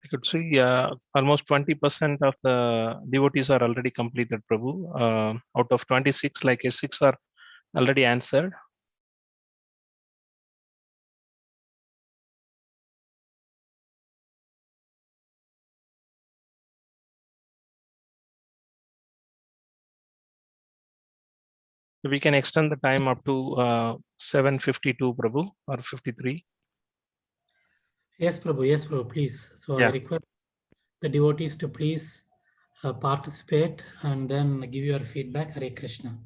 I could see almost 20% of the devotees are already completed, Prabhu. Out of 26, like 6 are already answered. We can extend the time up to 7:52, Prabhu, or 53. Yes, Prabhu, please. So Yeah. I request the devotees to please participate and then give your feedback. Hare Krishna.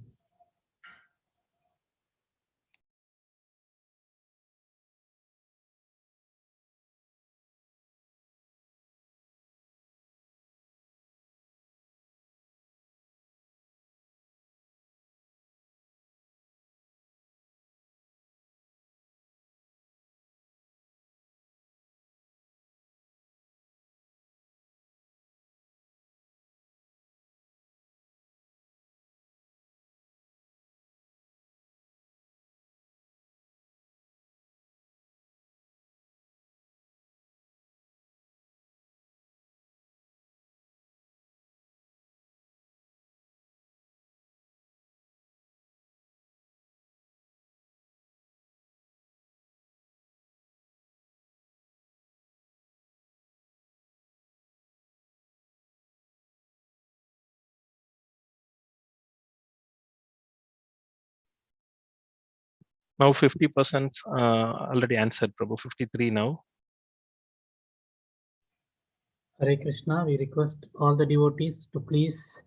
Now 50% already answered, Prabhu. 53 now. Hare Krishna, we request all the devotees to please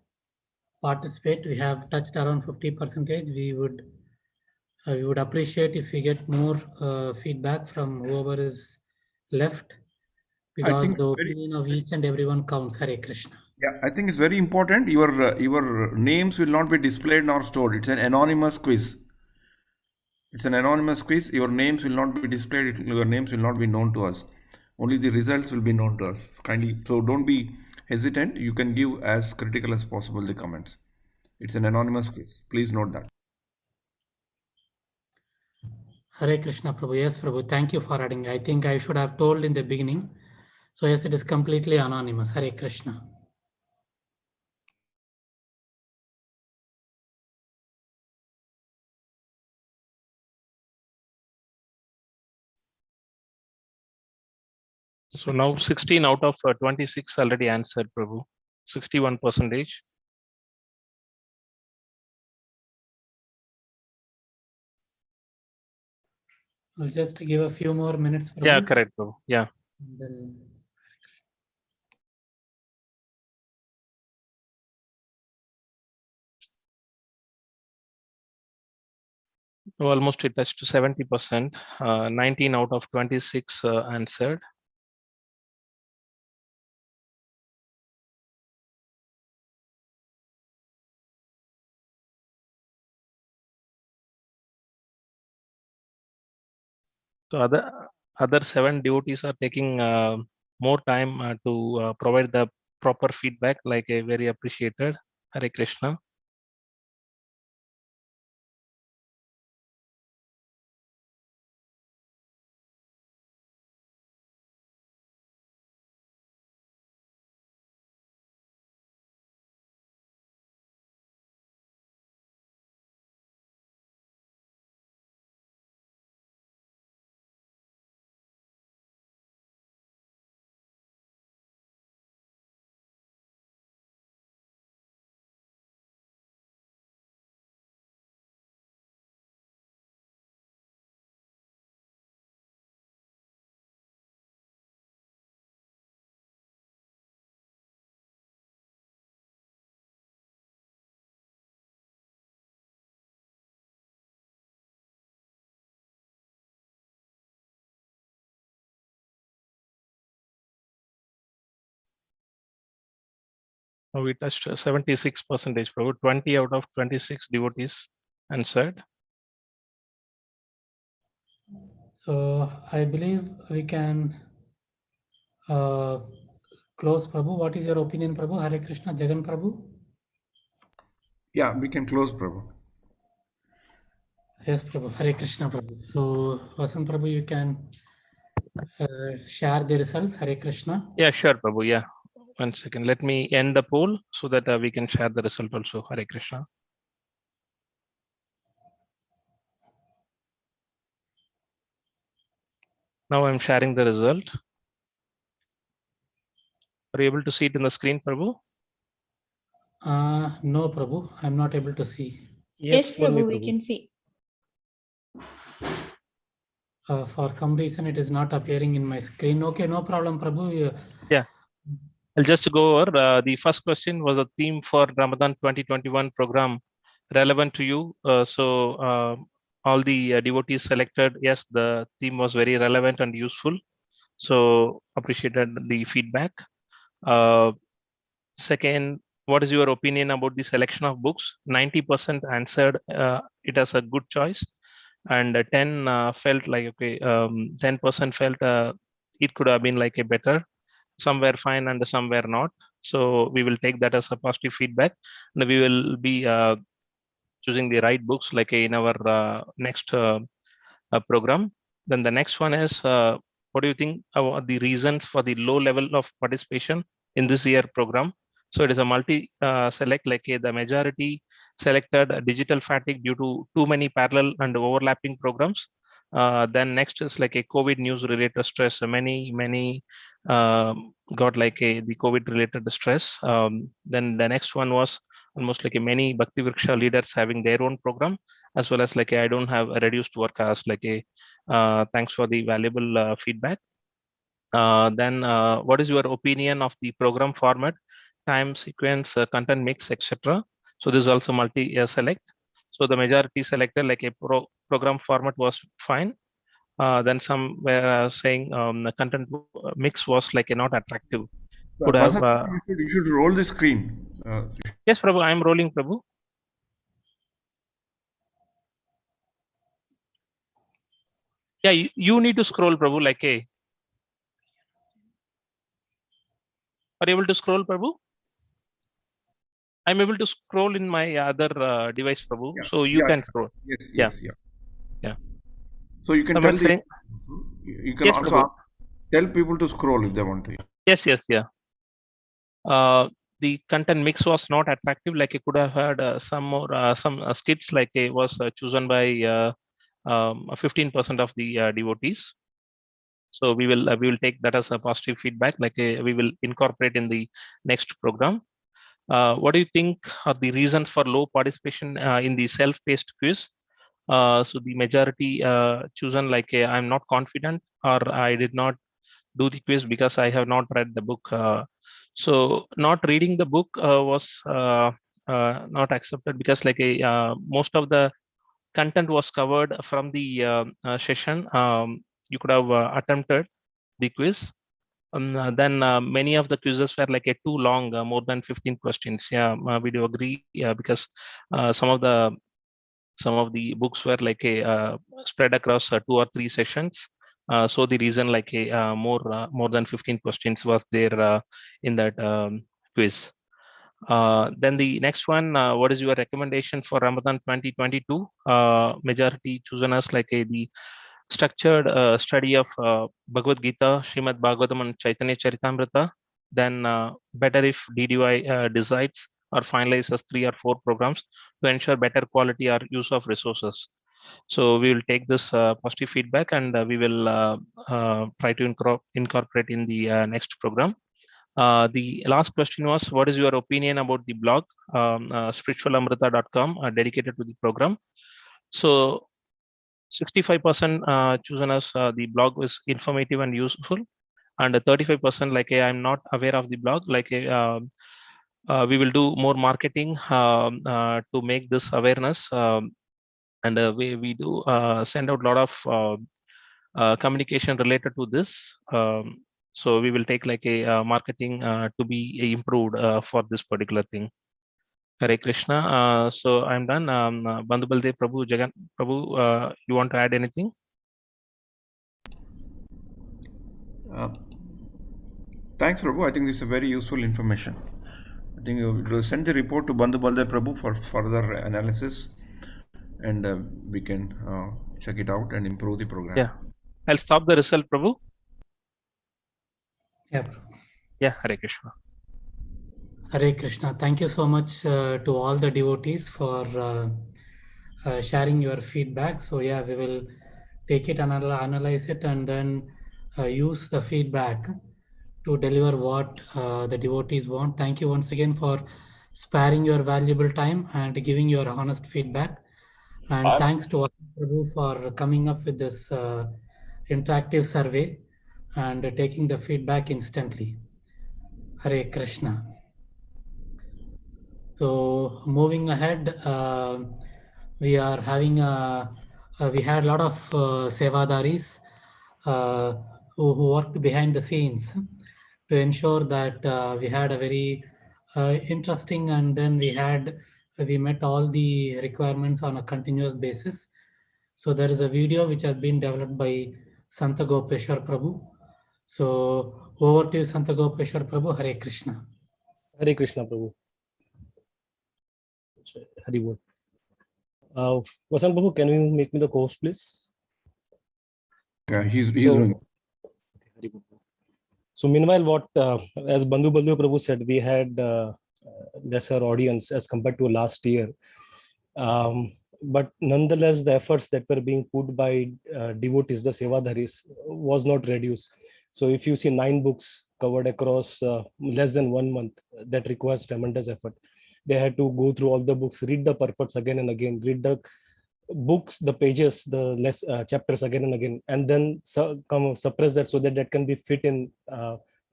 participate. We have touched around 50%. We would appreciate if we get more feedback from whoever is left, because the opinion of each and everyone counts. Hare Krishna. Yeah, I think it's very important. Your names will not be displayed nor stored. It's an anonymous quiz. It's an anonymous quiz. Your names will not be displayed. Your names will not be known to us. Only the results will be known to us. Kindly, so don't be hesitant. You can give as critical as possible the comments. It's an anonymous quiz. Please note that. Hare Krishna, Prabhu. Yes, Prabhu. Thank you for adding. I think I should have told in the beginning. So yes, it is completely anonymous. Hare Krishna. So now 16 out of 26 already answered, Prabhu. 61%. I'll just give a few more minutes, Prabhu. Yeah, correct, Prabhu. Yeah. Then Almost it touched to 70%. 19 out of 26 answered. So other 7 devotees are taking more time to provide the proper feedback, like a very appreciated. Hare Krishna. Now we touched 76%, Prabhu. 20 out of 26 devotees answered. so I believe we can close, Prabhu. What is your opinion, Prabhu? Hare Krishna, Jagan Prabhu. Yeah, we can close, Prabhu. Yes, Prabhu. Hare Krishna, Prabhu. So Vasant Prabhu, you can share the results. Hare Krishna. Yeah, sure, Prabhu. Yeah. 1 second. Let me end the poll so that we can share the result also. Hare Krishna. Now I'm sharing the result. Are you able to see it in the screen, Prabhu? No, Prabhu. I'm not able to see. Yes, Prabhu, we can see. For some reason, it is not appearing in my screen. Okay, no problem, Prabhu. Yeah. I'll just go over. The first question was a theme for Ramadan 2021 program relevant to you. All the devotees selected, yes, the theme was very relevant and useful. So appreciated the feedback. Second, what is your opinion about the selection of books? 90% answered it as a good choice, and 10 felt like okay. 10% felt it could have been like a better. Some were fine and some were not. So we will take that as a positive feedback, and we will be choosing the right books like in our next program. Then the next one is what do you think about the reasons for the low level of participation in this year program? So it is a multi select, like the majority selected digital fatigue due to too many parallel and overlapping programs. Then next is like a COVID news related stress. So many got like the COVID related stress. Then the next one was almost like a many Bhakti Vriksha leaders having their own program, as well as like I don't have a reduced work hours. Like thanks for the valuable feedback. Then what is your opinion of the program format, time sequence, content mix, etc.? So this is also multi select. So the majority selected like a program format was fine. Then some were saying the content mix was like not attractive. Could have. You should roll the screen. Yes, Prabhu, I am rolling, Prabhu. Yeah, you need to scroll, Prabhu, like a. Are you able to scroll, Prabhu? I'm able to scroll in my other device, Prabhu. Yeah. So you can scroll. Yes. Yeah. So you can tell you can yes, also tell people to scroll if they want to. Yes. Yeah. The content mix was not attractive. Like it could have had some more some skits. Like it was chosen by 15% of the devotees. So we will take that as a positive feedback. Like we will incorporate in the next program. What do you think are the reasons for low participation in the self-paced quiz? So the majority chosen like I'm not confident, or I did not do the quiz because I have not read the book. So not reading the book was not accepted because like most of the content was covered from the session. You could have attempted the quiz. Then many of the quizzes were like too long, more than 15 questions. Yeah, we do agree because some of the books were like spread across 2 or 3 sessions. So the reason like more than 15 questions was there in that quiz. Then the next one, what is your recommendation for Ramadan 2022? Majority chosen as like the structured study of Bhagavad Gita, Srimad Bhagavatam, and Chaitanya Charitamrita. Then better if DDY decides or finalizes 3 or 4 programs to ensure better quality or use of resources. So we will take this positive feedback and we will try to incorporate in the next program. The last question was, what is your opinion about the blog, spiritualamrita.com, dedicated to the program? So 65% chosen as the blog is informative and useful, and 35% like I'm not aware of the blog. Like we will do more marketing to make this awareness, and we do send out a lot of communication related to this. So we will take like a marketing to be improved for this particular thing. Hare Krishna. So I'm done. Bandhu Baldev, Prabhu, Jagan, Prabhu, you want to add anything? Thanks, Prabhu. I think this is a very useful information. I think we'll send the report to Bandhu Baldev Prabhu for further analysis, and we can check it out and improve the program. Yeah, I'll stop the result, Prabhu. Yeah, Prabhu. Yeah, Hare Krishna. Hare Krishna. Thank you so much to all the devotees for sharing your feedback. So yeah, we will take it and analyze it, and then use the feedback to deliver what the devotees want. Thank you once again for sparing your valuable time and giving your honest feedback. And thanks to Prabhu for coming up with this interactive survey and taking the feedback instantly. Hare Krishna. So moving ahead, we are having we had a lot of sevadaris who worked behind the scenes to ensure that we had a very interesting, and then we met all the requirements on a continuous basis. So there is a video which has been developed by Santa Gopeshwar Prabhu. So over to you, Santa Gopeshwar Prabhu. Hare Krishna. Hare Krishna, Prabhu. Hari Vasant Prabhu, can you make me the co-host, please? Yeah, he's doing. So meanwhile, what as Bandhu Baldev Prabhu said, we had lesser audience as compared to last year. But nonetheless, the efforts that were being put by devotees, the Sevadharis, was not reduced. So if you see 9 books covered across less than 1 month, that requires tremendous effort. They had to go through all the books, read the purports again and again, read the books the pages, the less chapters again and again, and then suppress that so that that can be fit in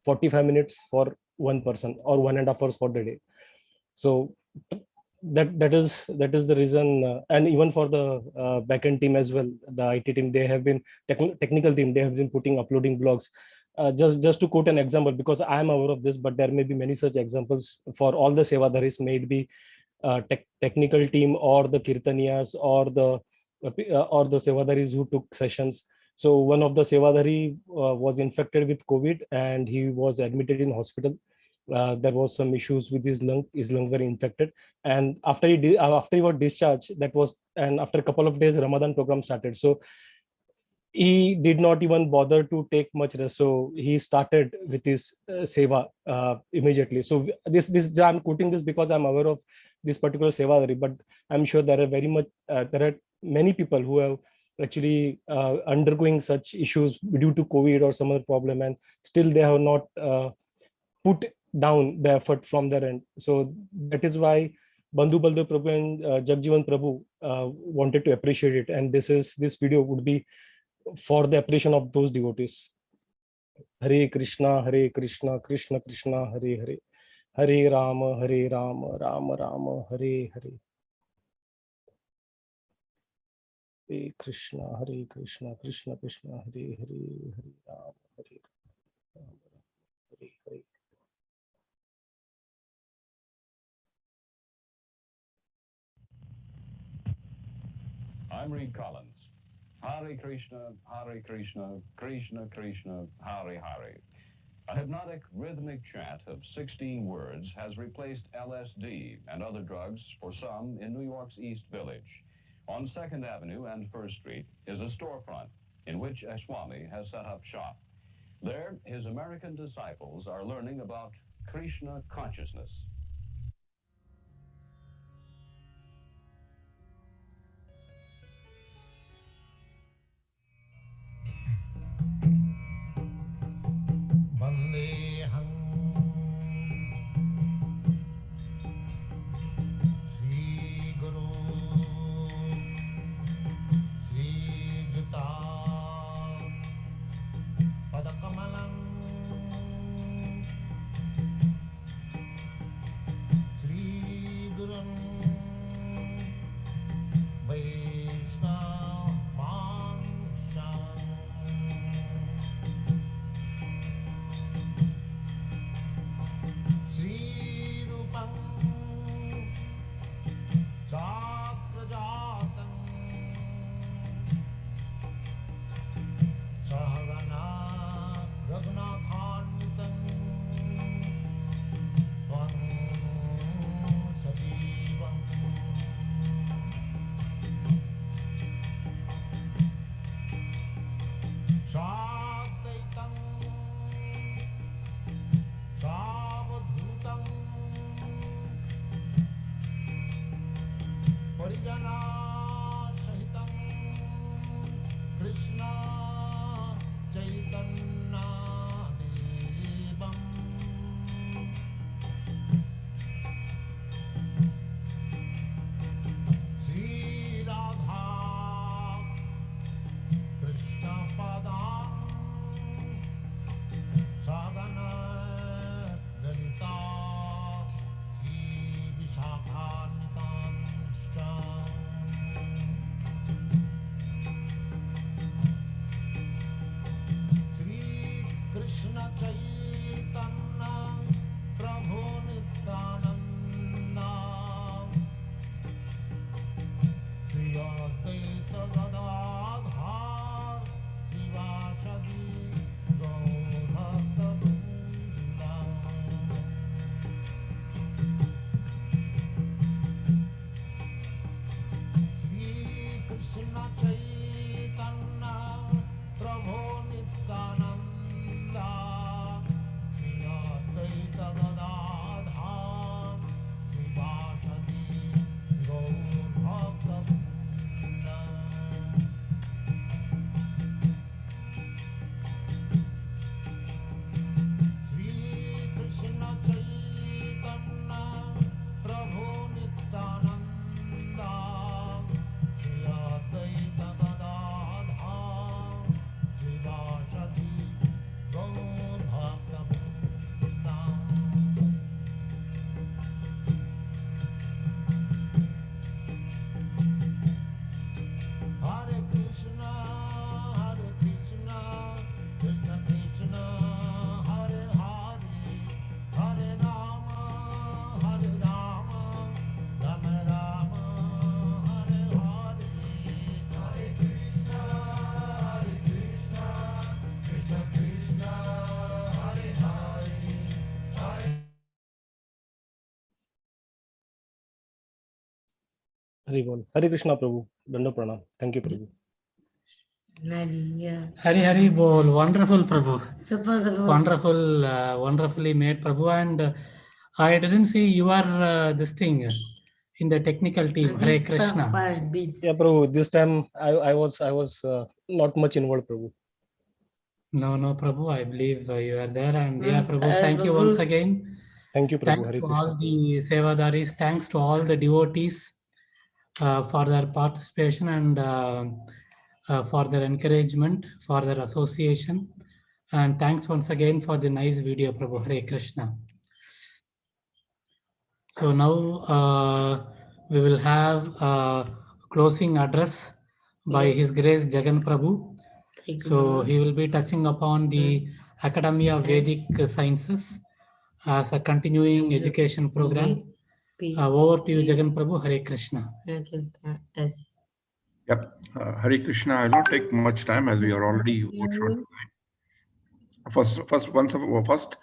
45 minutes for one person or 1.5 hours for the day. So that is the reason, and even for the backend team as well, the IT team, they have been technical team, they have been uploading blogs. Just to quote an example, because I am aware of this, but there may be many such examples for all the Sevadaris, may it be technical team or the Kirtaniyas or the Sevadaris who took sessions. So one of the Sevadari was infected with COVID and he was admitted in hospital. There was some issues with his lung were infected, and after he got discharged, and after a couple of days Ramadan program started. So he did not even bother to take much rest. So he started with his seva immediately. So this I'm quoting this because I'm aware of this particular sevadari, but I'm sure there are many people who have actually undergoing such issues due to COVID or some other problem, and still they have not put down the effort from their end. So that is why Bandhu Baldev Prabhu and Jagjivan Prabhu wanted to appreciate it, and this video would be for the appreciation of those devotees. Hare Krishna, Krishna Krishna, Hare Hare, Hare Rama, Rama Rama, Hare Hare. Hare Krishna, Krishna Krishna, Hare Hare, Hare Rama, Rama, Hare Hare. I'm Reed Collins. Hare Krishna, Krishna Krishna, Hare Hare. A hypnotic rhythmic chant of 16 words has replaced LSD and other drugs for some in New York's East Village. On 2nd Avenue and 1st Street is a storefront in which a Swami has set up shop. There, his American disciples are learning about Krishna consciousness. Vandeham Sri Guru Sri Juta Padakamalam Sri Gurun Vaishnava Mansham Sri Rupam Chakrajatam Sahagana Raghunathanvitam Tvam Sajivam Shakaitam Savadhutam Parijana Sahitam Krishna Chaitanya Devam Sri Radha Krishna Padam Sadhana Lalita Sri Vishakhantam Shtam Hare Krishna Prabhu. Danda Pranam. Thank you, Prabhu. Hari Hari Bol. Wonderful, Prabhu. Wonderful, wonderfully made, Prabhu. And I didn't see you are this thing in the technical team. Hare Krishna. Yeah, Prabhu. This time I was not much involved, Prabhu. No, Prabhu. I believe you are there. And yeah, Prabhu, thank you once again. Thank you, Prabhu. Thanks Hare to Krishna. all the Sevadaris. Thanks to all the devotees for their participation and for their encouragement, for their association. And thanks once again for the nice video, Prabhu. Hare Krishna. So now we will have a closing address by His Grace Jagan Prabhu. So he will be touching upon the Academy of Vedic Sciences as a continuing education program. Over to you, Jagan Prabhu. Hare Krishna. Yep. Hare Krishna. I will not take much time as we are already short time. First,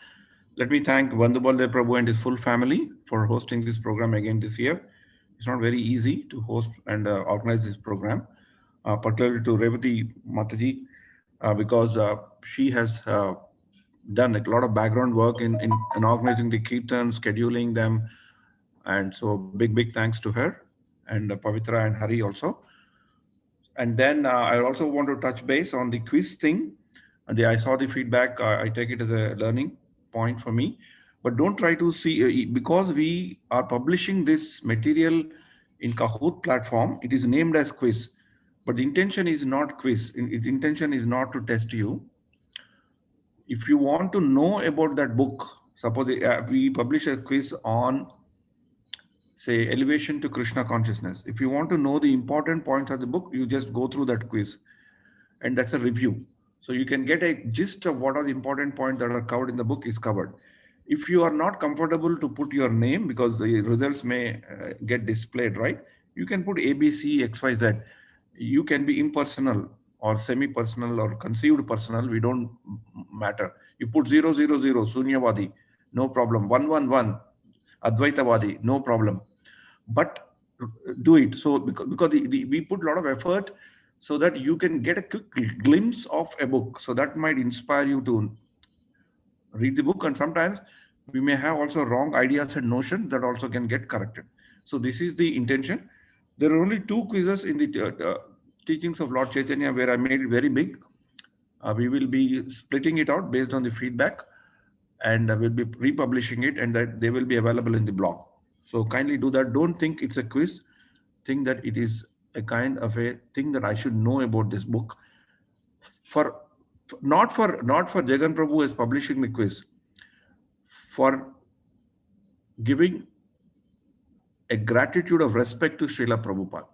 let me thank Bandhu Baldev Prabhu and his full family for hosting this program again this year. It's not very easy to host and organize this program, particularly to Revati Mataji, because she has done a lot of background work in organizing the kirtan, scheduling them. And so big thanks to her and Pavitra and Hari also. And then I also want to touch base on the quiz thing. I saw the feedback. I take it as a learning point for me. But don't try to see, because we are publishing this material in Kahoot platform, it is named as quiz. But the intention is not quiz. The intention is not to test you. If you want to know about that book, suppose we publish a quiz on, say, Elevation to Krishna Consciousness. If you want to know the important points of the book, you just go through that quiz. And that's a review. So you can get a gist of what are the important points that are covered in the book is covered. If you are not comfortable to put your name because the results may get displayed, right? You can put ABC, XYZ. You can be impersonal or semi-personal or conceived personal. We don't matter. You put 000, Sunyavadi, no problem. 111, Advaitavadi, no problem. But do it. So because we put a lot of effort so that you can get a quick glimpse of a book. So that might inspire you to read the book. And sometimes we may have also wrong ideas and notions that also can get corrected. So this is the intention. There are only 2 quizzes in the teachings of Lord Chaitanya where I made it very big. We will be splitting it out based on the feedback, and we'll be republishing it, and that they will be available in the blog. So kindly do that. Don't think it's a quiz. Think that it is a kind of a thing that I should know about this book. Not for Jagan Prabhu as publishing the quiz, for giving a gratitude of respect to Srila Prabhupada.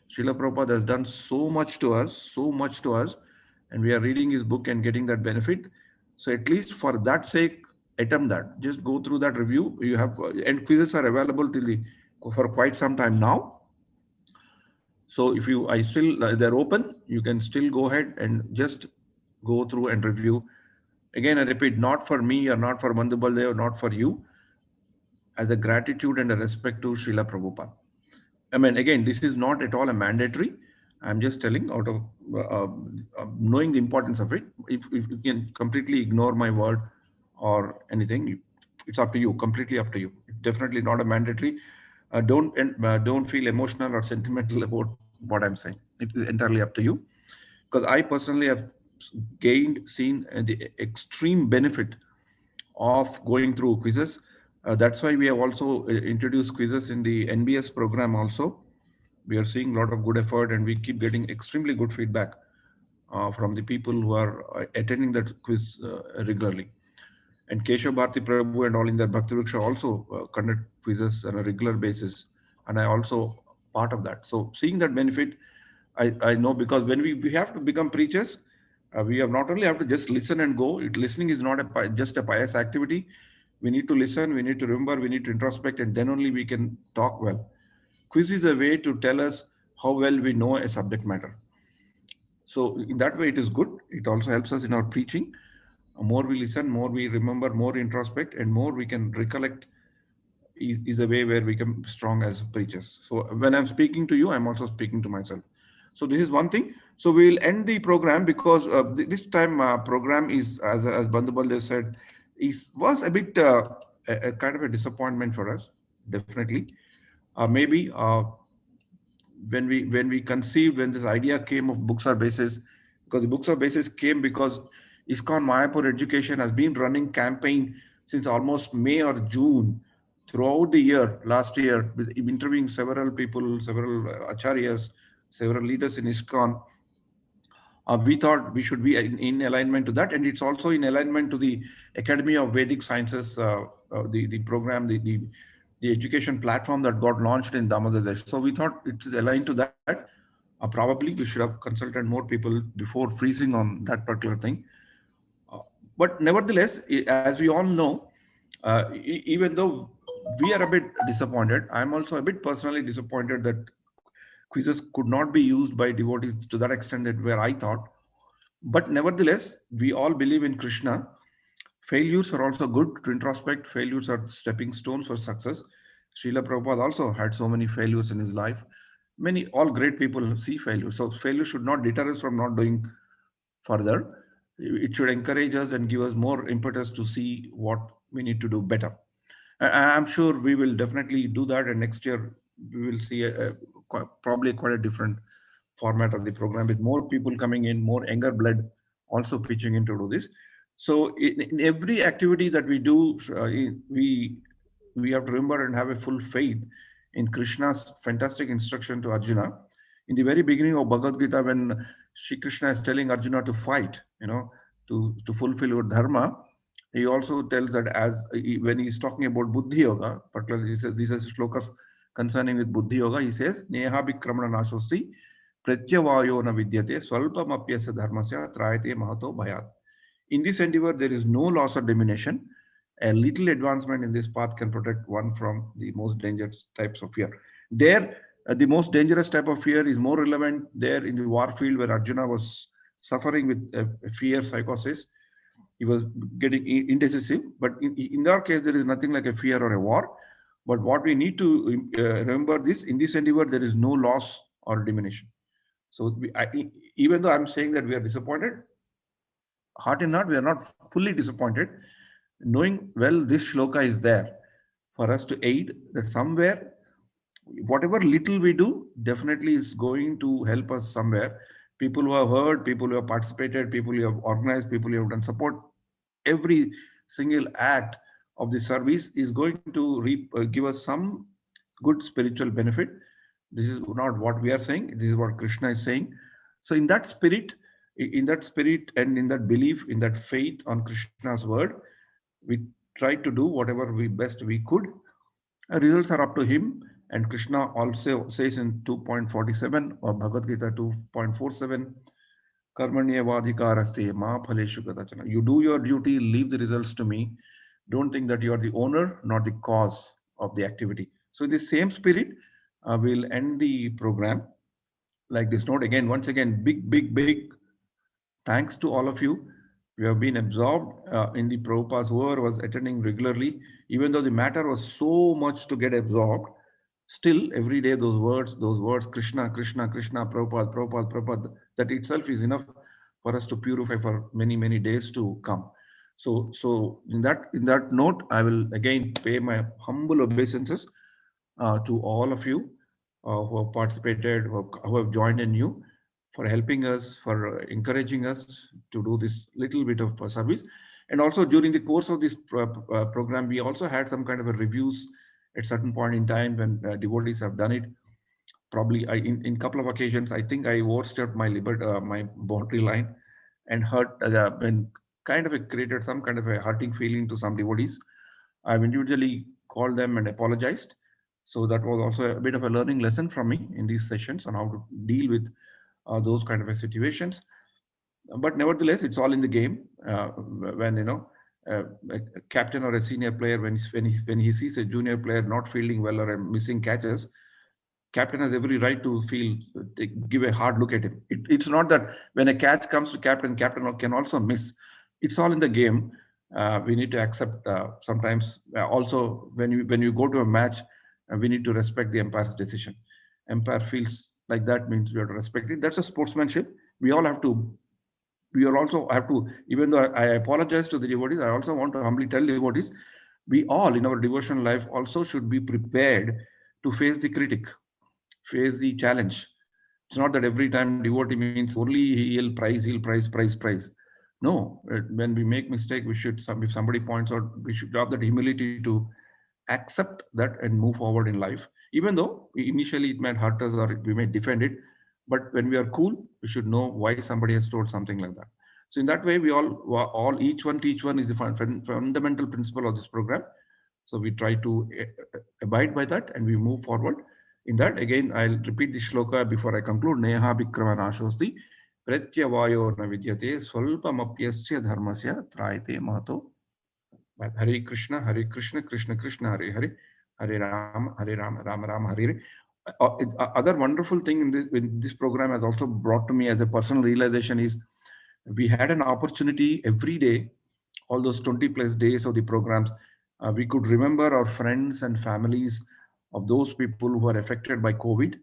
Srila Prabhupada has done so much to us, and we are reading his book and getting that benefit. So at least for that sake, attempt that. Just go through that review. You have, and quizzes are available for quite some time now. So if they're open, you can still go ahead and just go through and review. Again, I repeat, not for me or not for Bandhu Baldev, not for you, as a gratitude and a respect to Srila Prabhupada. I mean, again, this is not at all a mandatory. I'm just telling out of knowing the importance of it. If you can completely ignore my word or anything, it's up to you, completely up to you. It's definitely not a mandatory. Don't feel emotional or sentimental about what I'm saying. It is entirely up to you. Because I personally have seen the extreme benefit of going through quizzes. That's why we have also introduced quizzes in the NBS program also. We are seeing a lot of good effort, and we keep getting extremely good feedback from the people who are attending that quiz regularly. And Keshav Bharati Prabhu and all in their Bhakti Vriksha also conduct quizzes on a regular basis. And I also part of that. So seeing that benefit, I know, because when we have to become preachers, we have not only have to just listen and go. Listening is not just a pious activity. We need to listen, we need to remember, we need to introspect, and then only we can talk well. Quiz is a way to tell us how well we know a subject matter. So in that way, it is good. It also helps us in our preaching. More we listen, more we remember, more introspect, and more we can recollect is a way where we become strong as preachers. So when I'm speaking to you, I'm also speaking to myself. So this is one thing. So we will end the program because this time program is, as Bandhu Baldev said, was a bit a kind of a disappointment for us, definitely. Maybe when we conceived, when this idea came of Books Are Basis, because the Books Are Basis came because ISKCON Mayapur Education has been running campaign since almost May or June throughout the year, last year, with interviewing several people, several acharyas, several leaders in ISKCON. We thought we should be in alignment to that, and it's also in alignment to the Academy of Vedic Sciences, the program, the education platform that got launched in Damodar. So we thought it is aligned to that. Probably we should have consulted more people before freezing on that particular thing. But nevertheless, as we all know, even though we are a bit disappointed, I'm also a bit personally disappointed that quizzes could not be used by devotees to that extent that where I thought. But nevertheless, we all believe in Krishna. Failures are also good to introspect. Failures are stepping stones for success. Srila Prabhupada also had so many failures in his life. All great people see failure. So failure should not deter us from not doing further. It should encourage us and give us more impetus to see what we need to do better. I'm sure we will definitely do that, and next year we will see probably quite a different format of the program with more people coming in, more younger blood also pitching in to do this. So in every activity that we do, we have to remember and have a full faith in Krishna's fantastic instruction to Arjuna. In the very beginning of Bhagavad Gita, when Shri Krishna is telling Arjuna to fight, to fulfill your dharma, he also tells that when he's talking about Buddhi Yoga, particularly these are shlokas concerning with Buddhi Yoga, he says, Neha Bikramana Nashosti Pratyavayo na vidyate Swalpam apyasya dharmasya trayate mahato bhayat. In this endeavor, there is no loss or diminution. A little advancement in this path can protect one from the most dangerous types of fear. There, the most dangerous type of fear is more relevant there in the war field where Arjuna was suffering with fear psychosis. He was getting indecisive, but in our case, there is nothing like a fear or a war. But what we need to remember this, in this endeavor, there is no loss or diminution. So even though I'm saying that we are disappointed, heart and heart, we are not fully disappointed, knowing well this shloka is there for us to aid that somewhere, whatever little we do definitely is going to help us somewhere. People who have heard, people who have participated, people who have organized, people who have done support, every single act of the service is going to give us some good spiritual benefit. This is not what we are saying, this is what Krishna is saying. So in that spirit and in that belief, in that faith on Krishna's word, we tried to do whatever best we could. Results are up to him. And Krishna also says in 2.47 or Bhagavad Gita 2.47, Karmanyavadhikarasya ma phaleshu kadachana. You do your duty, leave the results to me. Don't think that you are the owner, not the cause of the activity. So in the same spirit, we'll end the program like this note. Again, once again, big thanks to all of you. We have been absorbed in the Prabhupada's, whoever was attending regularly, even though the matter was so much to get absorbed, still every day those words, Krishna, Krishna, Krishna, Prabhupada, Prabhupada, Prabhupada, that itself is enough for us to purify for many days to come. So in that note, I will again pay my humble obeisances to all of you who have participated, who have joined in you, for helping us, for encouraging us to do this little bit of service. And also during the course of this program, we also had some kind of a reviews at certain point in time when devotees have done it. Probably in couple of occasions, I think I overstepped my boundary line and when kind of created some kind of a hurting feeling to some devotees. I've individually called them and apologized. So that was also a bit of a learning lesson from me in these sessions on how to deal with those kind of situations. But nevertheless, it's all in the game. When a captain or a senior player, when he sees a junior player not fielding well or missing catches, captain has every right to give a hard look at him. It's not that when a catch comes to captain can also miss. It's all in the game. We need to accept sometimes also when you go to a match, we need to respect the umpire's decision. Empire feels like that means we have to respect it. That's a sportsmanship. We all have to. We are also have to. Even though I apologize to the devotees, I also want to humbly tell devotees, we all in our devotional life also should be prepared to face the critic, face the challenge. It's not that every time devotee means only he'll prize. No, when we make mistake, we should, if somebody points out, we should have that humility to accept that and move forward in life. Even though initially it might hurt us or we may defend it, but when we are cool, we should know why somebody has told something like that. So in that way, we all each one teach one is the fundamental principle of this program. So we try to abide by that and we move forward. In that, again, I'll repeat the shloka before I conclude. Neha Bikramanasosti Pratyavayo Navidyate Swalpamapyasya Dharmasya Trayate Mahato. Hare Krishna, Krishna Krishna, Hare Hare, Hare Ram, Ram Ram, Hare Hare. Other wonderful thing in this program has also brought to me as a personal realization is we had an opportunity every day, all those 20 plus days of the programs, we could remember our friends and families of those people who are affected by COVID.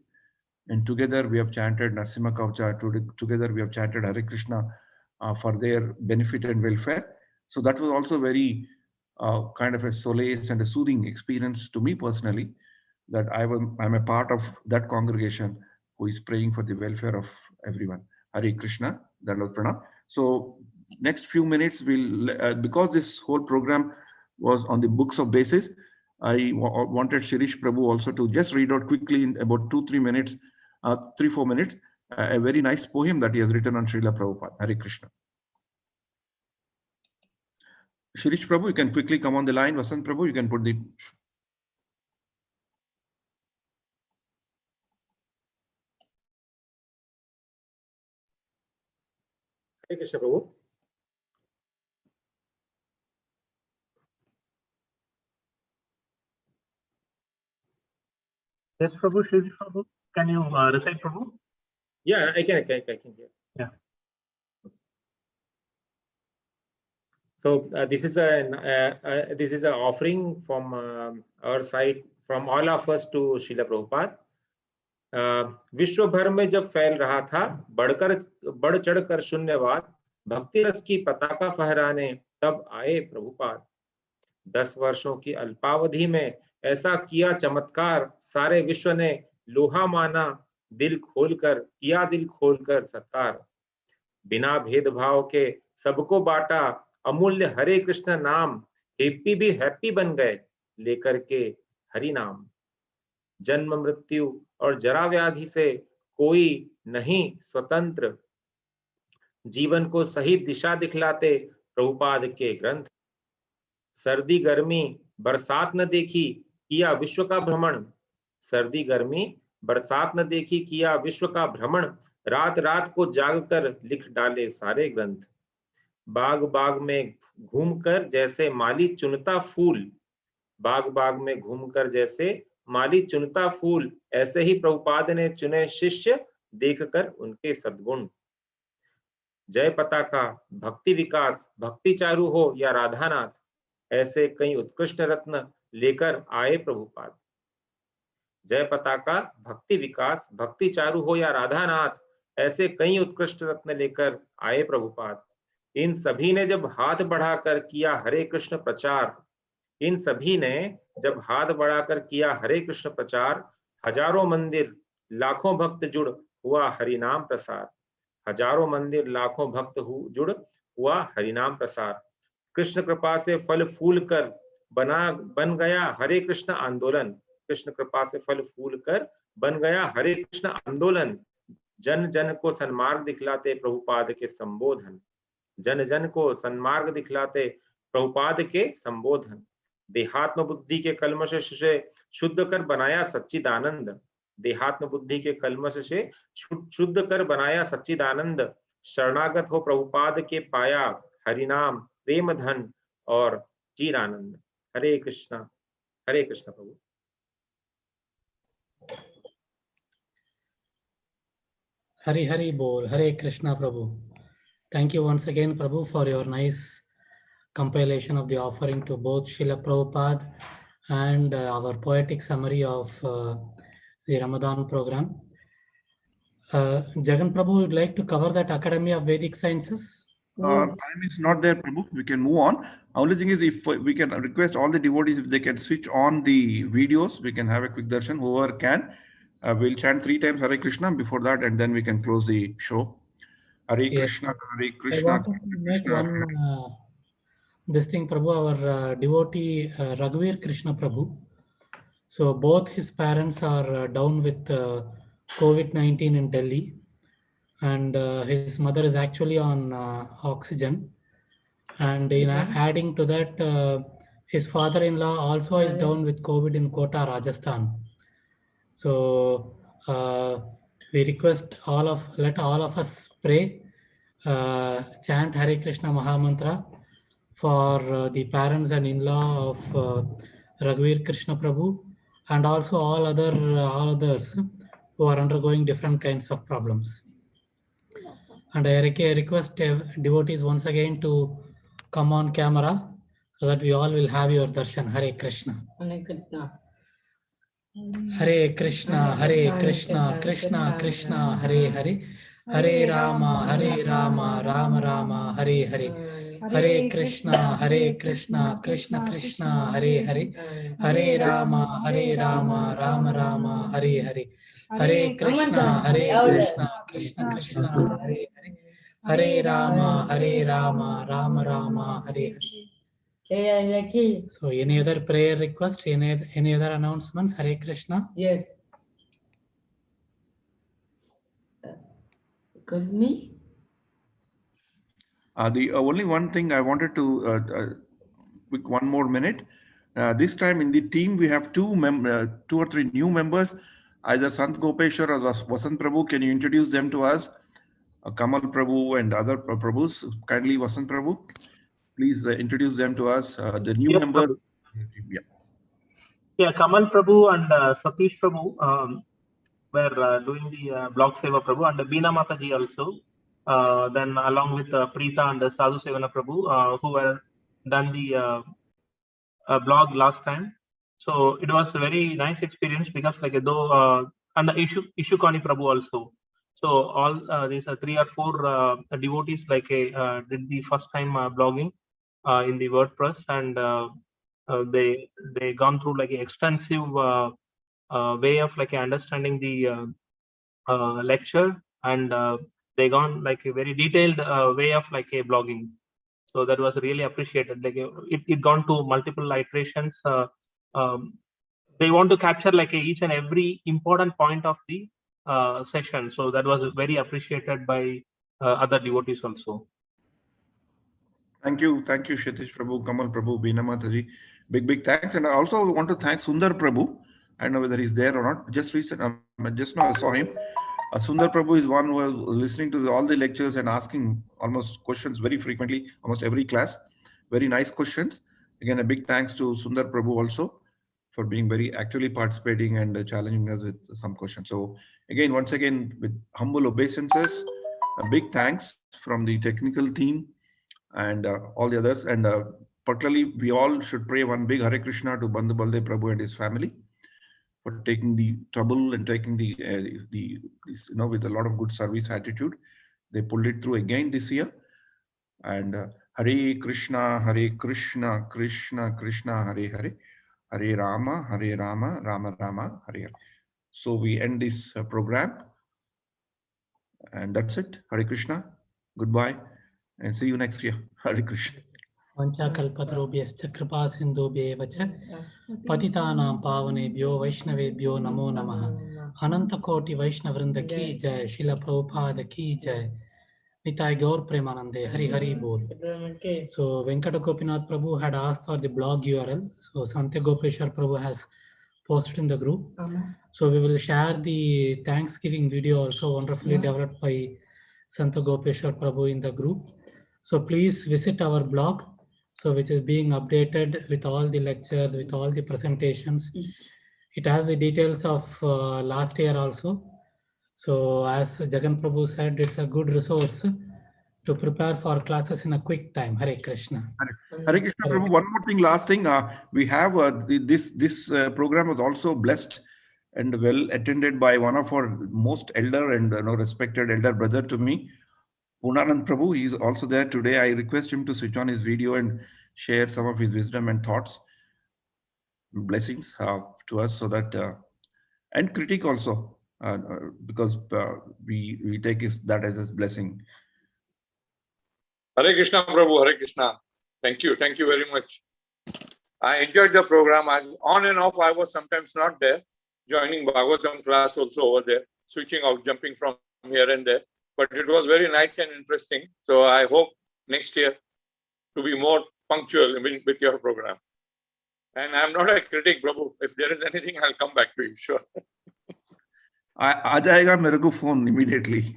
And together we have chanted Narsimha Kavcha, together we have chanted Hare Krishna for their benefit and welfare. So that was also very kind of a solace and a soothing experience to me personally, that I'm a part of that congregation who is praying for the welfare of everyone. Hare Krishna, Dandavat Pranam. So next few minutes, because this whole program was on the books of basis, I wanted Shirish Prabhu also to just read out quickly in about 2-3 minutes, 3-4 minutes, a very nice poem that he has written on Srila Prabhupada. Hare Krishna. Shirish Prabhu, you can quickly come on the line. Vasant Prabhu, you can put the... Hare Krishna Prabhu. Yes, Prabhu, Shri Prabhu. Can you recite, Prabhu? Yeah, I can hear. Yeah. So this is an offering from our side, from all of us to Srila Prabhupada. विश्व भर में जब फैल रहा था बढ़ चढ़कर शून्यवाद, भक्ति रस की पताका फहराने तब आए प्रभुपाद। 10 वर्षों की अल्पावधि में ऐसा किया चमत्कार, सारे विश्व ने लोहा माना, दिल खोलकर सत्कार। बिना भेदभाव के सबको बांटा अमूल्य हरे कृष्ण नाम, हैप्पी भी हैप्पी बन गए लेकर के हरि नाम। जन्म मृत्यु और जरा व्याधि से कोई नहीं स्वतंत्र, जीवन को सही दिशा दिखलाते प्रभुपाद के ग्रंथ। सर्दी गर्मी बरसात न देखी, किया विश्व का भ्रमण। सर्दी गर्मी बरसात न देखी, किया विश्व का भ्रमण। रात रात को जागकर लिख डाले सारे ग्रंथ। बाग बाग में घूमकर जैसे माली चुनता फूल, बाग बाग में घूमकर जैसे माली चुनता फूल, ऐसे ही प्रभुपाद ने चुने शिष्य, देखकर उनके सद्गुण। जय पताका भक्ति विकास, भक्ति चारु हो या राधानाथ, ऐसे कई उत्कृष्ट रत्न लेकर आए प्रभुपाद। जय पताका भक्ति विकास, भक्ति चारु हो या राधानाथ, ऐसे कई उत्कृष्ट रत्न लेकर आए प्रभुपाद। इन सभी ने जब हाथ बढ़ाकर किया हरे कृष्ण प्रचार, इन सभी ने जब हाथ बढ़ाकर किया हरे कृष्ण प्रचार, हजारों मंदिर लाखों भक्त जुड़ हुआ हरिनाम प्रसार। हजारों मंदिर लाखों भक्त जुड़ हुआ हरिनाम प्रसार। कृष्ण कृपा से फल फूल कर बन गया हरे कृष्ण आंदोलन। कृष्ण कृपा से फल फूल कर बन गया हरे कृष्ण आंदोलन। जन जन को सन्मार्ग दिखलाते प्रभुपाद के संबोधन। जन जन को सन्मार्ग दिखलाते प्रभुपाद के संबोधन। देहात्म बुद्धि के कलमश से शुद्ध कर बनाया सच्चिदानंद। देहात्म बुद्धि के कलमश से शुद्ध कर बनाया सच्चिदानंद। शरणागत हो प्रभुपाद के पाया हरिनाम, प्रेम धन और चीरानंद। हरे कृष्णा प्रभु। Hari Hari Bol, Hare Krishna Prabhu. Thank you once again, Prabhu, for your nice compilation of the offering to both Srila Prabhupada and our poetic summary of the Ramadan program. Jagan Prabhu would like to cover that Academy of Vedic Sciences. Time is not there, Prabhu. We can move on. Only thing is, if we can request all the devotees, if they can switch on the videos, we can have a quick darshan. Whoever can, we'll chant 3 times Hare Krishna before that, and then we can close the show. Hare Krishna, Hare Krishna. I want to make one this thing, Prabhu. Our devotee Raghuveer Krishna Prabhu. So both his parents are down with COVID-19 in Delhi, and his mother is actually on oxygen. And adding to that, his father-in-law also is down with COVID in Kota, Rajasthan. So we request let all of us pray, chant Hare Krishna Mahamantra for the parents and in-law of Raghuveer Krishna Prabhu, and also all others who are undergoing different kinds of problems. And I request devotees once again to come on camera so that we all will have your darshan. Hare Krishna. Hare Krishna. Hare Krishna, Hare Krishna, Krishna Krishna, Hare Hare, Hare Rama, Rama Rama, Hare Hare, Hare Krishna, Krishna Krishna, Hare Hare, Hare Rama, Rama Rama, Hare Hare, Hare Krishna, Krishna Krishna, Hare Hare, Hare Rama, Rama Rama, Hare Hare. So any other prayer request, any other announcements? Hare Krishna. Yes. Because me? The only one thing I wanted to quick 1 more minute. This time in the team we have 2 or 3 new members, either Sant Gopeshwar or Vasant Prabhu. Can you introduce them to us? Kamal Prabhu and other Prabhus. Kindly, Vasant Prabhu, please introduce them to us. The new members. Yeah, Kamal Prabhu and Satish Prabhu were doing the blog Seva Prabhu, and Beena Mataji also. Then along with Preeta and Sadhu Sevana Prabhu, who were done the blog last time. So it was a very nice experience because and the Ishukani Prabhu also. So all these 3 or 4 devotees did the first time blogging in the WordPress, and they gone through an extensive way of understanding the lecture, and they gone a very detailed way of a blogging. So that was really appreciated. It gone to multiple iterations. They want to capture each and every important point of the session. So that was very appreciated by other devotees also. Thank you, Shetish Prabhu, Kamal Prabhu, Beena Mataji. Big thanks. And I also want to thank Sundar Prabhu. I don't know whether he's there or not. Just now I saw him. Sundar Prabhu is one who was listening to all the lectures and asking almost questions very frequently, almost every class. Very nice questions. Again, a big thanks to Sundar Prabhu also for being very actively participating and challenging us with some questions. So again, once again, with humble obeisances, a big thanks from the technical team and all the others. And particularly, we all should pray one big Hare Krishna to Bandhu Baldev Prabhu and his family for taking the trouble and taking with a lot of good service attitude. They pulled it through again this year. And Hare Krishna, Krishna Krishna, Hare Hare, Hare Rama, Rama Rama, Hare Hare. So we end this program. And that's it. Hare Krishna. Goodbye. And see you next year. Hare Krishna. Vanchakalpadrobhyascha kripa sindhubhyeva cha patitanam pavanebhyo vaishnavebhyo namo namaha. Ananta Koti Vaishnavrinda ki jai, Srila Prabhupada ki jai, Nitai Gaur Premanande, Hari Hari Bol. So Venkata Gopinath Prabhu had asked for the blog URL. So Santya Gopeshwar Prabhu has posted in the group. So we will share the Thanksgiving video also wonderfully developed by Santa Gopeshwar Prabhu in the group. So please visit our blog, so which is being updated with all the lectures, with all the presentations. It has the details of last year also. So as Jagan Prabhu said, it's a good resource to prepare for classes in a quick time. Hare Krishna. Hare Krishna, Prabhu. One more thing, last thing. We have this program was also blessed and well attended by one of our most elder and respected elder brother to me, Punanand Prabhu. He is also there today. I request him to switch on his video and share some of his wisdom and thoughts, blessings to us, so that and critique also, because we take that as a blessing. Hare Krishna, Prabhu. Hare Krishna. Thank you very much. I enjoyed the program. On and off, I was sometimes not there, joining Bhagavatam class also over there, switching out, jumping from here and there. But it was very nice and interesting. So I hope next year to be more punctual with your program. And I'm not a critic, Prabhu. If there is anything, I'll come back to you, sure. आ जाएगा मेरे को phone immediately.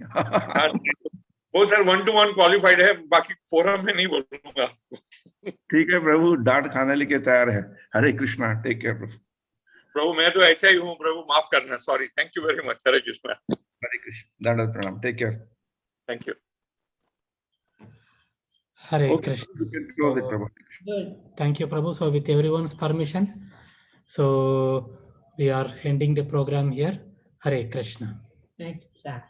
वो sir 1-to-1 qualified है, बाकी forum में नहीं बोलूँगा. ठीक है प्रभु, डांट खाने के तैयार है. हरे कृष्णा, टेक केयर प्रभु. प्रभु मैं तो ऐसा ही हूँ प्रभु, माफ करना, sorry. Thank you very much. Hare Krishna. Hare Krishna, दंडवत प्रणाम. Take care. Thank you. Hare Krishna. You can close it, Prabhu. Thank you, Prabhu. So with everyone's permission, so we are ending the program here. Hare Krishna. Thank you, sir.